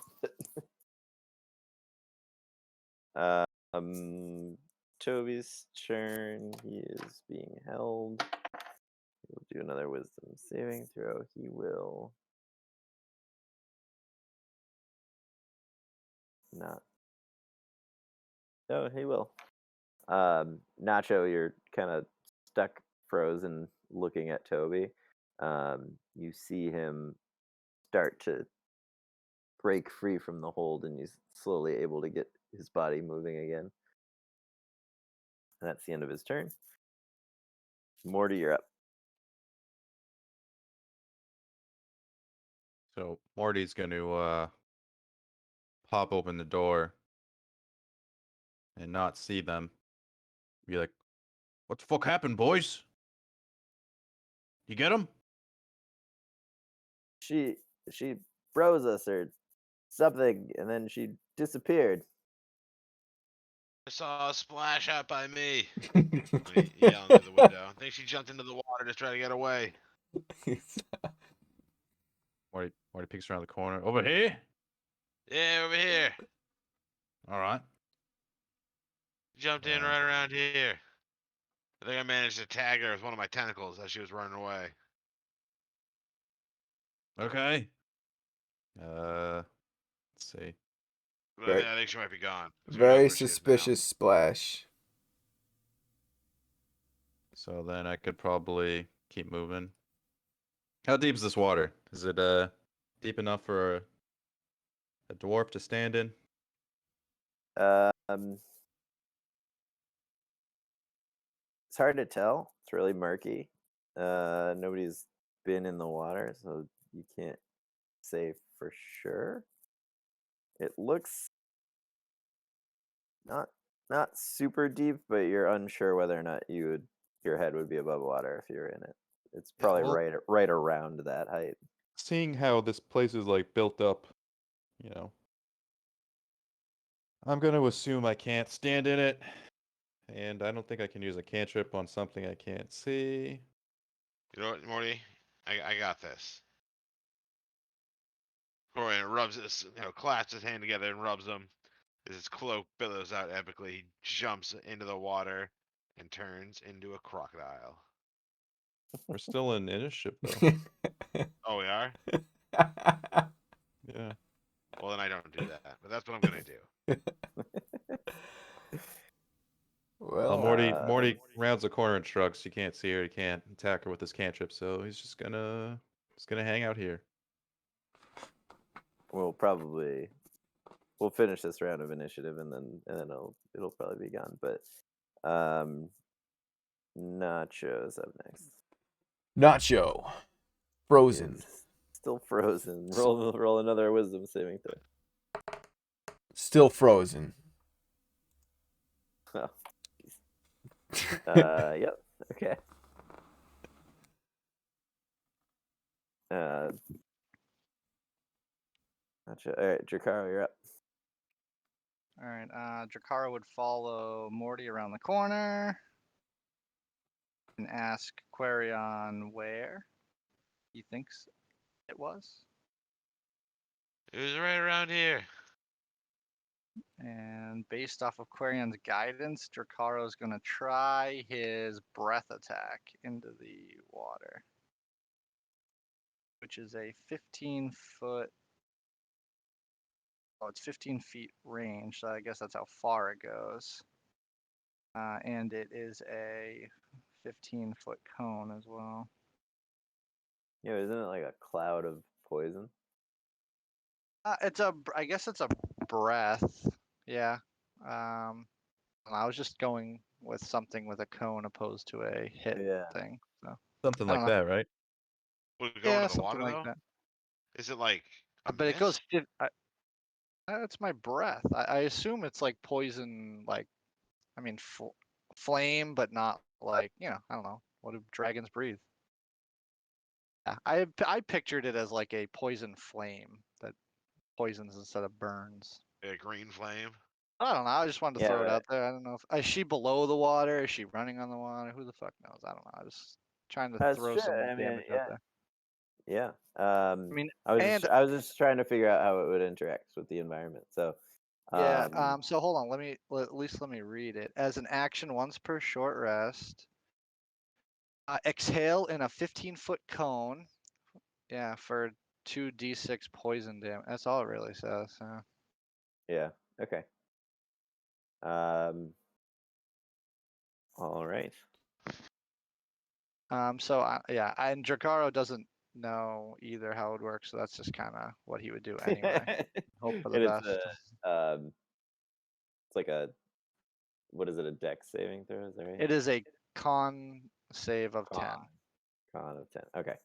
Speaker 1: Toby's turn. He is being held. He'll do another wisdom saving throw. He will not. No, he will. Nacho, you're kind of stuck, frozen, looking at Toby. You see him start to break free from the hold, and he's slowly able to get his body moving again. And that's the end of his turn. Morty, you're up.
Speaker 2: So Morty's going to pop open the door and not see them. Be like, "What the fuck happened, boys? You get them?"
Speaker 1: She froze us or something, and then she disappeared.
Speaker 5: I saw a splash out by me. Yelling through the window. I think she jumped into the water to try to get away.
Speaker 2: Morty peeks around the corner. Over here?
Speaker 5: Yeah, over here.
Speaker 2: All right.
Speaker 5: Jumped in right around here. I think I managed to tag her with one of my tentacles as she was running away.
Speaker 2: Okay. Let's see.
Speaker 5: But
Speaker 4: Very-
Speaker 5: I think she might be gone. 'cause who knows
Speaker 4: Very
Speaker 5: where she is now.
Speaker 4: suspicious splash.
Speaker 2: So then I could probably keep moving. How deep is this water? Is it deep enough for a dwarf to stand in?
Speaker 1: It's hard to tell. It's really murky. Nobody's been in the water, so you can't say for sure. It looks not super deep, but you're unsure whether or not your head would be above water if you were in it. It's
Speaker 2: Yeah,
Speaker 1: probably
Speaker 2: well-
Speaker 1: right around that height.
Speaker 2: Seeing how this place is like built up, I'm gonna assume I can't stand in it, and I don't think I can use a cantrip on something I can't see.
Speaker 5: You know what, Morty? I got this. Corian rubs his, clasps his hand together and rubs them. As his cloak billows out epically, he jumps into the water and turns into a crocodile.
Speaker 2: We're still in initiative though.
Speaker 5: Oh, we are?
Speaker 2: Yeah.
Speaker 5: Well, then I don't do that. But that's what I'm gonna do.
Speaker 2: Well,
Speaker 4: Well,
Speaker 2: Morty rounds the corner and shrugs. You can't see her. He can't attack her with his cantrip, so he's just gonna hang out here.
Speaker 1: We'll finish this round of initiative, and then it'll probably be gone. But Nacho's up next.
Speaker 4: Nacho. Frozen.
Speaker 1: It's still frozen. Roll another wisdom saving throw.
Speaker 4: Still frozen.
Speaker 1: Oh. Yep. Okay. Gotcha. All right, Drakaro, you're up.
Speaker 3: All right. Drakaro would follow Morty around the corner and ask Quarion where he thinks it was.
Speaker 5: It was right around here.
Speaker 3: And based off of Quarion's guidance, Drakaro's going to try his breath attack into the water, which is a 15-foot. Oh, it's 15 feet range, so I guess that's how far it goes. And it is a 15-foot cone as well.
Speaker 1: Yeah, isn't it like a cloud of poison?
Speaker 3: I guess it's a breath. Yeah. I was just going with something with a cone opposed to a hit
Speaker 1: Yeah.
Speaker 3: thing. So
Speaker 2: Something
Speaker 3: I
Speaker 2: like
Speaker 3: don't know.
Speaker 2: that, right?
Speaker 5: Would it go
Speaker 3: yeah,
Speaker 5: into the
Speaker 3: something
Speaker 5: water
Speaker 3: like
Speaker 5: though?
Speaker 3: that.
Speaker 5: Is it like a
Speaker 3: But it goes.
Speaker 5: mist?
Speaker 3: It's my breath. I assume it's like poison, like I mean, flame, but not like I don't know. What do dragons breathe? Yeah, I pictured it as like a poison flame that poisons instead of burns.
Speaker 5: A green flame?
Speaker 3: I don't know. I just wanted to
Speaker 1: Yeah,
Speaker 3: throw it
Speaker 1: right.
Speaker 3: out there. I don't know is she below the water? Is she running on the water? Who the fuck knows? I don't know. I was trying to
Speaker 1: That's
Speaker 3: throw
Speaker 1: true.
Speaker 3: some
Speaker 1: I mean,
Speaker 3: damage out there.
Speaker 1: Yeah.
Speaker 3: I mean,
Speaker 1: I was
Speaker 3: and
Speaker 1: I was just trying to figure out how it would interact with the environment. So,
Speaker 3: yeah. So hold on. At least let me read it. As an action, once per short rest, exhale in a 15-foot cone. Yeah, for 2d6 poison damage. That's all it really says.
Speaker 1: yeah. Okay. All right.
Speaker 3: And Drakaro doesn't know either how it works, so that's just kind of what he would do anyway. Hope for the
Speaker 1: And
Speaker 3: best.
Speaker 1: it's like a what is it? A dex saving throw? Is that right?
Speaker 3: It is a con save of 10.
Speaker 1: Con of 10. Okay.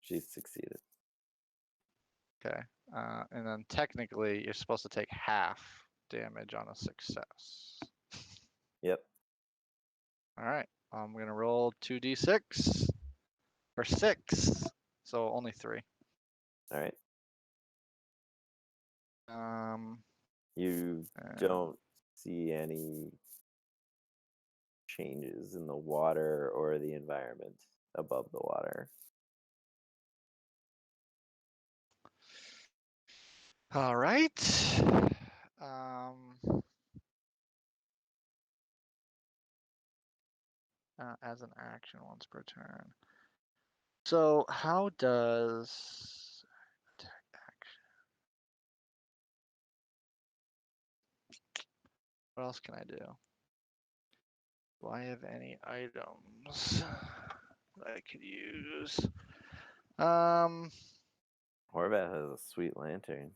Speaker 1: She succeeded.
Speaker 3: Okay. And then technically, you're supposed to take half damage on a success.
Speaker 1: Yep.
Speaker 3: All right. I'm going to roll 2d6 for 6. So only 3.
Speaker 1: All right. You
Speaker 3: and-
Speaker 1: don't see any changes in the water or the environment above the water.
Speaker 3: All right. As an action once per turn. So how does attack action? What else can I do? Do I have any items that I could use?
Speaker 1: Horvat has a sweet lantern.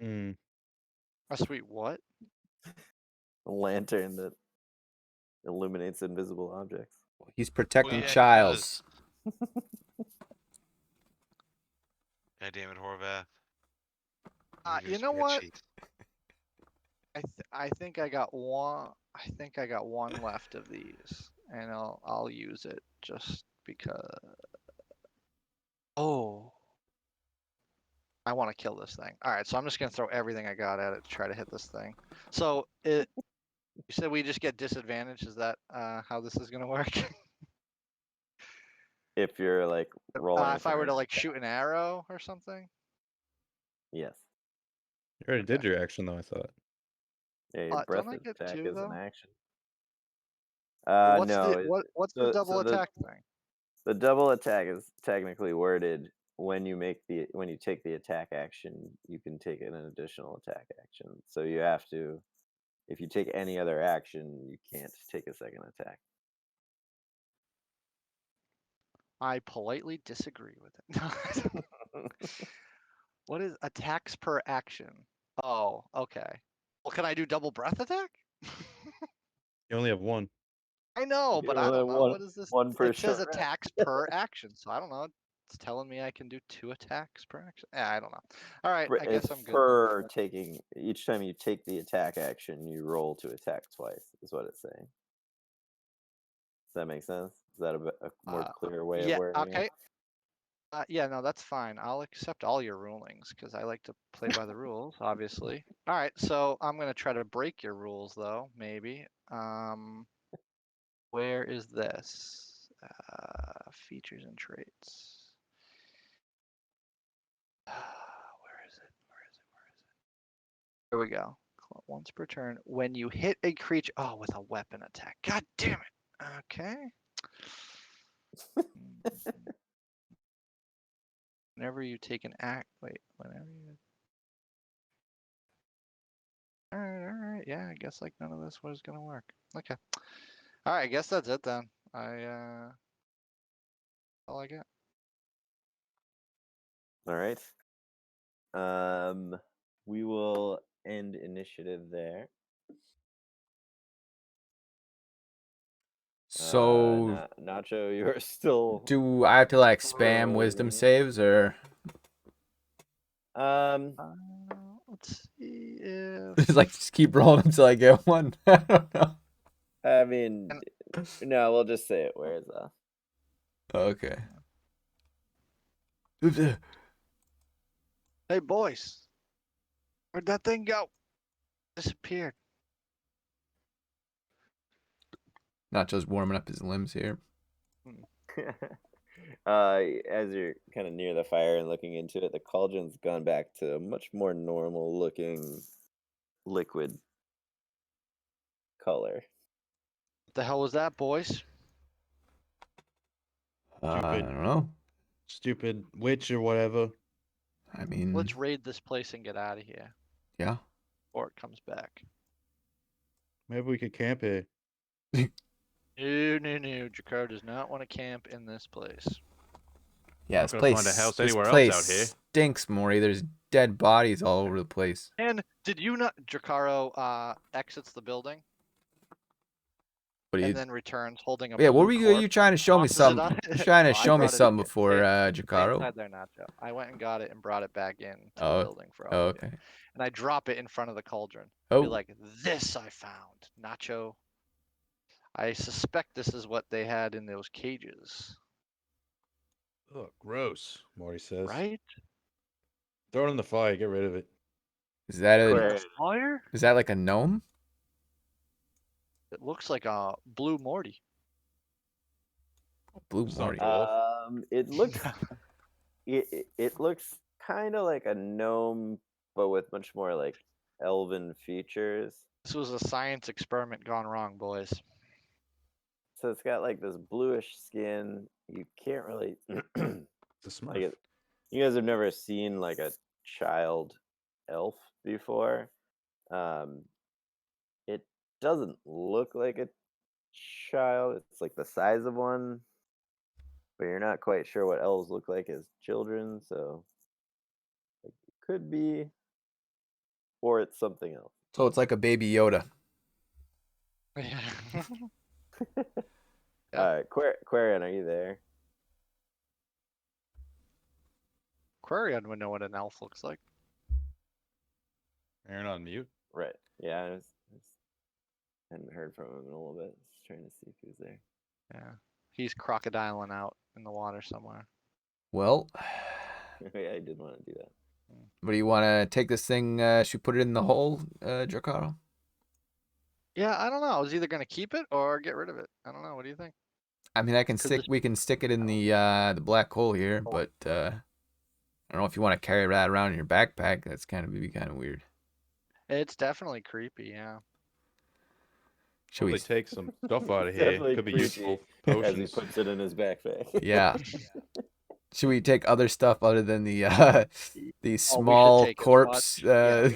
Speaker 2: Mm.
Speaker 3: A sweet what?
Speaker 1: A lantern that illuminates invisible objects.
Speaker 4: He's protecting
Speaker 5: yeah, he
Speaker 4: Childs.
Speaker 5: God damn it, Horvath.
Speaker 3: You know what? I think I got one. I think I got one left of these, and I'll use it just because. Oh, I want to kill this thing. All right, so I'm just gonna throw everything I got at it to try to hit this thing. So you said we just get disadvantage. Is that how this is gonna work?
Speaker 1: If you're like rolling.
Speaker 3: If I
Speaker 1: for
Speaker 3: were
Speaker 1: an
Speaker 3: to like
Speaker 1: attack.
Speaker 3: shoot an arrow or something.
Speaker 1: Yes.
Speaker 2: You already did your action, though, I thought.
Speaker 1: Yeah, your breath
Speaker 3: Don't I get
Speaker 1: attack
Speaker 3: 2
Speaker 1: is
Speaker 3: though?
Speaker 1: an action.
Speaker 3: What's
Speaker 1: No.
Speaker 3: what's the double attack thing?
Speaker 1: The double attack is technically worded when you take the attack action, you can take an additional attack action. So you have to, if you take any other action, you can't take a second attack.
Speaker 3: I politely disagree with it. What is attacks per action? Oh, okay. Well, can I do double breath attack?
Speaker 2: You only have one.
Speaker 3: I know,
Speaker 1: You
Speaker 3: but I
Speaker 1: only
Speaker 3: don't
Speaker 1: have
Speaker 3: know. What is this?
Speaker 1: one per
Speaker 3: It says
Speaker 1: short rest.
Speaker 3: attacks per action, so I don't know. It's telling me I can do 2 attacks per action. I don't know. All right, I guess
Speaker 1: It's
Speaker 3: I'm good.
Speaker 1: for taking, each time you take the attack action, you roll to attack twice, is what it's saying. Does that make sense? Is that a more clear way
Speaker 3: Yeah,
Speaker 1: of wording
Speaker 3: okay.
Speaker 1: it?
Speaker 3: Yeah, no, that's fine. I'll accept all your rulings because I like to play by the rules, obviously. All right, so I'm gonna try to break your rules, though. Maybe. Where is this? Features and traits. Where is it? Where is it? Where is it? Here we go. Once per turn, when you hit a creature, oh, with a weapon attack. God damn it. Okay. Whenever you take an act, wait, whenever you. All right. Yeah, I guess like none of this was gonna work. Okay. All right, I guess that's it then. All I get.
Speaker 1: All right. We will end initiative there.
Speaker 4: So
Speaker 1: Nacho, you are still.
Speaker 4: do I have to like spam wisdom
Speaker 1: frozen.
Speaker 4: saves or
Speaker 3: Let's see if.
Speaker 4: just like just keep rolling until I get one? I don't know.
Speaker 1: I mean, no, we'll just say it wears off.
Speaker 4: Okay.
Speaker 3: Hey, boys. Where'd that thing go? Disappeared.
Speaker 4: Nacho's warming up his limbs here.
Speaker 1: As you're kind of near the fire and looking into it, the cauldron's gone back to a much more normal looking liquid color.
Speaker 3: What the hell was that, boys?
Speaker 4: I
Speaker 2: Stupid.
Speaker 4: don't know.
Speaker 2: Stupid witch or whatever.
Speaker 4: I mean,
Speaker 3: Let's raid this place and get out of here.
Speaker 4: yeah.
Speaker 3: Or it comes back.
Speaker 2: Maybe we could camp here.
Speaker 3: No. Jakar does not want to camp in this place.
Speaker 4: Yeah,
Speaker 2: Not
Speaker 4: this
Speaker 2: gonna
Speaker 4: place,
Speaker 2: find a house
Speaker 4: this
Speaker 2: anywhere else
Speaker 4: place
Speaker 2: out here.
Speaker 4: stinks, Maury. There's dead bodies all over the place.
Speaker 3: And did you not? Drakaro exits the building
Speaker 4: What do you?
Speaker 3: and then returns holding a
Speaker 4: Yeah, what
Speaker 3: blue
Speaker 4: were you
Speaker 3: corpse,
Speaker 4: trying to show me
Speaker 3: tosses it
Speaker 4: something?
Speaker 3: on-
Speaker 4: You're trying to
Speaker 3: Oh, I
Speaker 4: show me
Speaker 3: brought it
Speaker 4: something
Speaker 3: again.
Speaker 4: before,
Speaker 3: Stay
Speaker 4: Jacaro.
Speaker 3: inside there, Nacho. I went and got it and brought it back in to
Speaker 4: Oh,
Speaker 3: the building for all
Speaker 4: Oh,
Speaker 3: of you.
Speaker 4: okay.
Speaker 3: And I drop it in front of the cauldron.
Speaker 4: Oh,
Speaker 3: Be like, this I found, Nacho. I suspect this is what they had in those cages,
Speaker 2: Ugh, gross. Morty says.
Speaker 3: right?
Speaker 2: Throw it in the fire. Get rid of it.
Speaker 4: is that
Speaker 3: In
Speaker 4: a?
Speaker 1: Quarian.
Speaker 3: the fire?
Speaker 4: Is that like a gnome?
Speaker 3: It looks like a blue Morty.
Speaker 4: Blue
Speaker 2: It's not
Speaker 4: Morty.
Speaker 2: dwarf.
Speaker 1: It looks it looks kind of like a gnome, but with much more like elven features.
Speaker 3: This was a science experiment gone wrong, boys.
Speaker 1: So it's got like this bluish skin. You can't really
Speaker 2: It's a
Speaker 1: like
Speaker 2: Smurf.
Speaker 1: it. You guys have never seen like a child elf before. It doesn't look like a child. It's like the size of one, but you're not quite sure what elves look like as children. So like, it could be, or it's something else.
Speaker 4: So it's like a baby Yoda.
Speaker 3: Yeah.
Speaker 1: Quarian, are you there?
Speaker 3: Quarian would know what an elf looks like.
Speaker 2: Aaron on mute.
Speaker 1: Right. Yeah, I hadn't heard from him in a little bit. Just trying to see if he was there.
Speaker 3: Yeah. He's crocodiling out in the water somewhere.
Speaker 4: Well,
Speaker 1: Yeah, I did want to do that.
Speaker 4: what do you want to take this thing? Should we put it in the hole, Jacaro?
Speaker 3: Yeah, I don't know. I was either gonna keep it or get rid of it. I don't know. What do you think?
Speaker 4: I mean, I can
Speaker 3: 'Cause
Speaker 4: stick.
Speaker 3: this-
Speaker 4: We can stick it in the black hole here, but I don't know if you want to carry that around in your backpack. That's kind of weird.
Speaker 3: It's definitely creepy. Yeah.
Speaker 4: Should we?
Speaker 2: Probably take some stuff out of
Speaker 1: It's
Speaker 2: here.
Speaker 1: definitely
Speaker 2: Could be
Speaker 1: creepy
Speaker 2: useful.
Speaker 1: As he
Speaker 2: Potions.
Speaker 1: puts it in his backpack.
Speaker 4: Yeah. Should we take other stuff other than the
Speaker 3: Oh,
Speaker 4: small
Speaker 3: take as
Speaker 4: corpse?
Speaker 3: much.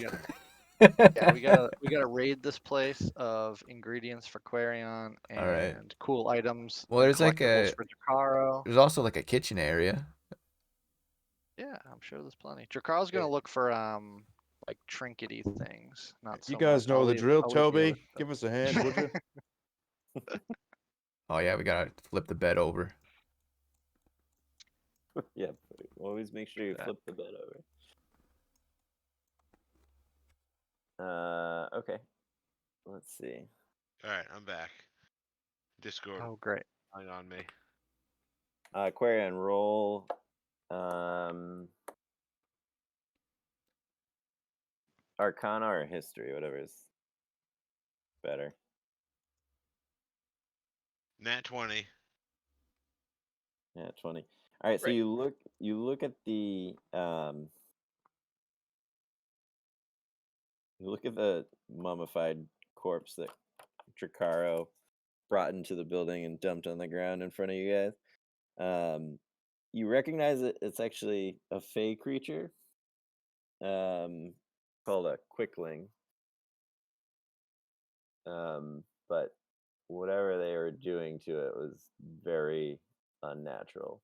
Speaker 3: Yeah, we gotta raid this place of ingredients for Quarion and
Speaker 4: All right.
Speaker 3: cool items.
Speaker 4: Well,
Speaker 3: and
Speaker 4: there's like
Speaker 3: collectibles
Speaker 4: a-
Speaker 3: for Drakaro.
Speaker 4: There's also like a kitchen area.
Speaker 3: Yeah, I'm sure there's plenty. Drakaro's gonna look for like trinkety things. Not so
Speaker 2: You guys
Speaker 3: much.
Speaker 2: know
Speaker 3: I'll
Speaker 2: the
Speaker 3: leave-
Speaker 2: drill,
Speaker 3: I'll leave the
Speaker 2: Toby.
Speaker 3: other
Speaker 2: Give
Speaker 3: stuff.
Speaker 2: us a hand, would you?
Speaker 4: Oh yeah, we gotta flip the bed over.
Speaker 1: Yeah, always make sure you
Speaker 3: Yeah.
Speaker 1: flip the bed over. Okay. Let's see.
Speaker 5: All right, I'm back. Discord
Speaker 3: Oh, great.
Speaker 5: on me.
Speaker 1: Quarian, roll. Arcana or history, whatever is better.
Speaker 5: Nat 20.
Speaker 1: Yeah, 20. All right, so
Speaker 5: Right.
Speaker 1: you look at the you look at the mummified corpse that Drakaro brought into the building and dumped on the ground in front of you guys. You recognize it. It's actually a fey creature, called a quickling. But whatever they were doing to it was very unnatural.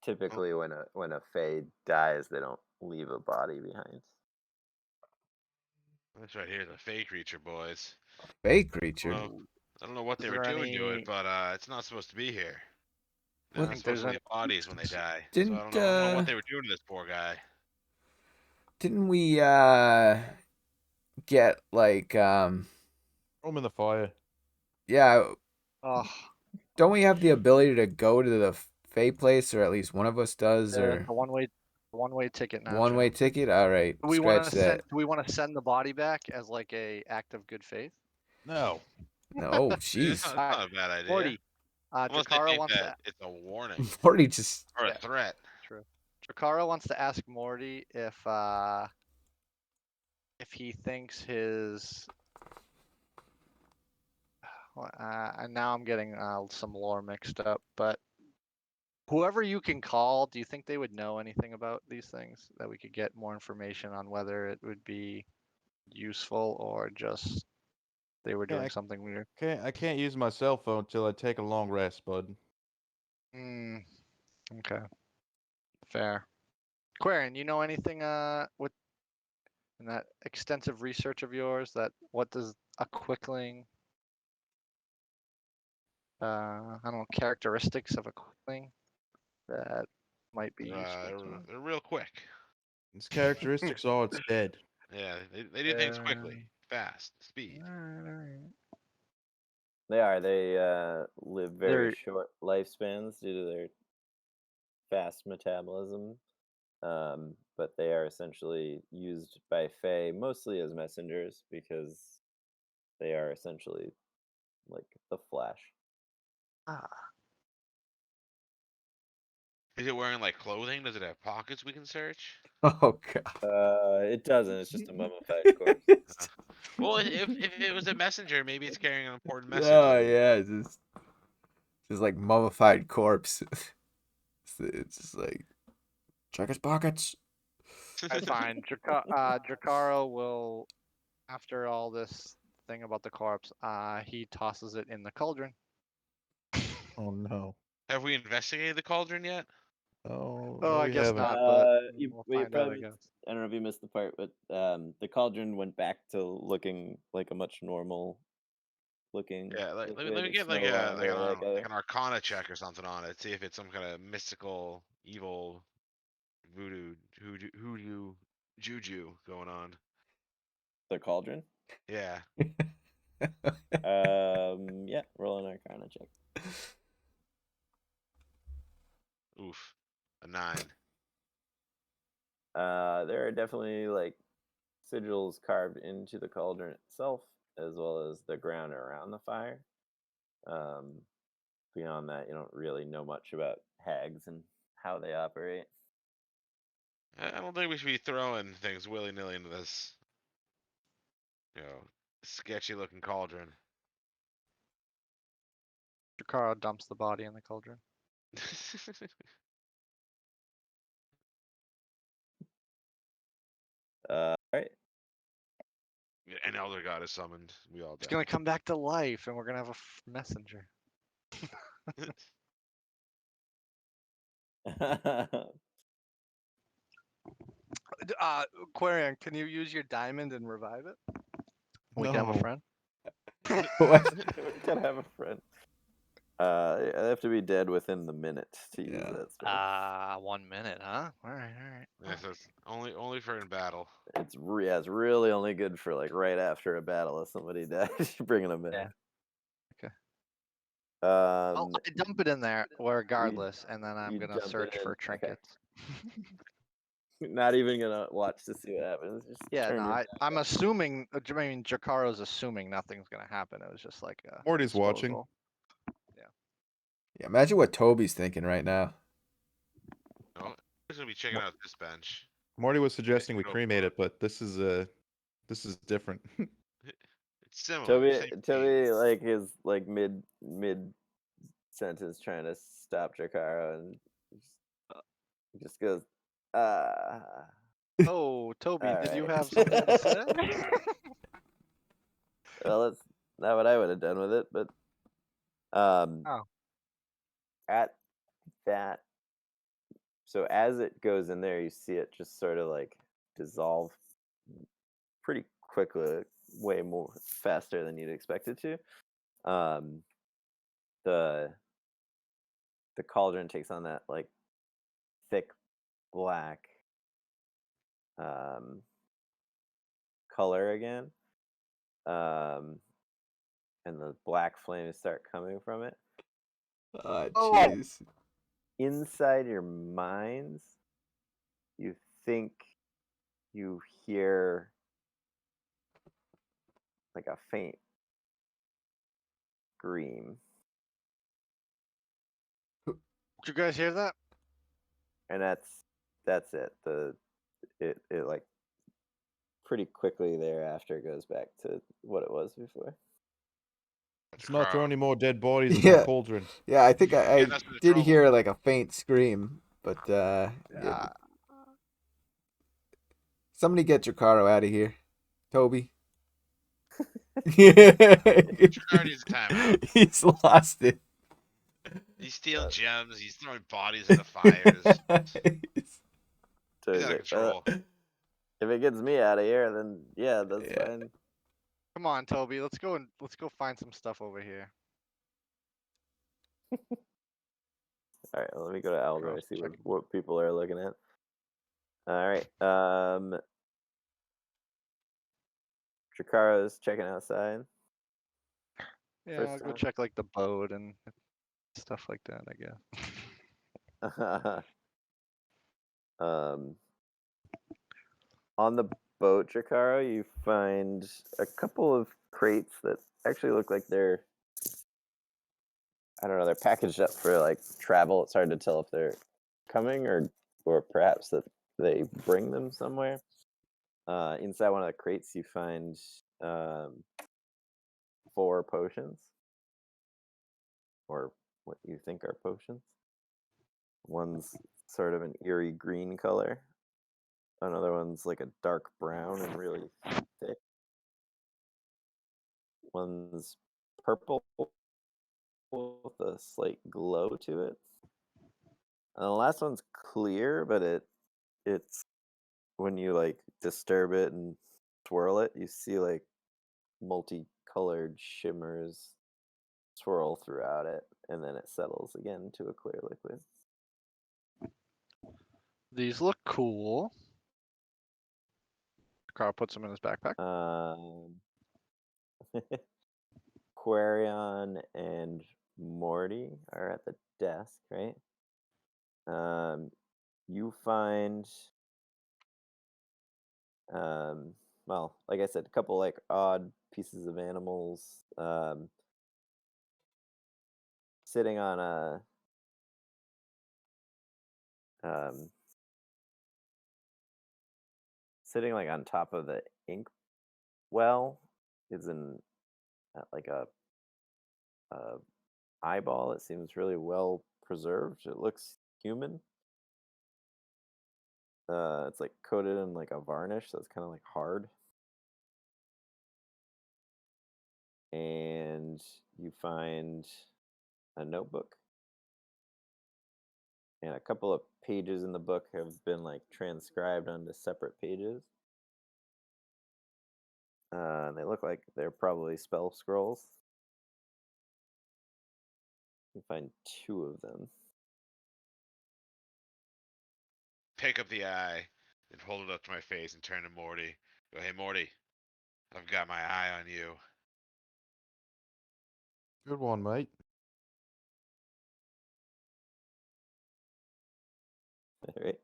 Speaker 1: Typically, when a fae dies, they don't leave a body behind.
Speaker 5: That's right here, the fey creature, boys.
Speaker 4: Fake creature.
Speaker 5: Well, I don't know what
Speaker 3: Is
Speaker 5: they were
Speaker 3: there
Speaker 5: doing to
Speaker 3: any-
Speaker 5: it, but it's not supposed to be here.
Speaker 4: Well,
Speaker 5: They're
Speaker 3: think
Speaker 5: not
Speaker 3: there's
Speaker 5: supposed to
Speaker 3: an-
Speaker 5: leave bodies when they die. So I
Speaker 4: Didn't,
Speaker 5: don't know what they were doing to this poor guy.
Speaker 4: Didn't we get like
Speaker 2: Throw 'em in the fire.
Speaker 4: yeah?
Speaker 3: Oh,
Speaker 4: Don't we have the ability to go to the Fey place, or at least one of us does,
Speaker 3: yeah,
Speaker 4: or
Speaker 3: it's a one-way ticket now.
Speaker 4: one-way ticket? All right,
Speaker 3: Do we want
Speaker 4: scratch
Speaker 3: to
Speaker 4: that.
Speaker 3: send? Do we want to send the body back as like a act of good faith?
Speaker 2: No.
Speaker 4: No, oh
Speaker 5: It's
Speaker 4: jeez.
Speaker 5: not a bad idea.
Speaker 3: Morty,
Speaker 5: Unless they
Speaker 3: Drakaro
Speaker 5: think
Speaker 3: wants
Speaker 5: that
Speaker 3: to.
Speaker 5: it's a warning
Speaker 4: Morty just
Speaker 5: or
Speaker 3: Yeah.
Speaker 5: a threat.
Speaker 3: True. Drakaro wants to ask Morty if he thinks his. And now I'm getting some lore mixed up, but whoever you can call, do you think they would know anything about these things that we could get more information on whether it would be useful or just they were
Speaker 2: Yeah,
Speaker 3: doing something weird?
Speaker 2: I can't use my cell phone till I take a long rest, bud.
Speaker 3: Okay. Fair. Quarian, you know anything with in that extensive research of yours that what does a quickling I don't know, characteristics of a quickling that might be useful to
Speaker 5: They're real quick.
Speaker 2: Its characteristics are it's dead.
Speaker 5: Yeah, they do things quickly, fast, speed.
Speaker 3: Alright.
Speaker 1: They are. They live very
Speaker 3: They're-
Speaker 1: short lifespans due to their fast metabolism. But they are essentially used by Fae mostly as messengers because they are essentially like the Flash.
Speaker 5: Is it wearing like clothing? Does it have pockets we can search?
Speaker 4: Oh god.
Speaker 1: It doesn't. It's just a mummified corpse.
Speaker 5: Well, if it was a messenger, maybe it's carrying an important message.
Speaker 4: Oh yeah, it's just like mummified corpse. It's just like check his pockets.
Speaker 3: That's fine. Drakaro will, after all this thing about the corpse, he tosses it in the cauldron.
Speaker 2: Oh no.
Speaker 5: Have we investigated the cauldron yet?
Speaker 2: Oh,
Speaker 3: Oh,
Speaker 2: no,
Speaker 3: I
Speaker 2: we
Speaker 3: guess
Speaker 2: haven't.
Speaker 3: not, but
Speaker 1: you
Speaker 3: we'll find out, I
Speaker 1: probably
Speaker 3: guess.
Speaker 1: I don't know if you missed the part, but the cauldron went back to looking like a much normal looking.
Speaker 5: Yeah, let me
Speaker 1: liquid.
Speaker 5: get
Speaker 1: It's
Speaker 5: like
Speaker 1: no
Speaker 5: a
Speaker 1: longer like
Speaker 5: like an Arcana check or something on it. See if it's some kind of mystical, evil, voodoo, hoodoo, juju going on.
Speaker 1: the cauldron.
Speaker 5: Yeah.
Speaker 1: Yeah, roll an Arcana check.
Speaker 5: Oof. A 9.
Speaker 1: There are definitely like sigils carved into the cauldron itself, as well as the ground around the fire. Beyond that, you don't really know much about hags and how they operate.
Speaker 5: I don't think we should be throwing things willy nilly into this, sketchy looking cauldron.
Speaker 3: Drakaro dumps the body in the cauldron.
Speaker 1: All right.
Speaker 5: An elder god is summoned. We all
Speaker 3: It's
Speaker 5: die.
Speaker 3: gonna come back to life, and we're gonna have a messenger. Quarian, can you use your diamond and revive it? We can have a
Speaker 2: No.
Speaker 3: friend.
Speaker 4: What?
Speaker 1: We can have a friend. I have to be dead within the minute to use
Speaker 4: Yeah.
Speaker 1: that spell.
Speaker 3: 1 minute, huh? All right.
Speaker 5: Yeah, so it's only for in battle.
Speaker 1: It's really only good for like right after a battle if somebody dies. You're bringing them back.
Speaker 3: Yeah. Okay.
Speaker 1: Um,
Speaker 3: I dump it in there regardless, and then I'm
Speaker 1: you
Speaker 3: gonna
Speaker 1: dump it
Speaker 3: search
Speaker 1: in,
Speaker 3: for
Speaker 1: okay.
Speaker 3: trinkets.
Speaker 1: not even gonna watch to see what happens. Just
Speaker 3: Yeah,
Speaker 1: turn
Speaker 3: no,
Speaker 1: your
Speaker 3: I'm assuming. I mean, Jakaro's assuming nothing's gonna happen. It was just like a
Speaker 2: Morty's watching.
Speaker 3: disposal.
Speaker 4: Yeah, imagine what Toby's thinking right now.
Speaker 5: No, who's gonna be checking out this bench?
Speaker 2: Morty was suggesting we
Speaker 5: Go
Speaker 2: cremate
Speaker 5: for
Speaker 2: it, but this is different.
Speaker 5: It's similar.
Speaker 1: Toby
Speaker 5: same
Speaker 1: like is like mid sentence trying to stop Jakaro and just goes
Speaker 3: Oh, Toby, did you
Speaker 1: Alright.
Speaker 3: have something to say?
Speaker 1: well, that's not what I would have done with it, but
Speaker 3: Oh.
Speaker 1: at that, so as it goes in there, you see it just sort of like dissolve pretty quickly, way more faster than you'd expect it to. The cauldron takes on that like thick black color again, and the black flames start coming from it.
Speaker 4: Oh, jeez.
Speaker 1: Inside your minds, you think you hear like a faint scream,
Speaker 3: Did you guys hear that?
Speaker 1: and that's it. It like pretty quickly thereafter goes back to what it was before.
Speaker 2: Let's not throw any more dead bodies in
Speaker 4: Yeah.
Speaker 2: that cauldron.
Speaker 4: Yeah, I think I
Speaker 5: that's the
Speaker 4: did
Speaker 5: trouble.
Speaker 4: hear like a faint scream, but yeah, somebody get Jakaro out of here. Toby.
Speaker 5: Jakardi's time.
Speaker 4: He's lost it.
Speaker 5: He's stealing gems. He's throwing bodies into fires.
Speaker 1: So
Speaker 5: He's
Speaker 1: he's
Speaker 5: out of
Speaker 1: like,
Speaker 5: control.
Speaker 1: if it gets me out of here, then yeah, that's
Speaker 4: Yeah.
Speaker 1: fine.
Speaker 3: Come on, Toby. Let's go find some stuff over here.
Speaker 1: All right, well, let me go to Alvar, see
Speaker 3: Check.
Speaker 1: what people are looking at. All right, Dracaro's checking outside.
Speaker 3: Yeah,
Speaker 1: First
Speaker 3: I'll go
Speaker 1: time.
Speaker 3: check like the boat and stuff like that, I guess.
Speaker 1: On the boat, Dracaro, you find a couple of crates that actually look like they're, I don't know, they're packaged up for like travel. It's hard to tell if they're coming or perhaps that they bring them somewhere. Inside one of the crates, you find 4 potions, or what you think are potions. One's sort of an eerie green color. Another one's like a dark brown and really thick. One's purple with a slight glow to it. And the last one's clear, but it's when you like disturb it and swirl it, you see like multicolored shimmers swirl throughout it, and then it settles again to a clear liquid.
Speaker 3: These look cool. Carl puts them in his backpack.
Speaker 1: Quarion and Morty are at the desk, right? You find, well, like I said, a couple like odd pieces of animals sitting on a sitting like on top of the ink well is in like a eyeball. It seems really well preserved. It looks human. It's like coated in like a varnish, so it's kind of like hard. And you find a notebook, and a couple of pages in the book have been like transcribed onto separate pages. They look like they're probably spell scrolls. You find 2 of them.
Speaker 5: Pick up the eye and hold it up to my face and turn to Morty. Go, hey Morty, I've got my eye on you.
Speaker 2: Good one, mate.
Speaker 1: All right.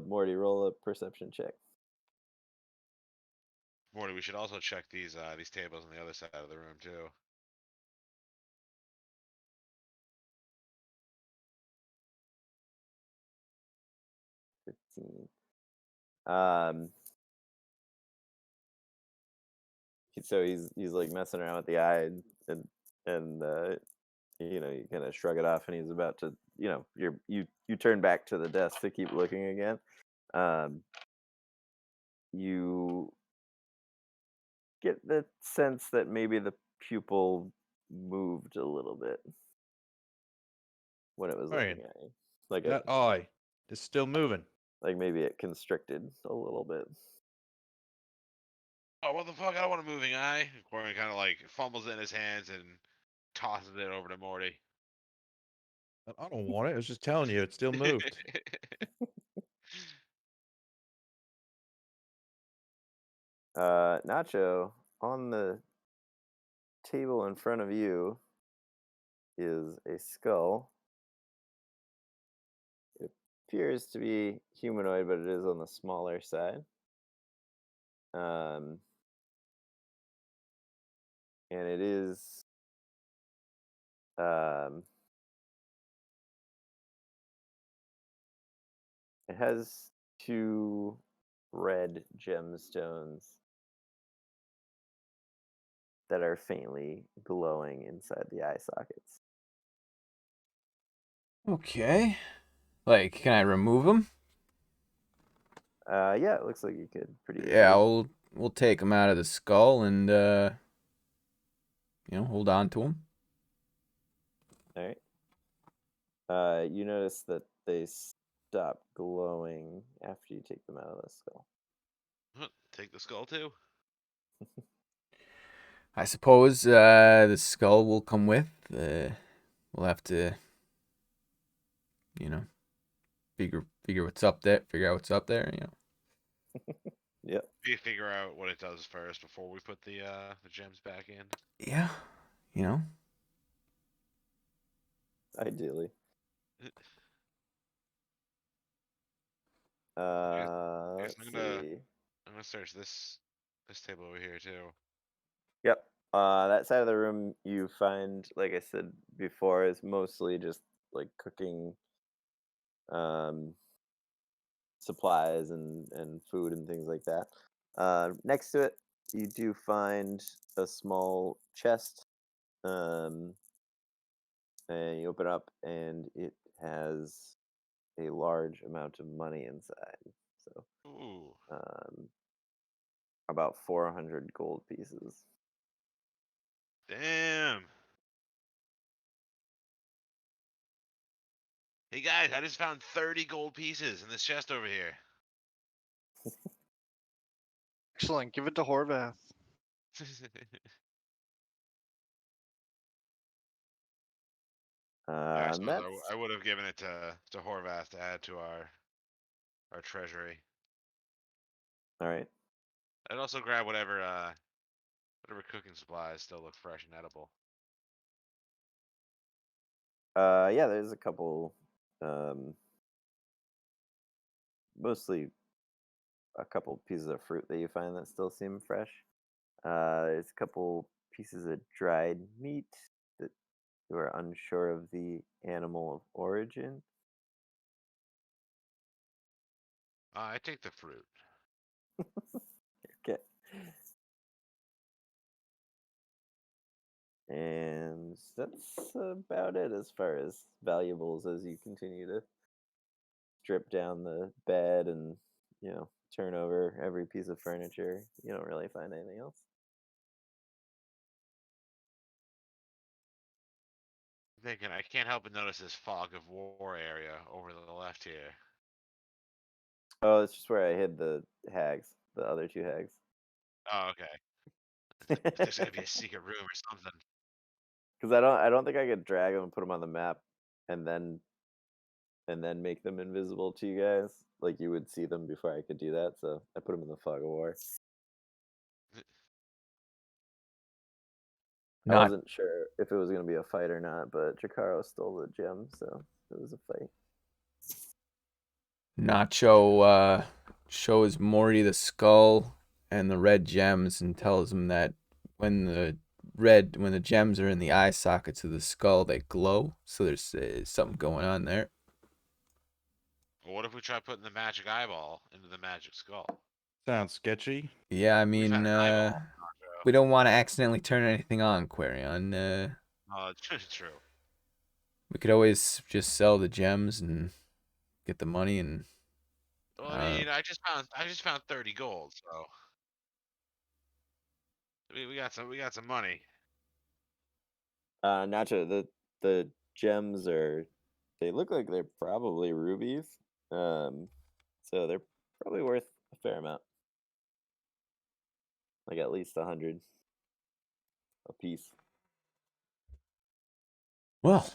Speaker 1: Morty, roll a perception check.
Speaker 5: Morty, we should also check these tables on the other side of the room too.
Speaker 1: So he's like messing around with the eye, and you know, you kind of shrug it off, and he's about to, you know, you turn back to the desk to keep looking again. You get the sense that maybe the pupil moved a little bit when it was
Speaker 2: Right.
Speaker 1: looking at you, like
Speaker 2: That eye is still moving.
Speaker 1: like maybe it constricted a little bit.
Speaker 5: Oh, what the fuck? I don't want a moving eye. Quarion kind of like fumbles it in his hands and tosses it over to Morty.
Speaker 2: I don't want it. I was just telling you, it still moved.
Speaker 1: Nacho, on the table in front of you is a skull. It appears to be humanoid, but it is on the smaller side. And it is it has 2 red gemstones that are faintly glowing inside the eye sockets.
Speaker 4: Okay. Like, can I remove them?
Speaker 1: Yeah, it looks like you could pretty easily.
Speaker 4: Yeah, we'll take them out of the skull and hold on to them.
Speaker 1: All right. You notice that they stop glowing after you take them out of the skull.
Speaker 5: Take the skull too.
Speaker 4: I suppose the skull will come with. We'll have to, figure what's up there. Figure out what's up there.
Speaker 1: Yep.
Speaker 5: We figure out what it does first before we put the gems back in.
Speaker 4: Yeah,
Speaker 1: Ideally.
Speaker 5: Yes,
Speaker 1: Let's
Speaker 5: I'm
Speaker 1: see.
Speaker 5: gonna search this table over here too.
Speaker 1: Yep. That side of the room you find, like I said before, is mostly just like cooking supplies and food and things like that. Next to it, you do find a small chest, and you open up, and it has a large amount of money inside. So,
Speaker 5: Ooh.
Speaker 1: about 400 gold pieces.
Speaker 5: Damn. Hey guys, I just found 30 gold pieces in this chest over here.
Speaker 3: Excellent. Give it to Horvath.
Speaker 5: I suppose
Speaker 1: That's
Speaker 5: I would have given it to Horvath to add to our treasury.
Speaker 1: all right.
Speaker 5: I'd also grab whatever cooking supplies still look fresh and edible.
Speaker 1: Yeah, there's a couple, mostly a couple pieces of fruit that you find that still seem fresh. There's a couple pieces of dried meat that you are unsure of the animal of origin.
Speaker 5: I take the fruit.
Speaker 1: Okay. And that's about it as far as valuables as you continue to strip down the bed and, turn over every piece of furniture. You don't really find anything else.
Speaker 5: Thinking I can't help but notice this fog of war area over to the left here.
Speaker 1: Oh, it's just where I hid the hags, the other two hags.
Speaker 5: Oh, okay. There's gotta be a secret room or something.
Speaker 1: Because I don't think I could drag them and put them on the map, and then make them invisible to you guys. Like you would see them before I could do that. So I put them in the fog of war. I
Speaker 4: Not
Speaker 1: wasn't sure if it was going to be a fight or not, but Jakaro stole the gem, so it was a fight.
Speaker 4: Nacho shows Morty the skull and the red gems and tells him that when the gems are in the eye sockets of the skull, they glow. So there's something going on there.
Speaker 5: Well, what if we try putting the magic eyeball into the magic skull?
Speaker 2: Sounds sketchy.
Speaker 4: Yeah, I
Speaker 5: We've
Speaker 4: mean,
Speaker 5: had an eyeball.
Speaker 4: we don't want to accidentally turn anything on, Quarion.
Speaker 5: Oh, it's true.
Speaker 4: We could always just sell the gems and get the money and.
Speaker 5: Well, I mean, I just found 30 gold, so we got some money.
Speaker 1: Nacho, the gems they look like they're probably rubies. So they're probably worth a fair amount. Like at least 100 a piece.
Speaker 4: Well,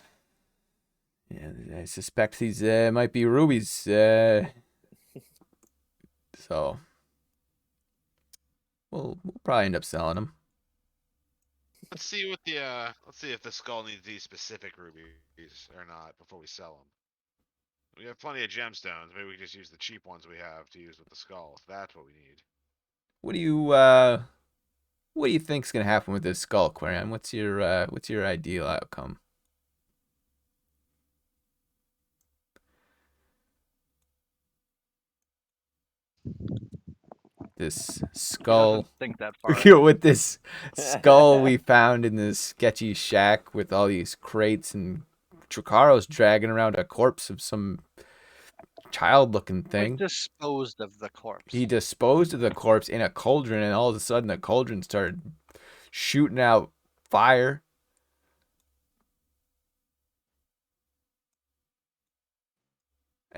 Speaker 4: yeah, I suspect these might be rubies. So we'll probably end up selling them.
Speaker 5: Let's see if the skull needs these specific rubies or not before we sell them. We have plenty of gemstones. Maybe we can just use the cheap ones we have to use with the skull. If that's what we need.
Speaker 4: What do you think's gonna happen with this skull, Quarion? What's your ideal outcome? This skull.
Speaker 3: Doesn't think that far.
Speaker 4: With this skull we found in this sketchy shack with all these crates, and Trikaro's dragging around a corpse of some child-looking
Speaker 3: We
Speaker 4: thing.
Speaker 3: disposed of the corpse.
Speaker 4: He disposed of the corpse in a cauldron, and all of a sudden the cauldron started shooting out fire.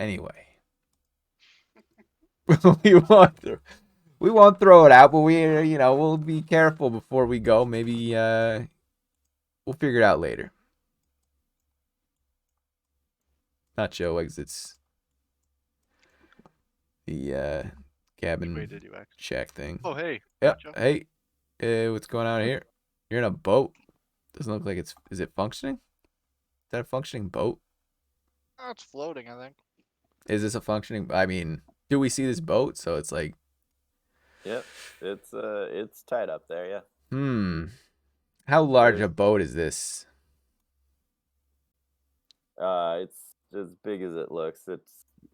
Speaker 4: Anyway. we won't throw it out, but we'll be careful before we go. Maybe we'll figure it out later. Nacho exits the cabin
Speaker 3: Wait, did you actually?
Speaker 4: shack thing.
Speaker 3: Oh, hey.
Speaker 4: Yep.
Speaker 3: Nacho.
Speaker 4: Hey, what's going on here? You're in a boat. Doesn't look like it's. Is it functioning? Is that a functioning boat?
Speaker 3: Oh, it's floating, I think.
Speaker 4: Is this a functioning? I mean, do we see this boat? So it's like,
Speaker 1: Yep, it's tied up there. Yeah.
Speaker 4: how large a
Speaker 1: There's-
Speaker 4: boat is this?
Speaker 1: It's as big as it looks.
Speaker 4: Could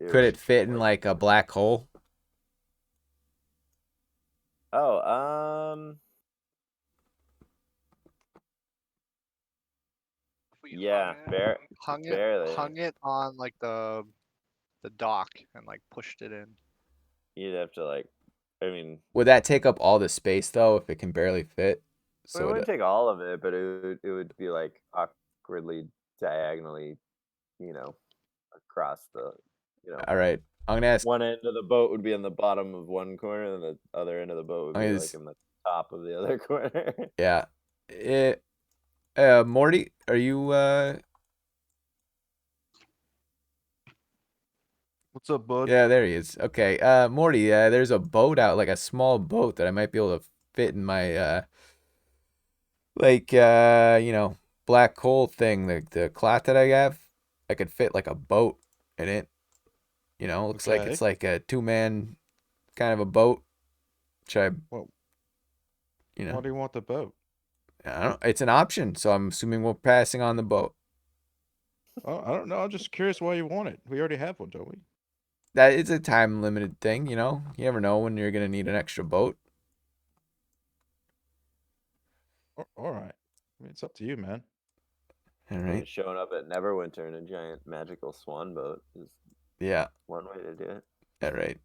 Speaker 1: would
Speaker 4: it fit in like a black hole?
Speaker 1: Oh,
Speaker 3: If we
Speaker 1: yeah, barely.
Speaker 3: hung it on like the dock and like pushed it in.
Speaker 1: You'd have to like, I mean,
Speaker 4: Would that take up all the space though if it can barely fit?
Speaker 1: it
Speaker 4: So
Speaker 1: wouldn't take all of it, but it would be like awkwardly diagonally, across the,
Speaker 4: all right, I'm gonna ask.
Speaker 1: one end of the boat would be in the bottom of one corner, and the other end of the boat would
Speaker 4: I
Speaker 1: be
Speaker 4: mean,
Speaker 1: like in the top of the other corner.
Speaker 4: Yeah. Morty, are you
Speaker 2: What's up, bud?
Speaker 4: Yeah, there he is. Okay. Morty, there's a boat out, like a small boat that I might be able to fit in my black hole thing, the clot that I have. I could fit like a boat in it. Looks like
Speaker 2: Okay.
Speaker 4: it's like a 2-man kind of a boat. Should I,
Speaker 2: Well,
Speaker 4: you know,
Speaker 2: why do you want the boat?
Speaker 4: I don't it's an option, so I'm assuming we're passing on the boat.
Speaker 2: Oh, I don't know. I'm just curious why you want it. We already have one, don't we?
Speaker 4: That is a time limited thing, You never know when you're gonna need an extra boat.
Speaker 2: All right. I mean, it's up to you, man.
Speaker 4: All
Speaker 1: And
Speaker 4: right.
Speaker 1: showing up at Neverwinter in a giant magical swan boat is
Speaker 4: Yeah.
Speaker 1: one way to do it.
Speaker 4: All right.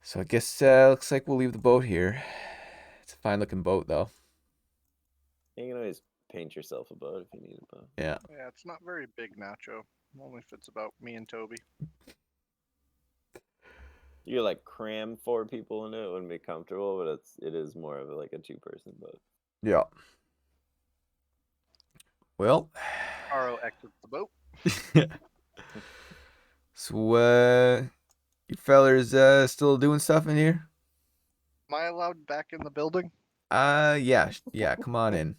Speaker 4: So I guess looks like we'll leave the boat here. It's a fine looking boat though.
Speaker 1: You can always paint yourself a boat if you need a boat.
Speaker 4: Yeah.
Speaker 3: Yeah, it's not very big, Nacho. Only fits about me and Toby.
Speaker 1: You could like cram 4 people into it, wouldn't be comfortable, but it is more of like a 2-person boat.
Speaker 4: Yeah. Well,
Speaker 3: Aro exits the boat.
Speaker 4: so you fellers still doing stuff in here?
Speaker 3: Am I allowed back in the building?
Speaker 4: Yeah, come on in.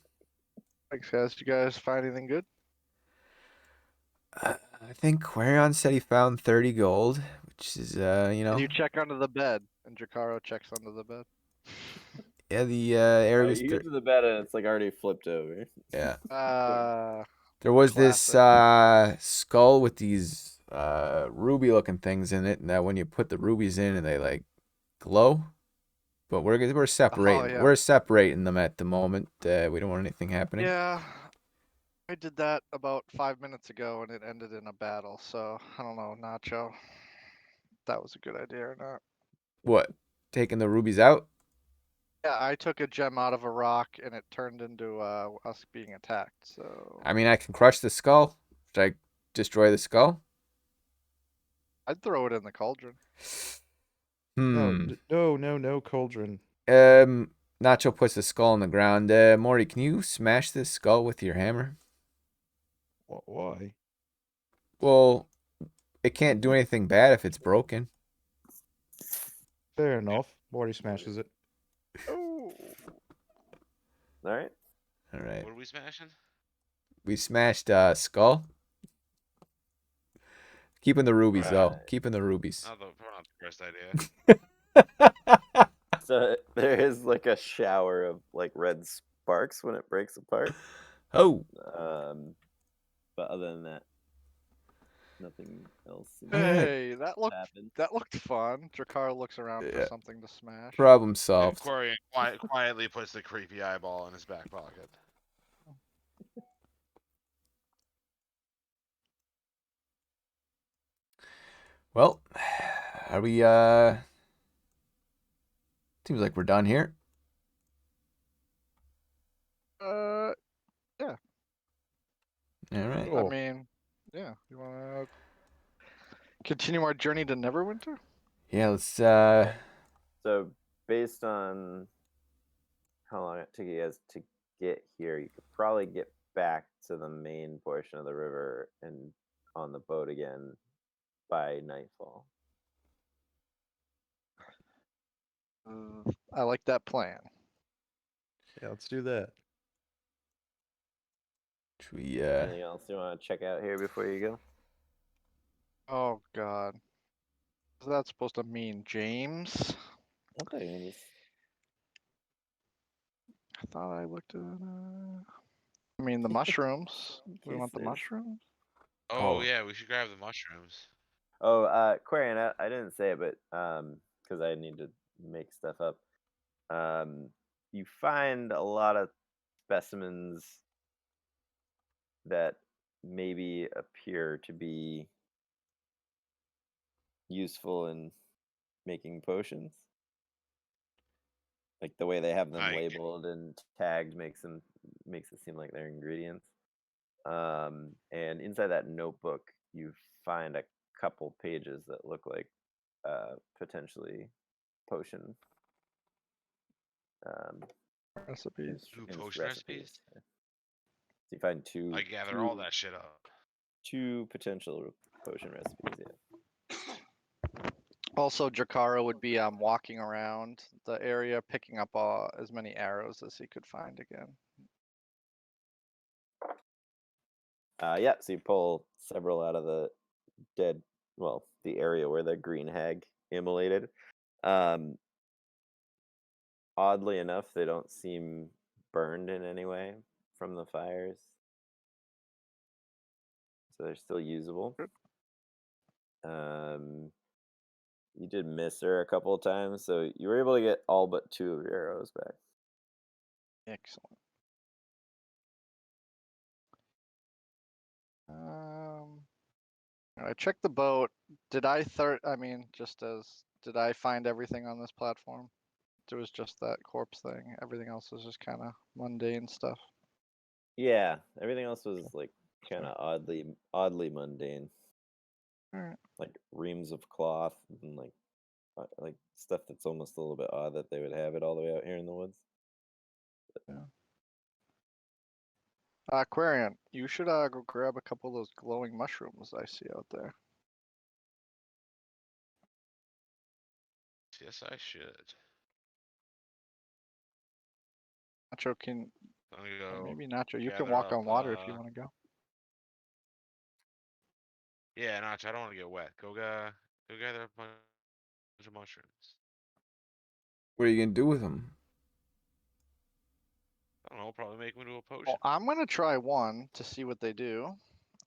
Speaker 3: Thanks, guys. Did you guys find anything good?
Speaker 4: I think Quarion said he found 30 gold, which is
Speaker 3: Can you check under the bed? And Jakaro checks under the bed.
Speaker 4: yeah, the area was
Speaker 1: You get to the bed and it's like already flipped over.
Speaker 4: yeah.
Speaker 3: Uh,
Speaker 4: There was this skull with these ruby looking things in it, and that when you put the rubies in and they like glow. But we're separating.
Speaker 3: yeah.
Speaker 4: We're separating them at the moment. We don't want anything happening.
Speaker 3: yeah. I did that about 5 minutes ago and it ended in a battle, so I don't know, Nacho. If that was a good idea or not.
Speaker 4: What? Taking the rubies out?
Speaker 3: Yeah, I took a gem out of a rock and it turned into us being attacked, so
Speaker 4: I mean, I can crush the skull. Should I destroy the skull?
Speaker 3: I'd throw it in the cauldron.
Speaker 2: No, cauldron.
Speaker 4: Nacho puts the skull on the ground. Morty, can you smash this skull with your hammer?
Speaker 2: Why?
Speaker 4: Well, it can't do anything bad if it's broken.
Speaker 2: Fair enough. Morty smashes it.
Speaker 3: Oh.
Speaker 1: All right.
Speaker 4: All right.
Speaker 5: What are we smashing?
Speaker 4: We smashed skull. Keeping the rubies though.
Speaker 1: Right.
Speaker 4: Keeping the rubies.
Speaker 5: Not the, probably not the first idea.
Speaker 1: So there is like a shower of like red sparks when it breaks apart.
Speaker 4: Oh.
Speaker 1: But other than that, nothing else seems
Speaker 3: Hey,
Speaker 1: to
Speaker 3: that
Speaker 1: happen.
Speaker 3: looked fun. Jakaro looks around for
Speaker 4: Yeah.
Speaker 3: something to smash.
Speaker 4: Problem
Speaker 5: And
Speaker 4: solved.
Speaker 5: Quarian quietly puts the creepy eyeball in his back pocket.
Speaker 4: Well, are we seems like we're done here.
Speaker 3: Yeah.
Speaker 4: All right.
Speaker 2: Cool.
Speaker 3: I mean, Yeah. You want to continue our journey to Neverwinter?
Speaker 4: Yeah, let's.
Speaker 1: So based on how long it took you guys to get here, you could probably get back to the main portion of the river and on the boat again by nightfall.
Speaker 3: I like that plan.
Speaker 2: Yeah, let's do that.
Speaker 4: Should we?
Speaker 1: Anything else you want to check out here before you go?
Speaker 3: Oh God. What's that supposed to mean, James?
Speaker 1: Okay.
Speaker 3: I thought I looked at. I mean, the mushrooms. We want the
Speaker 1: There's-
Speaker 3: mushrooms.
Speaker 5: Oh
Speaker 4: Oh.
Speaker 5: yeah, we should grab the mushrooms.
Speaker 1: Oh, Quarian, I didn't say it, but because I need to make stuff up. You find a lot of specimens that maybe appear to be useful in making potions. Like the way they have them
Speaker 5: Like-
Speaker 1: labeled and tagged makes it seem like they're ingredients. And inside that notebook, you find a couple pages that look like potentially potion
Speaker 3: Recipes.
Speaker 5: Ooh, potion recipes?
Speaker 1: So you find two.
Speaker 5: I gather all
Speaker 1: two-
Speaker 5: that shit up.
Speaker 1: Two potential potion recipes. Yeah.
Speaker 3: Also, Jakara would be walking around the area, picking up as many arrows as he could find again.
Speaker 1: Yeah. So you pull several out of the the area where the green hag immolated. Oddly enough, they don't seem burned in any way from the fires, so they're still usable. You did miss her a couple of times, so you were able to get all but 2 of your arrows back.
Speaker 3: Excellent. I checked the boat. Did I did I find everything on this platform? There was just that corpse thing. Everything else was just kind of mundane stuff.
Speaker 1: Yeah, everything else was like kind of oddly mundane.
Speaker 3: Alright.
Speaker 1: Like reams of cloth and like stuff that's almost a little bit odd that they would have it all the way out here in the woods.
Speaker 3: Aquarian, you should go grab a couple of those glowing mushrooms I see out there.
Speaker 5: Yes, I should.
Speaker 3: Nacho can,
Speaker 5: I'm gonna
Speaker 3: or
Speaker 5: go.
Speaker 3: maybe Nacho, you can
Speaker 5: gather
Speaker 3: walk
Speaker 5: up,
Speaker 3: on water if you want to go.
Speaker 5: Yeah, Notch, I don't want to get wet. Go gather a bunch of mushrooms.
Speaker 4: What are you gonna do with them?
Speaker 5: I don't know, probably make them into a potion.
Speaker 3: Well, I'm gonna try one to see what they do,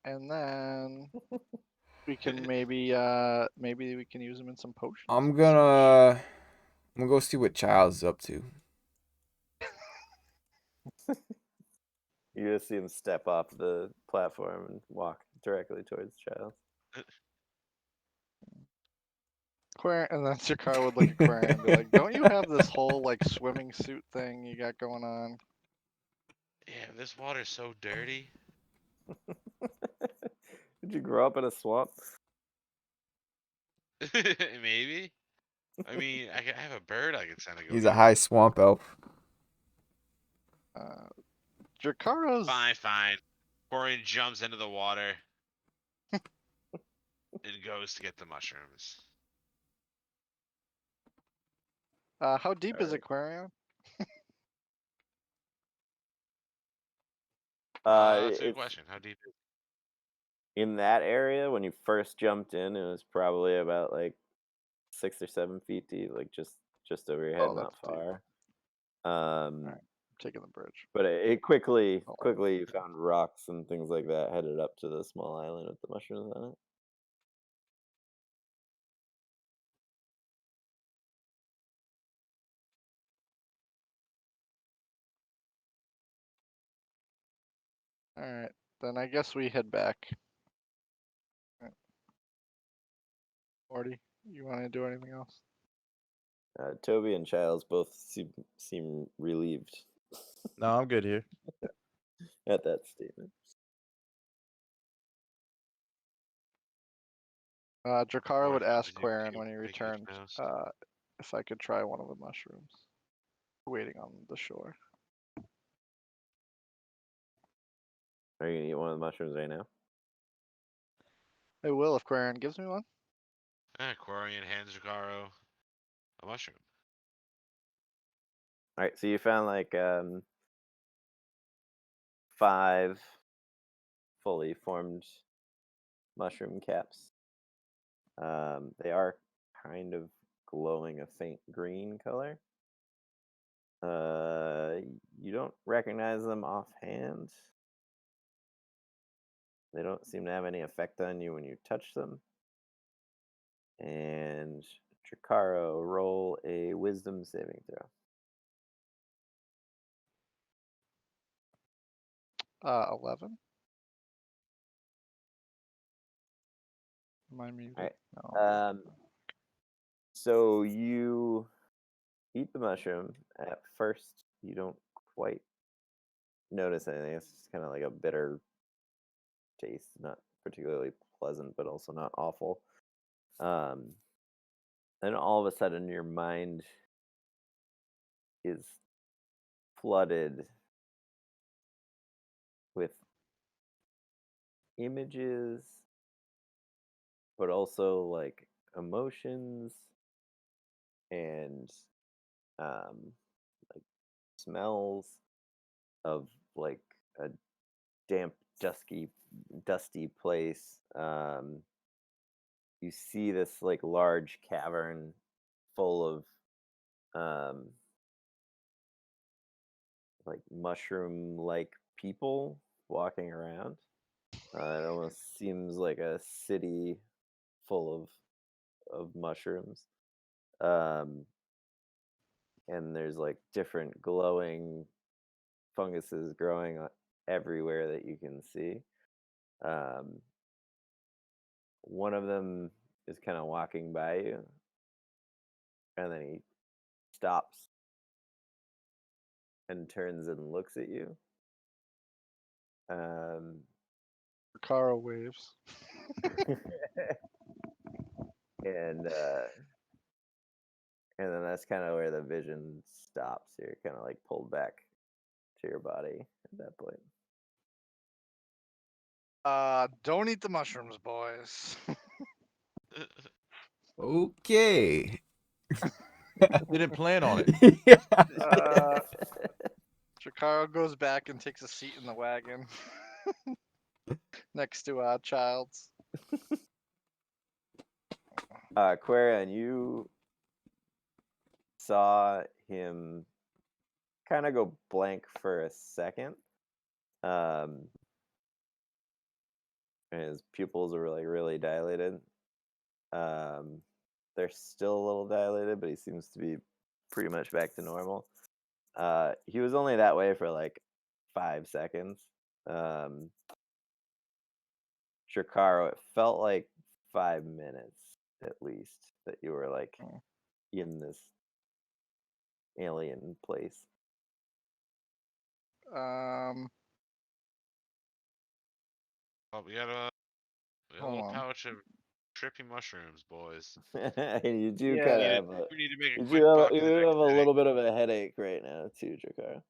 Speaker 3: and then we can maybe we can use them in some potions.
Speaker 4: I'm
Speaker 3: and
Speaker 4: gonna go see what Childs is up to.
Speaker 1: You just see him step off the platform and walk directly towards Child.
Speaker 3: And then Jakar would look at Quarian and be like, "Don't you have this whole like swimming suit thing you got going on?"
Speaker 5: Yeah, this water's so dirty.
Speaker 1: Did you grow up in a swamp?
Speaker 5: Maybe. I mean, I have a bird I can send to go.
Speaker 4: He's
Speaker 5: get
Speaker 4: a high swamp elf.
Speaker 3: Jakara's
Speaker 5: Fine. Corian jumps into the water and goes to get the mushrooms.
Speaker 3: how deep is Aquarian?
Speaker 5: That's a good
Speaker 1: It's
Speaker 5: question. How deep is
Speaker 1: in that area when you first jumped in. It was probably about like 6 or 7 feet deep, like just over your head,
Speaker 3: Oh,
Speaker 1: not
Speaker 3: that's deep.
Speaker 1: far.
Speaker 3: Alright. Taking the bridge.
Speaker 1: But it quickly
Speaker 3: Oh.
Speaker 1: you found rocks and things like that headed up to the small island with the mushrooms on it.
Speaker 3: Alright, then I guess we head back. Morty, you want to do anything else?
Speaker 1: Toby and Childs both seem relieved
Speaker 2: No, I'm good here.
Speaker 1: at that statement.
Speaker 3: Drakara
Speaker 5: Or
Speaker 3: would
Speaker 5: if
Speaker 3: ask
Speaker 5: you
Speaker 3: Quarren
Speaker 5: do
Speaker 3: when he
Speaker 5: make it
Speaker 3: returned
Speaker 5: fast.
Speaker 3: if I could try one of the mushrooms. Waiting on the shore.
Speaker 1: Are you gonna eat one of the mushrooms right now?
Speaker 3: I will if Quarren gives me one.
Speaker 5: Quarian hands Jacaro a mushroom.
Speaker 1: All right, so you found like 5 fully formed mushroom caps. They are kind of glowing a faint green color. You don't recognize them offhand. They don't seem to have any effect on you when you touch them. And Jacaro, roll a wisdom saving throw.
Speaker 3: 11. Am I muted?
Speaker 1: Alright.
Speaker 3: No.
Speaker 1: So you eat the mushroom. At first, you don't quite notice anything. It's just kind of like a bitter taste, not particularly pleasant, but also not awful. Then all of a sudden, your mind is flooded with images, but also like emotions and like smells of like a damp, dusty place. You see this like large cavern full of like mushroom-like people walking around. It almost seems like a city full of mushrooms. And there's like different glowing funguses growing everywhere that you can see. One of them is kind of walking by you, and then he stops and turns and looks at you.
Speaker 3: Drakara waves.
Speaker 1: and then that's kind of where the vision stops. You're kind of like pulled back to your body at that point.
Speaker 3: Don't eat the mushrooms, boys.
Speaker 4: Okay.
Speaker 2: Didn't plan on it.
Speaker 4: Yeah.
Speaker 3: Drakara goes back and takes a seat in the wagon next to Childs.
Speaker 1: Quarian, you saw him kind of go blank for a second. And his pupils are like really dilated. They're still a little dilated, but he seems to be pretty much back to normal. He was only that way for like 5 seconds. Jacaro, it felt like 5 minutes at least that you were like in this alien place.
Speaker 5: Oh, we got a
Speaker 3: Hold
Speaker 5: little
Speaker 3: on.
Speaker 5: pouch of trippy mushrooms, boys.
Speaker 1: You do
Speaker 3: Yeah.
Speaker 1: kind of have
Speaker 5: We need to make a
Speaker 1: you
Speaker 5: quick
Speaker 1: do
Speaker 5: buck
Speaker 1: have,
Speaker 5: in
Speaker 1: you
Speaker 5: the
Speaker 1: do
Speaker 5: next
Speaker 1: have a
Speaker 5: day.
Speaker 1: little bit of a headache right now too, Jacaro.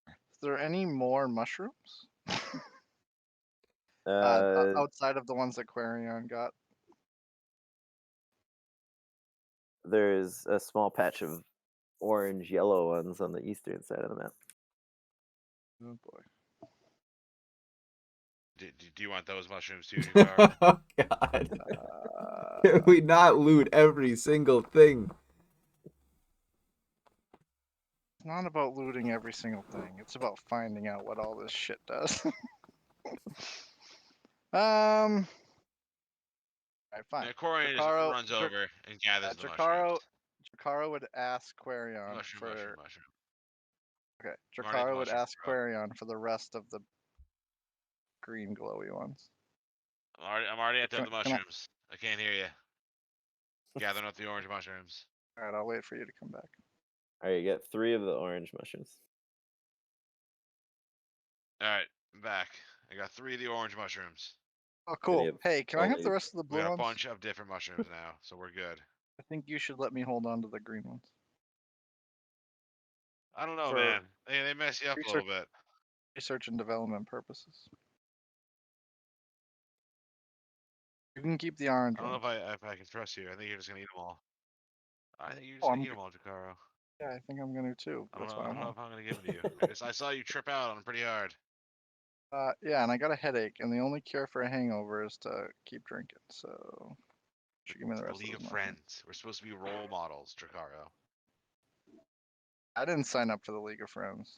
Speaker 3: Is there any more mushrooms?
Speaker 1: Uh,
Speaker 3: Outside of the ones that Quarion got.
Speaker 1: There's a small patch of orange yellow ones on the eastern side of the map.
Speaker 3: Oh boy.
Speaker 5: Do you want those mushrooms too, Jacaro?
Speaker 4: Oh God. Can we not loot every single thing?
Speaker 3: It's not about looting every single thing. It's about finding out what all this shit does. Alright, fine.
Speaker 5: Yeah, Quarian just
Speaker 3: Jacaro-
Speaker 5: runs
Speaker 3: Dra-
Speaker 5: over and gathers the
Speaker 3: Jacaro
Speaker 5: mushrooms.
Speaker 3: Jacaro would ask Quarion
Speaker 5: Mushroom.
Speaker 3: Okay.
Speaker 5: Already at the
Speaker 3: Jacaro would
Speaker 5: mushroom
Speaker 3: ask
Speaker 5: row.
Speaker 3: Quarion for the rest of the green glowy ones.
Speaker 5: I'm already at the
Speaker 3: Can I-
Speaker 5: mushrooms. I can't hear you. Gathering up the orange mushrooms.
Speaker 3: Alright, I'll wait for you to come back.
Speaker 1: All right, you get 3 of the orange mushrooms.
Speaker 5: All right, I'm back. I got 3 of the orange mushrooms.
Speaker 3: Oh,
Speaker 1: Then you
Speaker 3: cool.
Speaker 1: have
Speaker 3: Hey, can I have the
Speaker 1: only-
Speaker 3: rest of the
Speaker 5: We
Speaker 3: blue
Speaker 5: got a
Speaker 3: ones?
Speaker 5: bunch of different mushrooms now, so we're good.
Speaker 3: I think you should let me hold on to the green ones.
Speaker 5: I don't know,
Speaker 3: For
Speaker 5: man. They mess you up a little bit.
Speaker 3: research and development purposes. You can keep the orange
Speaker 5: I don't know
Speaker 3: one.
Speaker 5: if I can trust you. I think you're just gonna eat them all. I think you're just
Speaker 3: Oh,
Speaker 5: gonna
Speaker 3: I'm
Speaker 5: eat them all, Jacaro.
Speaker 3: Yeah, I think I'm gonna too.
Speaker 5: I don't
Speaker 3: That's
Speaker 5: know.
Speaker 3: why
Speaker 5: I
Speaker 3: I'm
Speaker 5: don't know
Speaker 3: on.
Speaker 5: if I'm gonna give them to you. I saw you trip out on them pretty hard.
Speaker 3: Yeah, and I got a headache, and the only cure for a hangover is to keep drinking. So, should give me the
Speaker 5: The
Speaker 3: rest
Speaker 5: League
Speaker 3: of
Speaker 5: of
Speaker 3: those.
Speaker 5: Friends. We're supposed to be role models, Jacaro.
Speaker 3: I didn't sign up for the League of Friends.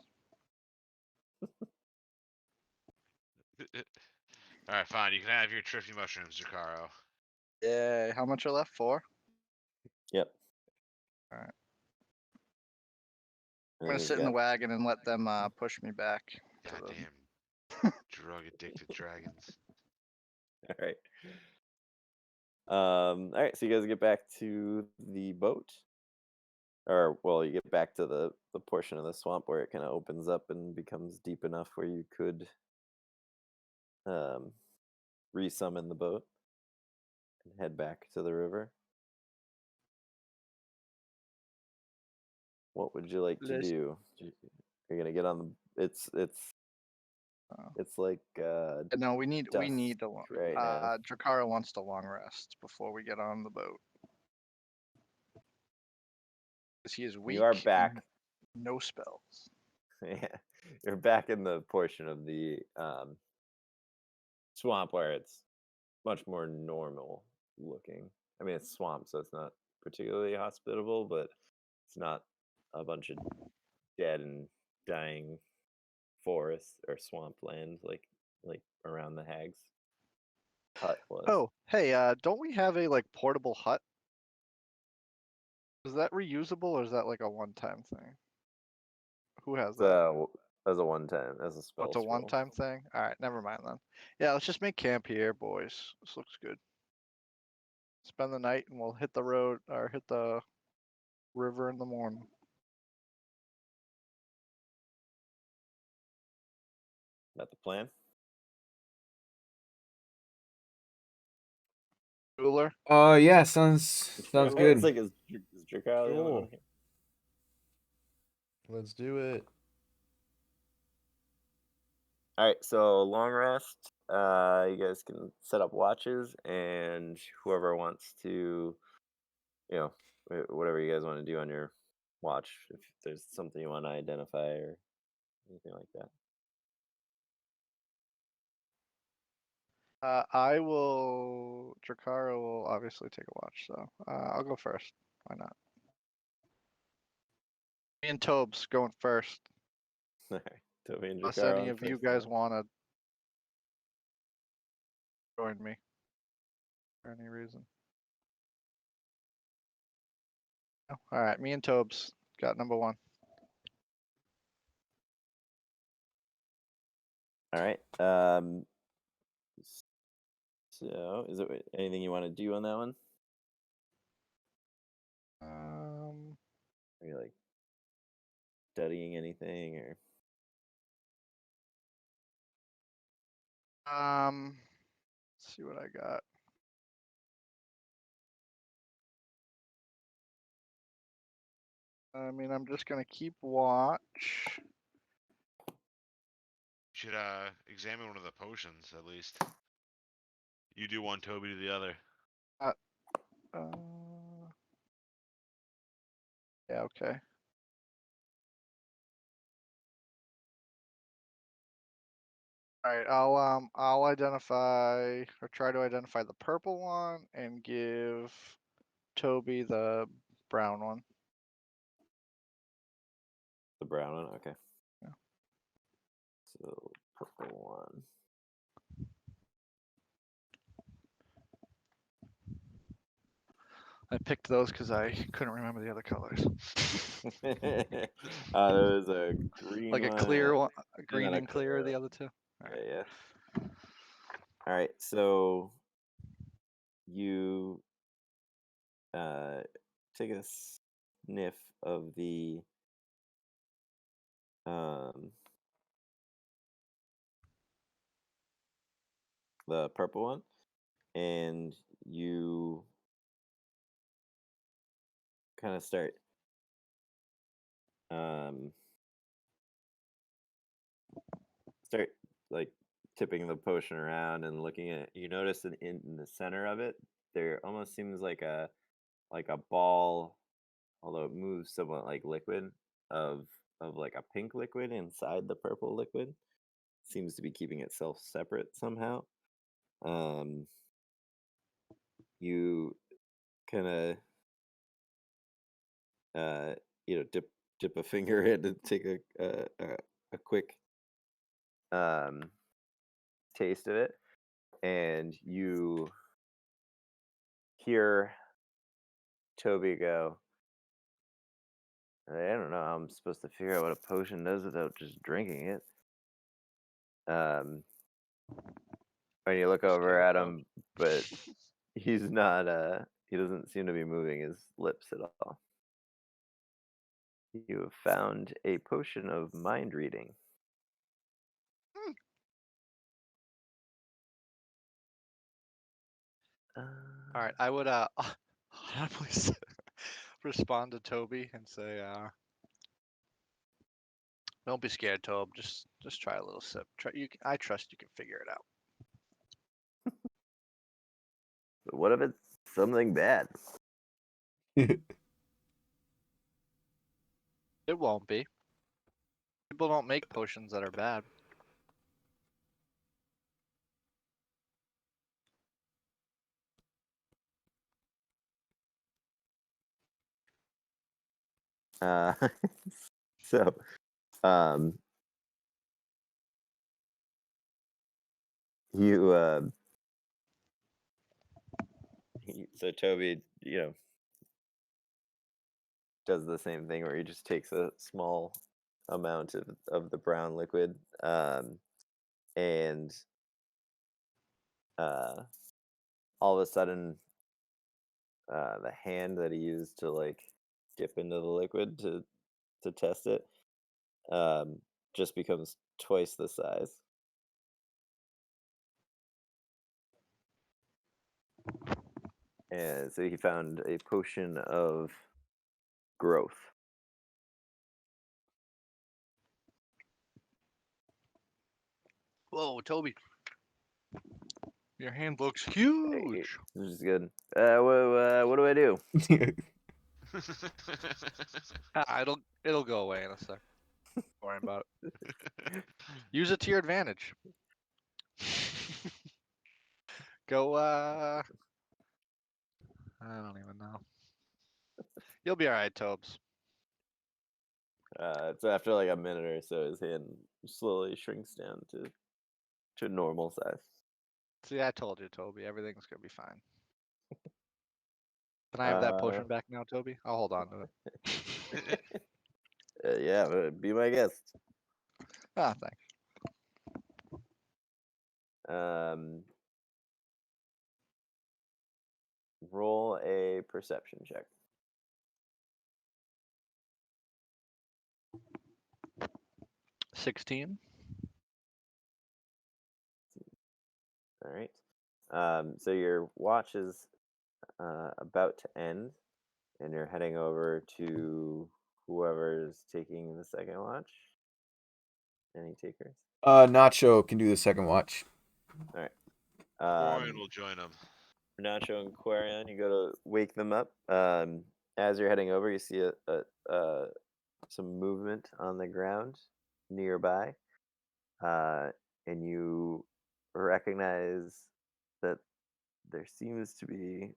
Speaker 5: All right, fine. You can have your triffy mushrooms, Jacaro.
Speaker 3: Yay! How much are left? 4.
Speaker 1: Yep.
Speaker 3: Alright.
Speaker 1: And
Speaker 3: I'm gonna
Speaker 1: then
Speaker 3: sit in the
Speaker 1: you've
Speaker 3: wagon and let them push me back. to the-
Speaker 5: Goddamn drug addicted dragons.
Speaker 1: got- all right. All right. So you guys get back to the boat, or well, you get back to the portion of the swamp where it kind of opens up and becomes deep enough where you could resummon the boat and head back to the river. What would you like to
Speaker 3: Let's-
Speaker 1: do? You're gonna get on the.
Speaker 3: Oh.
Speaker 1: It's like
Speaker 3: No, we need
Speaker 1: dusk
Speaker 3: the long.
Speaker 1: right now.
Speaker 3: Drakara wants the long rest before we get on the boat. Because he is weak.
Speaker 1: You are
Speaker 3: and
Speaker 1: back.
Speaker 3: No spells.
Speaker 1: Yeah, you're back in the portion of the swamp where it's much more normal looking. I mean, it's swamp, so it's not particularly hospitable, but it's not a bunch of dead and dying forest or swampland like around the Hags hut was.
Speaker 3: Oh, hey, don't we have a like portable hut? Is that reusable or is that like a one-time thing? Who has that?
Speaker 1: So as a one time, as a spell.
Speaker 3: Oh, it's a
Speaker 1: scroll.
Speaker 3: one-time thing? Alright, never mind then. Yeah, let's just make camp here, boys. This looks good. Spend the night and we'll hit the road or hit the river in the morning.
Speaker 1: That the plan?
Speaker 3: Cooler?
Speaker 4: Yeah, sounds
Speaker 1: It's
Speaker 4: good.
Speaker 1: like is Drakar the only one
Speaker 2: Cool.
Speaker 1: here?
Speaker 2: Let's do it.
Speaker 1: All right, so long rest. You guys can set up watches, and whoever wants to, whatever you guys want to do on your watch, if there's something you want to identify or anything like that.
Speaker 3: Drakara will obviously take a watch, so I'll go first. Why not? Me and Tobes going first.
Speaker 1: All right, Toby and
Speaker 3: Unless
Speaker 1: Drakar
Speaker 3: any
Speaker 1: on
Speaker 3: of you
Speaker 1: first
Speaker 3: guys
Speaker 1: then.
Speaker 3: want to join me for any reason. No? All right, me and Tobes got number 1.
Speaker 1: All right. So is it anything you want to do on that one? Are you like studying anything or?
Speaker 3: Let's see what I got. I mean, I'm just gonna keep watch.
Speaker 5: Should examine one of the potions at least. You do one, Toby do the other.
Speaker 3: Yeah, okay. All right, I'll identify or try to identify the purple one and give Toby the brown one.
Speaker 1: The brown one, okay.
Speaker 3: Yeah.
Speaker 1: So purple one.
Speaker 3: I picked those because I couldn't remember the other colors.
Speaker 1: There was a green
Speaker 3: Like a
Speaker 1: one
Speaker 3: clear
Speaker 1: and
Speaker 3: one, a green
Speaker 1: then a
Speaker 3: and clear,
Speaker 1: clear
Speaker 3: the
Speaker 1: one.
Speaker 3: other two. All right.
Speaker 1: Yeah. All right, so you take a sniff of the the purple one, and you kind of start um start like tipping the potion around and looking at it. You notice that in the center of it there almost seems like a ball, although it moves somewhat like liquid, of like a pink liquid inside the purple liquid. Seems to be keeping itself separate somehow. You kind of dip a finger in to take a quick taste of it, and you hear Toby go, I don't know how I'm supposed to figure out what a potion does without just drinking it. When you look over
Speaker 3: Scared,
Speaker 1: at
Speaker 3: Tob.
Speaker 1: him, but he's not he doesn't seem to be moving his lips at all. You have found a potion of mind reading.
Speaker 3: All right, I would please respond to Toby and say, "Don't be scared, Tob. Just try a little sip. I trust you can figure it out."
Speaker 1: But what if it's something bad?
Speaker 3: It won't be. People don't make potions that are bad.
Speaker 1: Uh, so, you so Toby, does the same thing where he just takes a small amount of the brown liquid, and all of a sudden, the hand that he used to like dip into the liquid to test it, just becomes twice the size. And so he found a potion of growth.
Speaker 3: Whoa, Toby. Your hand looks huge.
Speaker 1: Which is good. What do I do?
Speaker 3: It'll go away in a sec. Don't worry about it. Use it to your advantage. Go, I don't even know. You'll be alright, Tobes.
Speaker 1: So after like a minute or so, his hand slowly shrinks down to normal size.
Speaker 3: See, I told you, Toby. Everything's gonna be fine. Can I have that potion back now, Toby? I'll hold on to it.
Speaker 1: Yeah, but be my guest.
Speaker 3: Ah, thanks.
Speaker 1: Roll a perception check.
Speaker 3: 16.
Speaker 1: All right. So your watch is about to end, and you're heading over to whoever's taking the second watch. Any takers?
Speaker 4: Nacho can do the second watch.
Speaker 1: All right.
Speaker 5: Quarian will join them.
Speaker 1: Nacho and Quarian, you go to wake them up. As you're heading over, you see some movement on the ground nearby, and you recognize that there seems to be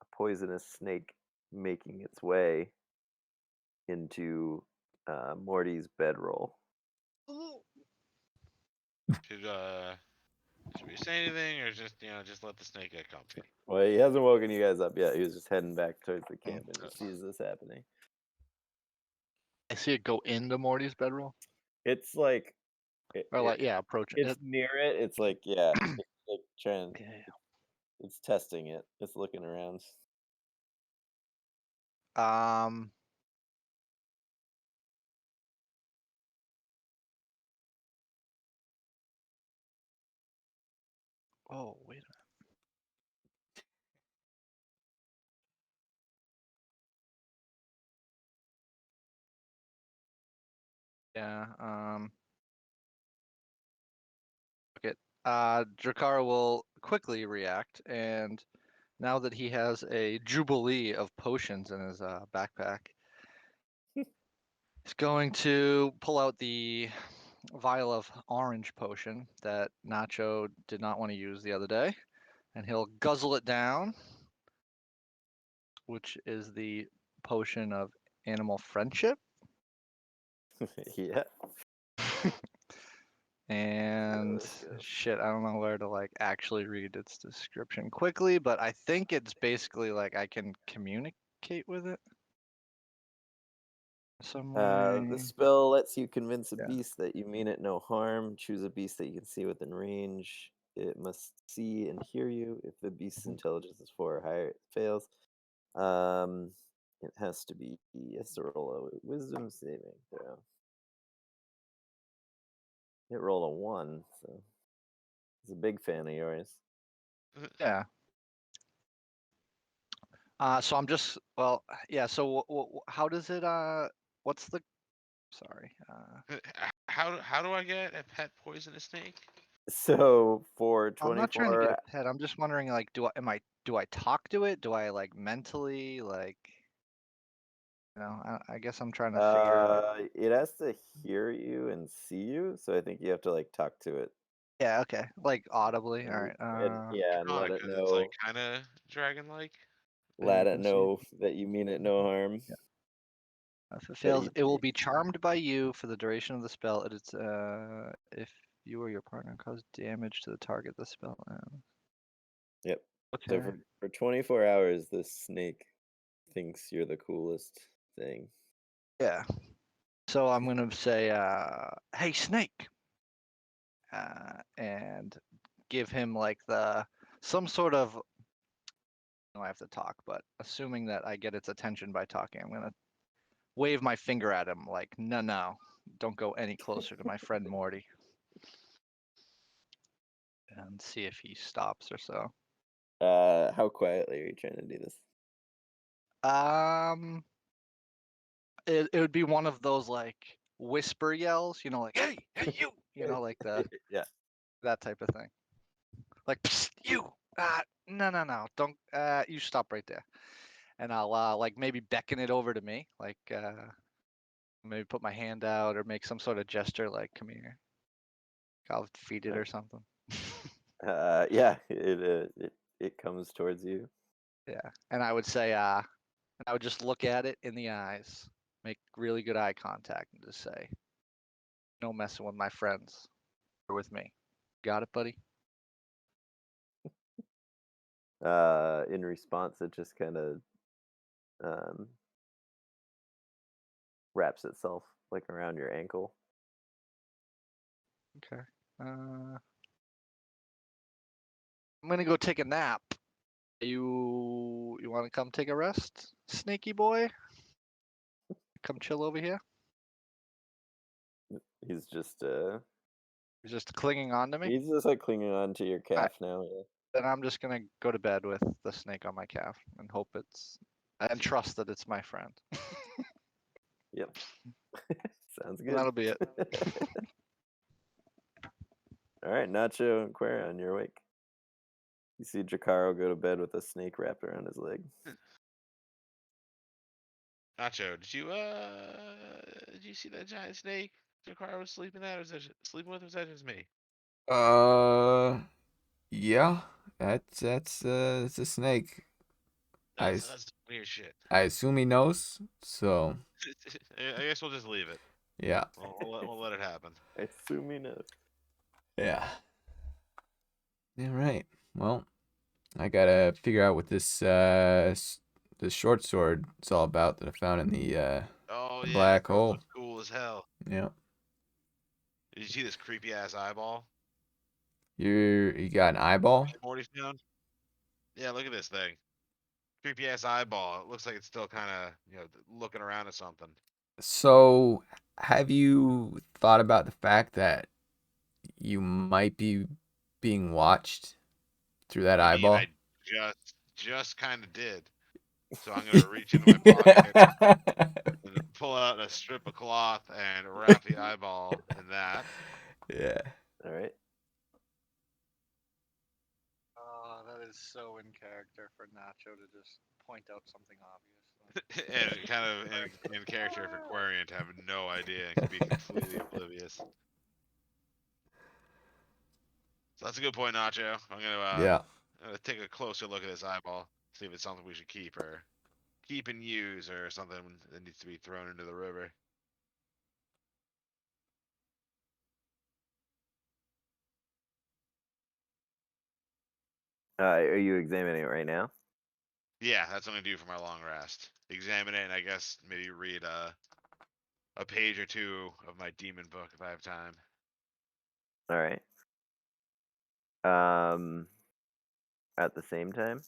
Speaker 1: a poisonous snake making its way into Morty's bedroll.
Speaker 5: Should we say anything, or just let the snake get comfy?
Speaker 1: Well, he hasn't woken you guys up yet. He was just heading back towards the camp and just sees this happening.
Speaker 3: I see it go into Morty's bedroll.
Speaker 1: It's like,
Speaker 3: Approach it.
Speaker 1: it's near it. It's like, yeah, it's like trying.
Speaker 3: Okay.
Speaker 1: It's testing it. It's looking around.
Speaker 3: Oh, wait a minute. Yeah. Okay. Drakara will quickly react, and now that he has a jubilee of potions in his backpack, he's going to pull out the vial of orange potion that Nacho did not want to use the other day, and he'll guzzle it down, which is the potion of animal friendship.
Speaker 1: Yeah.
Speaker 3: And
Speaker 1: let's go.
Speaker 3: shit, I don't know where to like actually read its description quickly, but I think it's basically like I can communicate with it some way.
Speaker 1: The spell lets you convince a
Speaker 3: Yeah.
Speaker 1: beast that you mean it no harm. Choose a beast that you can see within range. It must see and hear you. If the beast's intelligence is 4 or higher, it fails. It has to roll a wisdom saving throw. It rolled a 1, so it's a big fan of yours.
Speaker 3: Yeah. So I'm just yeah. So how does it? What's the? Sorry.
Speaker 5: How do I get a pet poisonous snake?
Speaker 1: So for
Speaker 3: I'm not trying to get
Speaker 1: 24,
Speaker 3: a pet. I'm just wondering, like, do I talk to it? Do I like mentally like? I guess I'm trying to figure out.
Speaker 1: it has to hear you and see you, so I think you have to like talk to it.
Speaker 3: Yeah. Okay. Like audibly. All right.
Speaker 1: And let it
Speaker 5: Because it's like
Speaker 1: know.
Speaker 5: kind of dragon-like.
Speaker 1: Let it
Speaker 3: Let's see.
Speaker 1: know that you mean it no harm.
Speaker 3: Yeah. If it
Speaker 1: that
Speaker 3: fails,
Speaker 1: you-
Speaker 3: it will be charmed by you for the duration of the spell. It is if you or your partner cause damage to the target the spell ends.
Speaker 1: Yep.
Speaker 3: Okay.
Speaker 1: So for 24 hours, this snake thinks you're the coolest thing.
Speaker 3: Yeah. So I'm gonna say, "Hey, snake," and give him like some sort of. I have to talk, but assuming that I get its attention by talking, I'm gonna wave my finger at him like, no, don't go any closer to my friend Morty, and see if he stops or so.
Speaker 1: How quietly are you trying to do this?
Speaker 3: It would be one of those like whisper yells, like hey you, like
Speaker 1: Yeah.
Speaker 3: that type of thing. Like psst, you, no, don't, you stop right there, and I'll like maybe beckon it over to me, like maybe put my hand out or make some sort of gesture, like come here. I'll feed it or something.
Speaker 1: Yeah. It comes towards you.
Speaker 3: Yeah, and I would say, I would just look at it in the eyes, make really good eye contact, and just say, "No messing with my friends. You're with me. Got it, buddy?"
Speaker 1: In response, it just kind of wraps itself like around your ankle.
Speaker 3: Okay. I'm gonna go take a nap. You want to come take a rest, Snaky boy? Come chill over here.
Speaker 1: He's just
Speaker 3: You're just clinging on to me.
Speaker 1: he's just like clinging on to your calf now. Yeah.
Speaker 3: Then I'm just gonna go to bed with the snake on my calf and hope and trust that it's my friend.
Speaker 1: Yep. Sounds
Speaker 3: And
Speaker 1: good.
Speaker 3: that'll be it.
Speaker 1: All right, Nacho and Quarion, you're awake. You see Jakaro go to bed with a snake wrapped around his leg.
Speaker 5: Nacho, did you see that giant snake Jakar was sleeping at, or was that sleeping with, or was that just me?
Speaker 4: Yeah, it's a snake.
Speaker 5: That's weird shit.
Speaker 4: I assume he knows, so
Speaker 5: I guess we'll just leave it.
Speaker 4: yeah,
Speaker 5: We'll let it happen.
Speaker 1: I assume he knows.
Speaker 4: yeah. All right. Well, I gotta figure out what this this short sword is all about that I found in the
Speaker 5: Oh
Speaker 4: The
Speaker 5: yeah,
Speaker 4: black
Speaker 5: that thing
Speaker 4: hole.
Speaker 5: looks cool as hell.
Speaker 4: yeah.
Speaker 5: Did you see this creepy ass eyeball?
Speaker 4: You got an eyeball?
Speaker 5: Morty found? Yeah, look at this thing. Creepy ass eyeball. It looks like it's still kind of looking around at something.
Speaker 4: So, have you thought about the fact that you might be being watched Through that
Speaker 5: I mean,
Speaker 4: eyeball.
Speaker 5: I just kind of did. So I'm gonna reach into my pocket and pull out a strip of cloth and wrap the eyeball in that.
Speaker 4: Yeah.
Speaker 1: All right.
Speaker 3: Oh, that is so in character for Nacho to just point out something obvious.
Speaker 5: And kind of in character for Quarian to have no idea and be completely oblivious. So that's a good point, Nacho. I'm
Speaker 4: Yeah.
Speaker 5: gonna take a closer look at this eyeball, see if it's something we should keep and use, or something that needs to be thrown into the river.
Speaker 1: Are you examining it right now?
Speaker 5: Yeah, that's what I'm gonna do for my long rest. Examine it, and I guess maybe read a page or two of my demon book if I have time.
Speaker 1: All right. At the same time.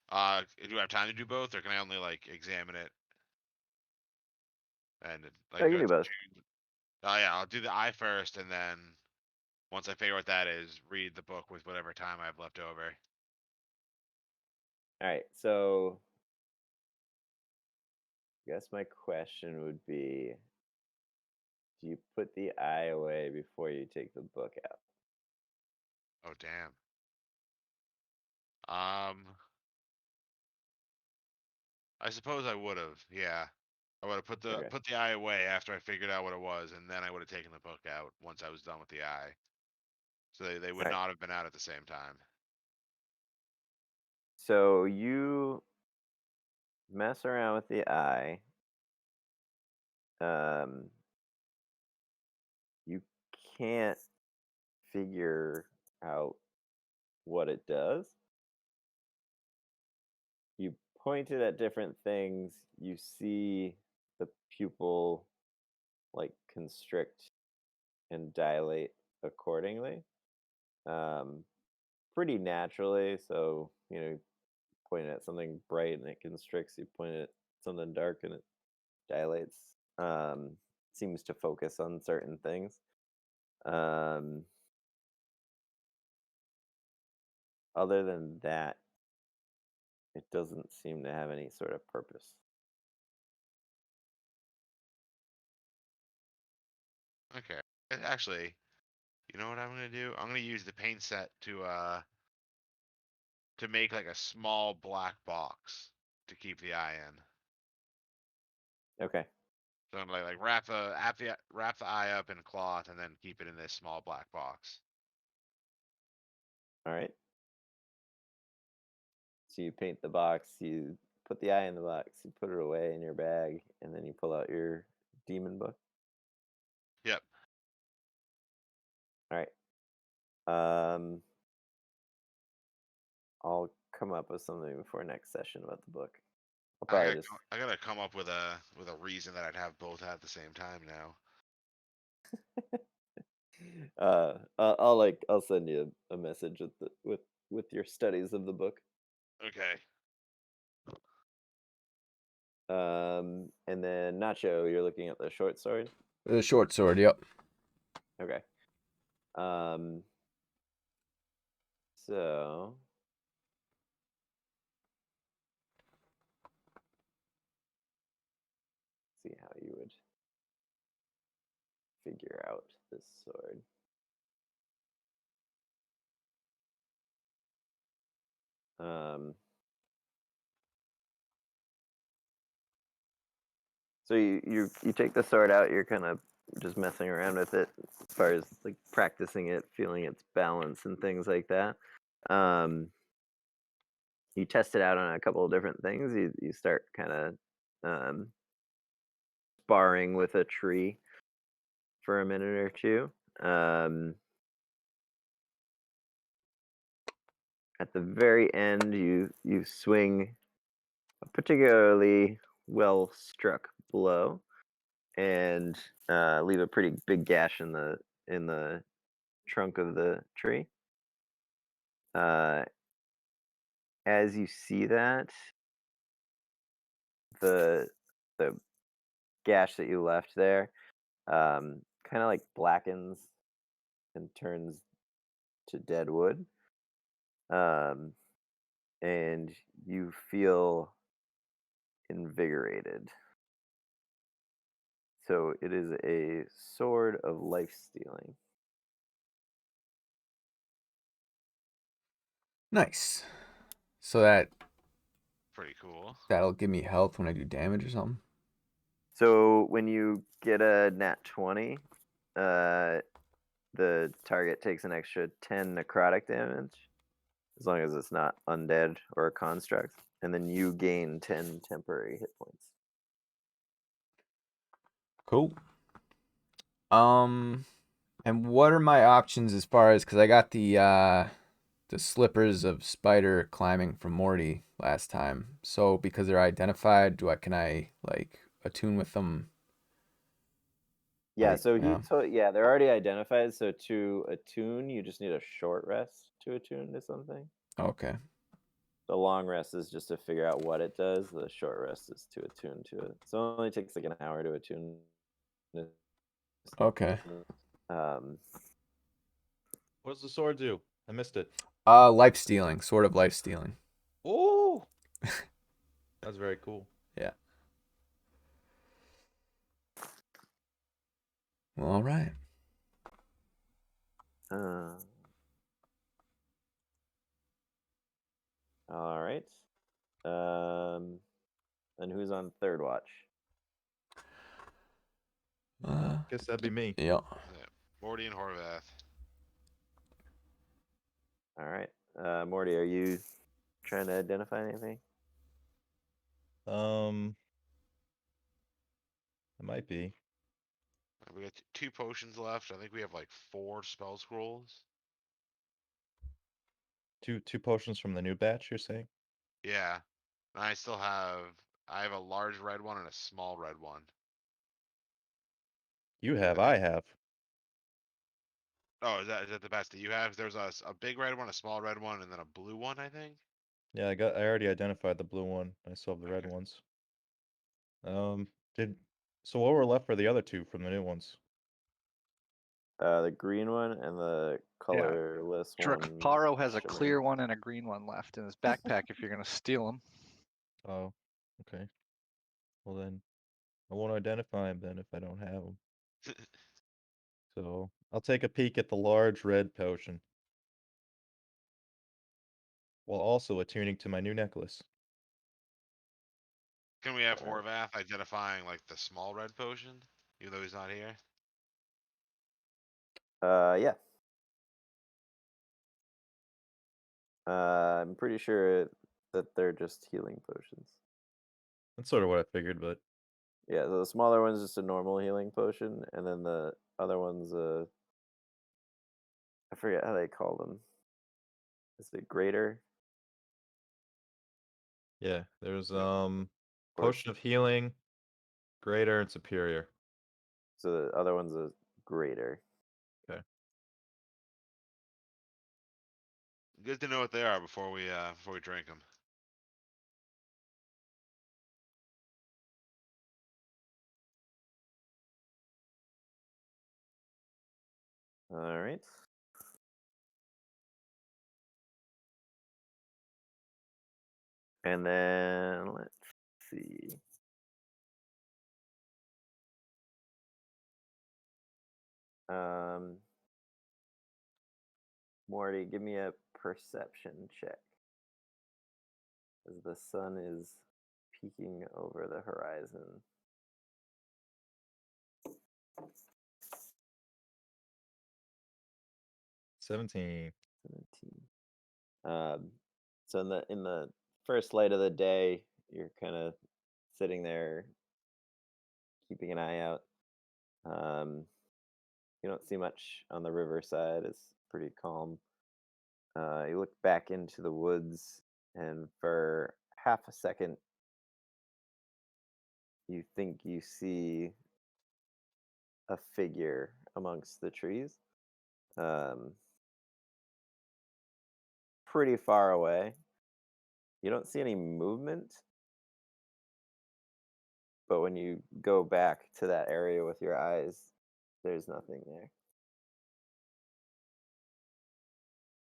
Speaker 5: Do I have time to do both, or can I only like examine it and like
Speaker 1: Oh, you
Speaker 5: go
Speaker 1: can do
Speaker 5: to
Speaker 1: both.
Speaker 5: Oh yeah, I'll do the eye first, and then once I figure what that is, read the book with whatever time I have left over.
Speaker 1: All right. So, I guess my question would be: do you put the eye away before you take the book out?
Speaker 5: Oh damn. I suppose I would have. Yeah, I would have put
Speaker 1: Okay.
Speaker 5: the eye away after I figured out what it was, and then I would have taken the book out once I was done with the eye. So they would
Speaker 1: Right.
Speaker 5: not have been out at the same time.
Speaker 1: So you mess around with the eye. You can't figure out what it does. You point it at different things. You see the pupil like constrict and dilate accordingly. Pretty naturally. So, you point at something bright and it constricts. You point at something dark and it dilates. Seems to focus on certain things. Other than that, it doesn't seem to have any sort of purpose.
Speaker 5: Okay. Actually, you know what I'm gonna do? I'm gonna use the paint set to make like a small black box to keep the eye in.
Speaker 1: Okay.
Speaker 5: So I'm like wrap the eye up in cloth and then keep it in this small black box.
Speaker 1: All right. So you paint the box, you put the eye in the box, you put it away in your bag, and then you pull out your demon book.
Speaker 5: Yep.
Speaker 1: All right. I'll come up with something before next session about the book. I'll probably just
Speaker 5: I gotta come up with a reason that I'd have both at the same time now.
Speaker 1: I'll send you a message with your studies of the book.
Speaker 5: Okay.
Speaker 1: And then Nacho, you're looking at the short sword.
Speaker 4: The short sword. Yep.
Speaker 1: Okay. So see how you would figure out this sword. So you take the sword out. You're kind of just messing around with it as far as like practicing it, feeling its balance and things like that. You test it out on a couple of different things. You start kind of sparring with a tree for a minute or two. At the very end, you swing a particularly well struck blow and leave a pretty big gash in the trunk of the tree. As you see that, the gash that you left there kind of like blackens and turns to dead wood. and you feel invigorated. So it is a sword of life stealing.
Speaker 4: Nice. So
Speaker 5: Pretty cool.
Speaker 4: that'll give me health when I do damage or something.
Speaker 1: So when you get a nat 20, the target takes an extra 10 necrotic damage, as long as it's not undead or a construct, and then you gain 10 temporary hit points.
Speaker 4: Cool. And what are my options as far as, because I got the slippers of spider climbing from Morty last time. So because they're identified, can I like attune with them?
Speaker 1: Yeah,
Speaker 4: Like,
Speaker 1: so
Speaker 4: yeah.
Speaker 1: they're already identified. So to attune, you just need a short rest to attune to something.
Speaker 4: Okay.
Speaker 1: The long rest is just to figure out what it does. The short rest is to attune to it. So it only takes like an hour to attune.
Speaker 4: Okay.
Speaker 2: What does the sword do? I missed it.
Speaker 4: Life stealing, sort of life stealing.
Speaker 2: Oh, that's very cool.
Speaker 4: Yeah. Well, all right.
Speaker 1: All right. And who's on third watch?
Speaker 2: Guess that'd be me.
Speaker 4: Yeah.
Speaker 5: Yeah. Morty and Horvath.
Speaker 1: All right. Morty, are you trying to identify anything?
Speaker 2: It might be.
Speaker 5: We got 2 potions left. I think we have like 4 spell scrolls.
Speaker 2: Two potions from the new batch, you're saying?
Speaker 5: Yeah. And I have a large red one and a small red one.
Speaker 2: You have,
Speaker 5: I
Speaker 2: I
Speaker 5: think-
Speaker 2: have.
Speaker 5: Oh, is that the best that you have? There's a big red one, a small red one, and then a blue one, I think.
Speaker 2: Yeah, I already identified the blue one. I still have the red
Speaker 5: Okay.
Speaker 2: ones. So what were left for the other 2 from the new ones?
Speaker 1: The green one and the colorless one.
Speaker 3: Drakparo has a
Speaker 1: shimmering.
Speaker 3: clear one and a green one left in his backpack if you're going to steal them.
Speaker 2: Oh, okay. Well then, I won't identify him then if I don't have him. So I'll take a peek at the large red potion, while also attuning to my new necklace.
Speaker 5: Can we have
Speaker 1: Alright.
Speaker 5: Horvath identifying like the small red potion, even though he's not here?
Speaker 1: Yeah. I'm pretty sure that they're just healing potions.
Speaker 2: That's sort of what I figured, but
Speaker 1: Yeah, the smaller one's just a normal healing potion, and then the other one's I forget how they call them. Is it greater?
Speaker 2: yeah, there's
Speaker 1: Or-
Speaker 2: potion of healing, greater, and superior.
Speaker 1: So the other one's a greater.
Speaker 5: Good to know what they are before we drink them.
Speaker 1: All right. And then let's see. Morty, give me a perception check. As the sun is peeking over the horizon.
Speaker 2: $17.
Speaker 1: 17. So in the first light of the day, you're kind of sitting there, keeping an eye out. You don't see much on the riverside. It's pretty calm. You look back into the woods, and for half a second, you think you see a figure amongst the trees. Pretty far away. You don't see any movement, but when you go back to that area with your eyes, there's nothing there.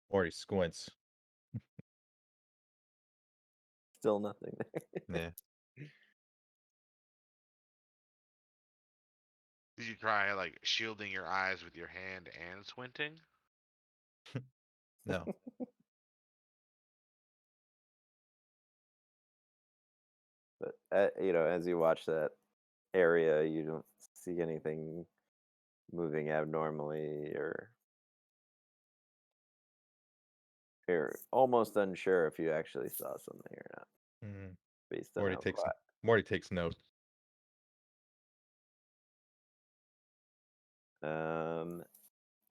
Speaker 2: Or he squints.
Speaker 1: Still nothing there.
Speaker 2: Yeah.
Speaker 5: Did you try like shielding your eyes with your hand and squinting?
Speaker 2: No.
Speaker 1: But as you watch that area, you don't see anything moving abnormally, or you're almost unsure if you actually saw something or not,
Speaker 2: Mm.
Speaker 1: based on how quiet.
Speaker 2: Morty takes note.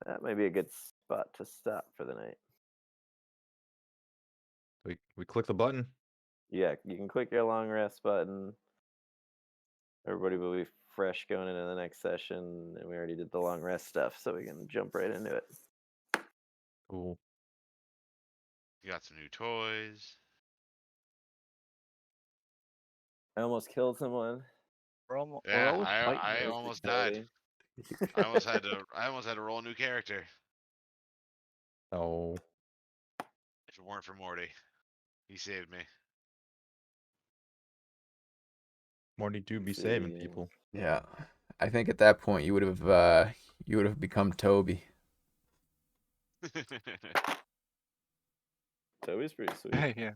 Speaker 1: That might be a good spot to stop for the night.
Speaker 2: We click the button.
Speaker 1: Yeah, you can click your long rest button. Everybody will be fresh going into the next session, and we already did the long rest stuff, so we can jump right into it.
Speaker 2: Cool.
Speaker 5: You got some new toys.
Speaker 1: I almost killed someone.
Speaker 3: We're almost,
Speaker 5: Yeah,
Speaker 3: always fighting.
Speaker 5: I
Speaker 1: Mostly
Speaker 5: almost died.
Speaker 1: Cody.
Speaker 5: I almost had to roll a new character
Speaker 2: Oh.
Speaker 5: if it weren't for Morty. He saved me.
Speaker 2: Morty do be
Speaker 1: See,
Speaker 2: saving people.
Speaker 4: Yeah. I think at that point you would have become Toby.
Speaker 1: Toby's pretty sweet.
Speaker 3: Yeah.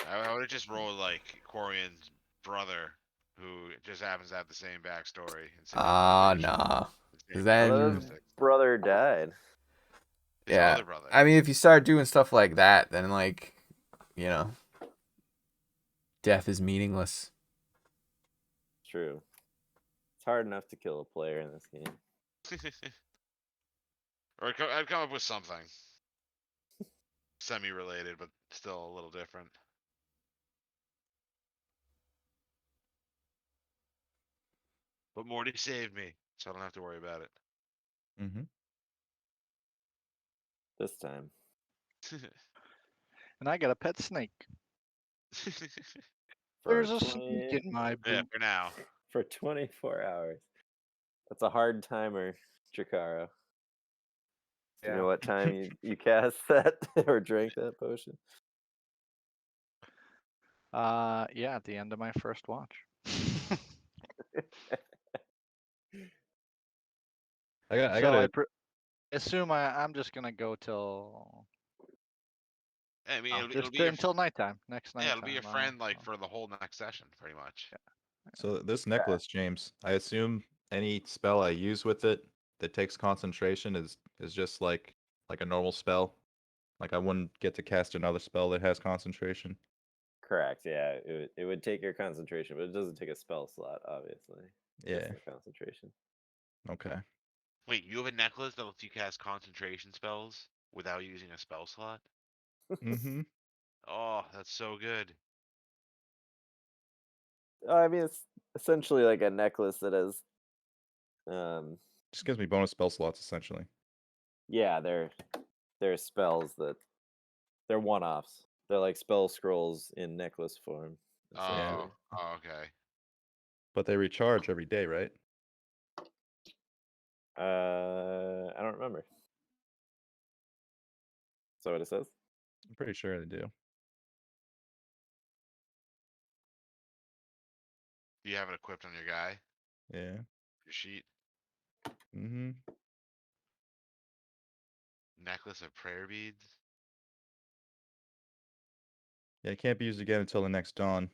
Speaker 5: I would have just rolled like Quarian's brother, who just happens to have the same backstory. And same
Speaker 4: Ah,
Speaker 5: motivation,
Speaker 4: nah.
Speaker 5: the same
Speaker 4: Then-
Speaker 5: characteristics.
Speaker 1: Brother died.
Speaker 5: His
Speaker 4: Yeah.
Speaker 5: other brother.
Speaker 4: I mean, if you start doing stuff like that, then like, death is meaningless.
Speaker 1: True. It's hard enough to kill a player in this game.
Speaker 5: Or I'd come up with something semi-related, but still a little different. But Morty saved me, so I don't have to worry about it.
Speaker 2: Mm-hmm.
Speaker 1: This time.
Speaker 3: And I got a pet snake.
Speaker 1: For
Speaker 3: There's a
Speaker 1: 20
Speaker 3: snake in my
Speaker 5: Yeah,
Speaker 3: boot.
Speaker 5: for now.
Speaker 1: for 24 hours. That's a hard timer, Chikaro. You know what time you cast that or drank that potion?
Speaker 3: Yeah, at the end of my first watch.
Speaker 2: I
Speaker 3: So
Speaker 2: gotta.
Speaker 3: assume I'm just gonna go till
Speaker 5: I mean, it'll
Speaker 3: just
Speaker 5: be your,
Speaker 3: until nighttime. Next night.
Speaker 5: yeah, it'll be your friend like for the whole next session, pretty much.
Speaker 2: So this necklace, James, I assume any spell I use with it that takes concentration is just like a normal spell. Like I wouldn't get to cast another spell that has concentration.
Speaker 1: Correct, yeah. It would take your concentration, but it doesn't take a spell slot, obviously.
Speaker 2: Yeah.
Speaker 1: Just the concentration.
Speaker 2: Okay.
Speaker 5: Wait, you have a necklace that lets you cast concentration spells without using a spell slot?
Speaker 2: Mm-hmm.
Speaker 5: Oh, that's so good.
Speaker 1: I mean, it's essentially like a necklace that has,
Speaker 2: Just gives me bonus spell slots essentially.
Speaker 1: yeah, they're spells that they're one-offs. They're like spell scrolls in necklace form. essentially.
Speaker 5: Oh, okay.
Speaker 2: But they recharge every day, right?
Speaker 1: I don't remember. Is that what it says?
Speaker 2: I'm pretty sure they do.
Speaker 5: Do you have it equipped on your guy?
Speaker 2: Yeah.
Speaker 5: Your sheet?
Speaker 2: Mm-hmm.
Speaker 5: Necklace of prayer beads?
Speaker 2: Yeah, it can't be used again until the next dawn.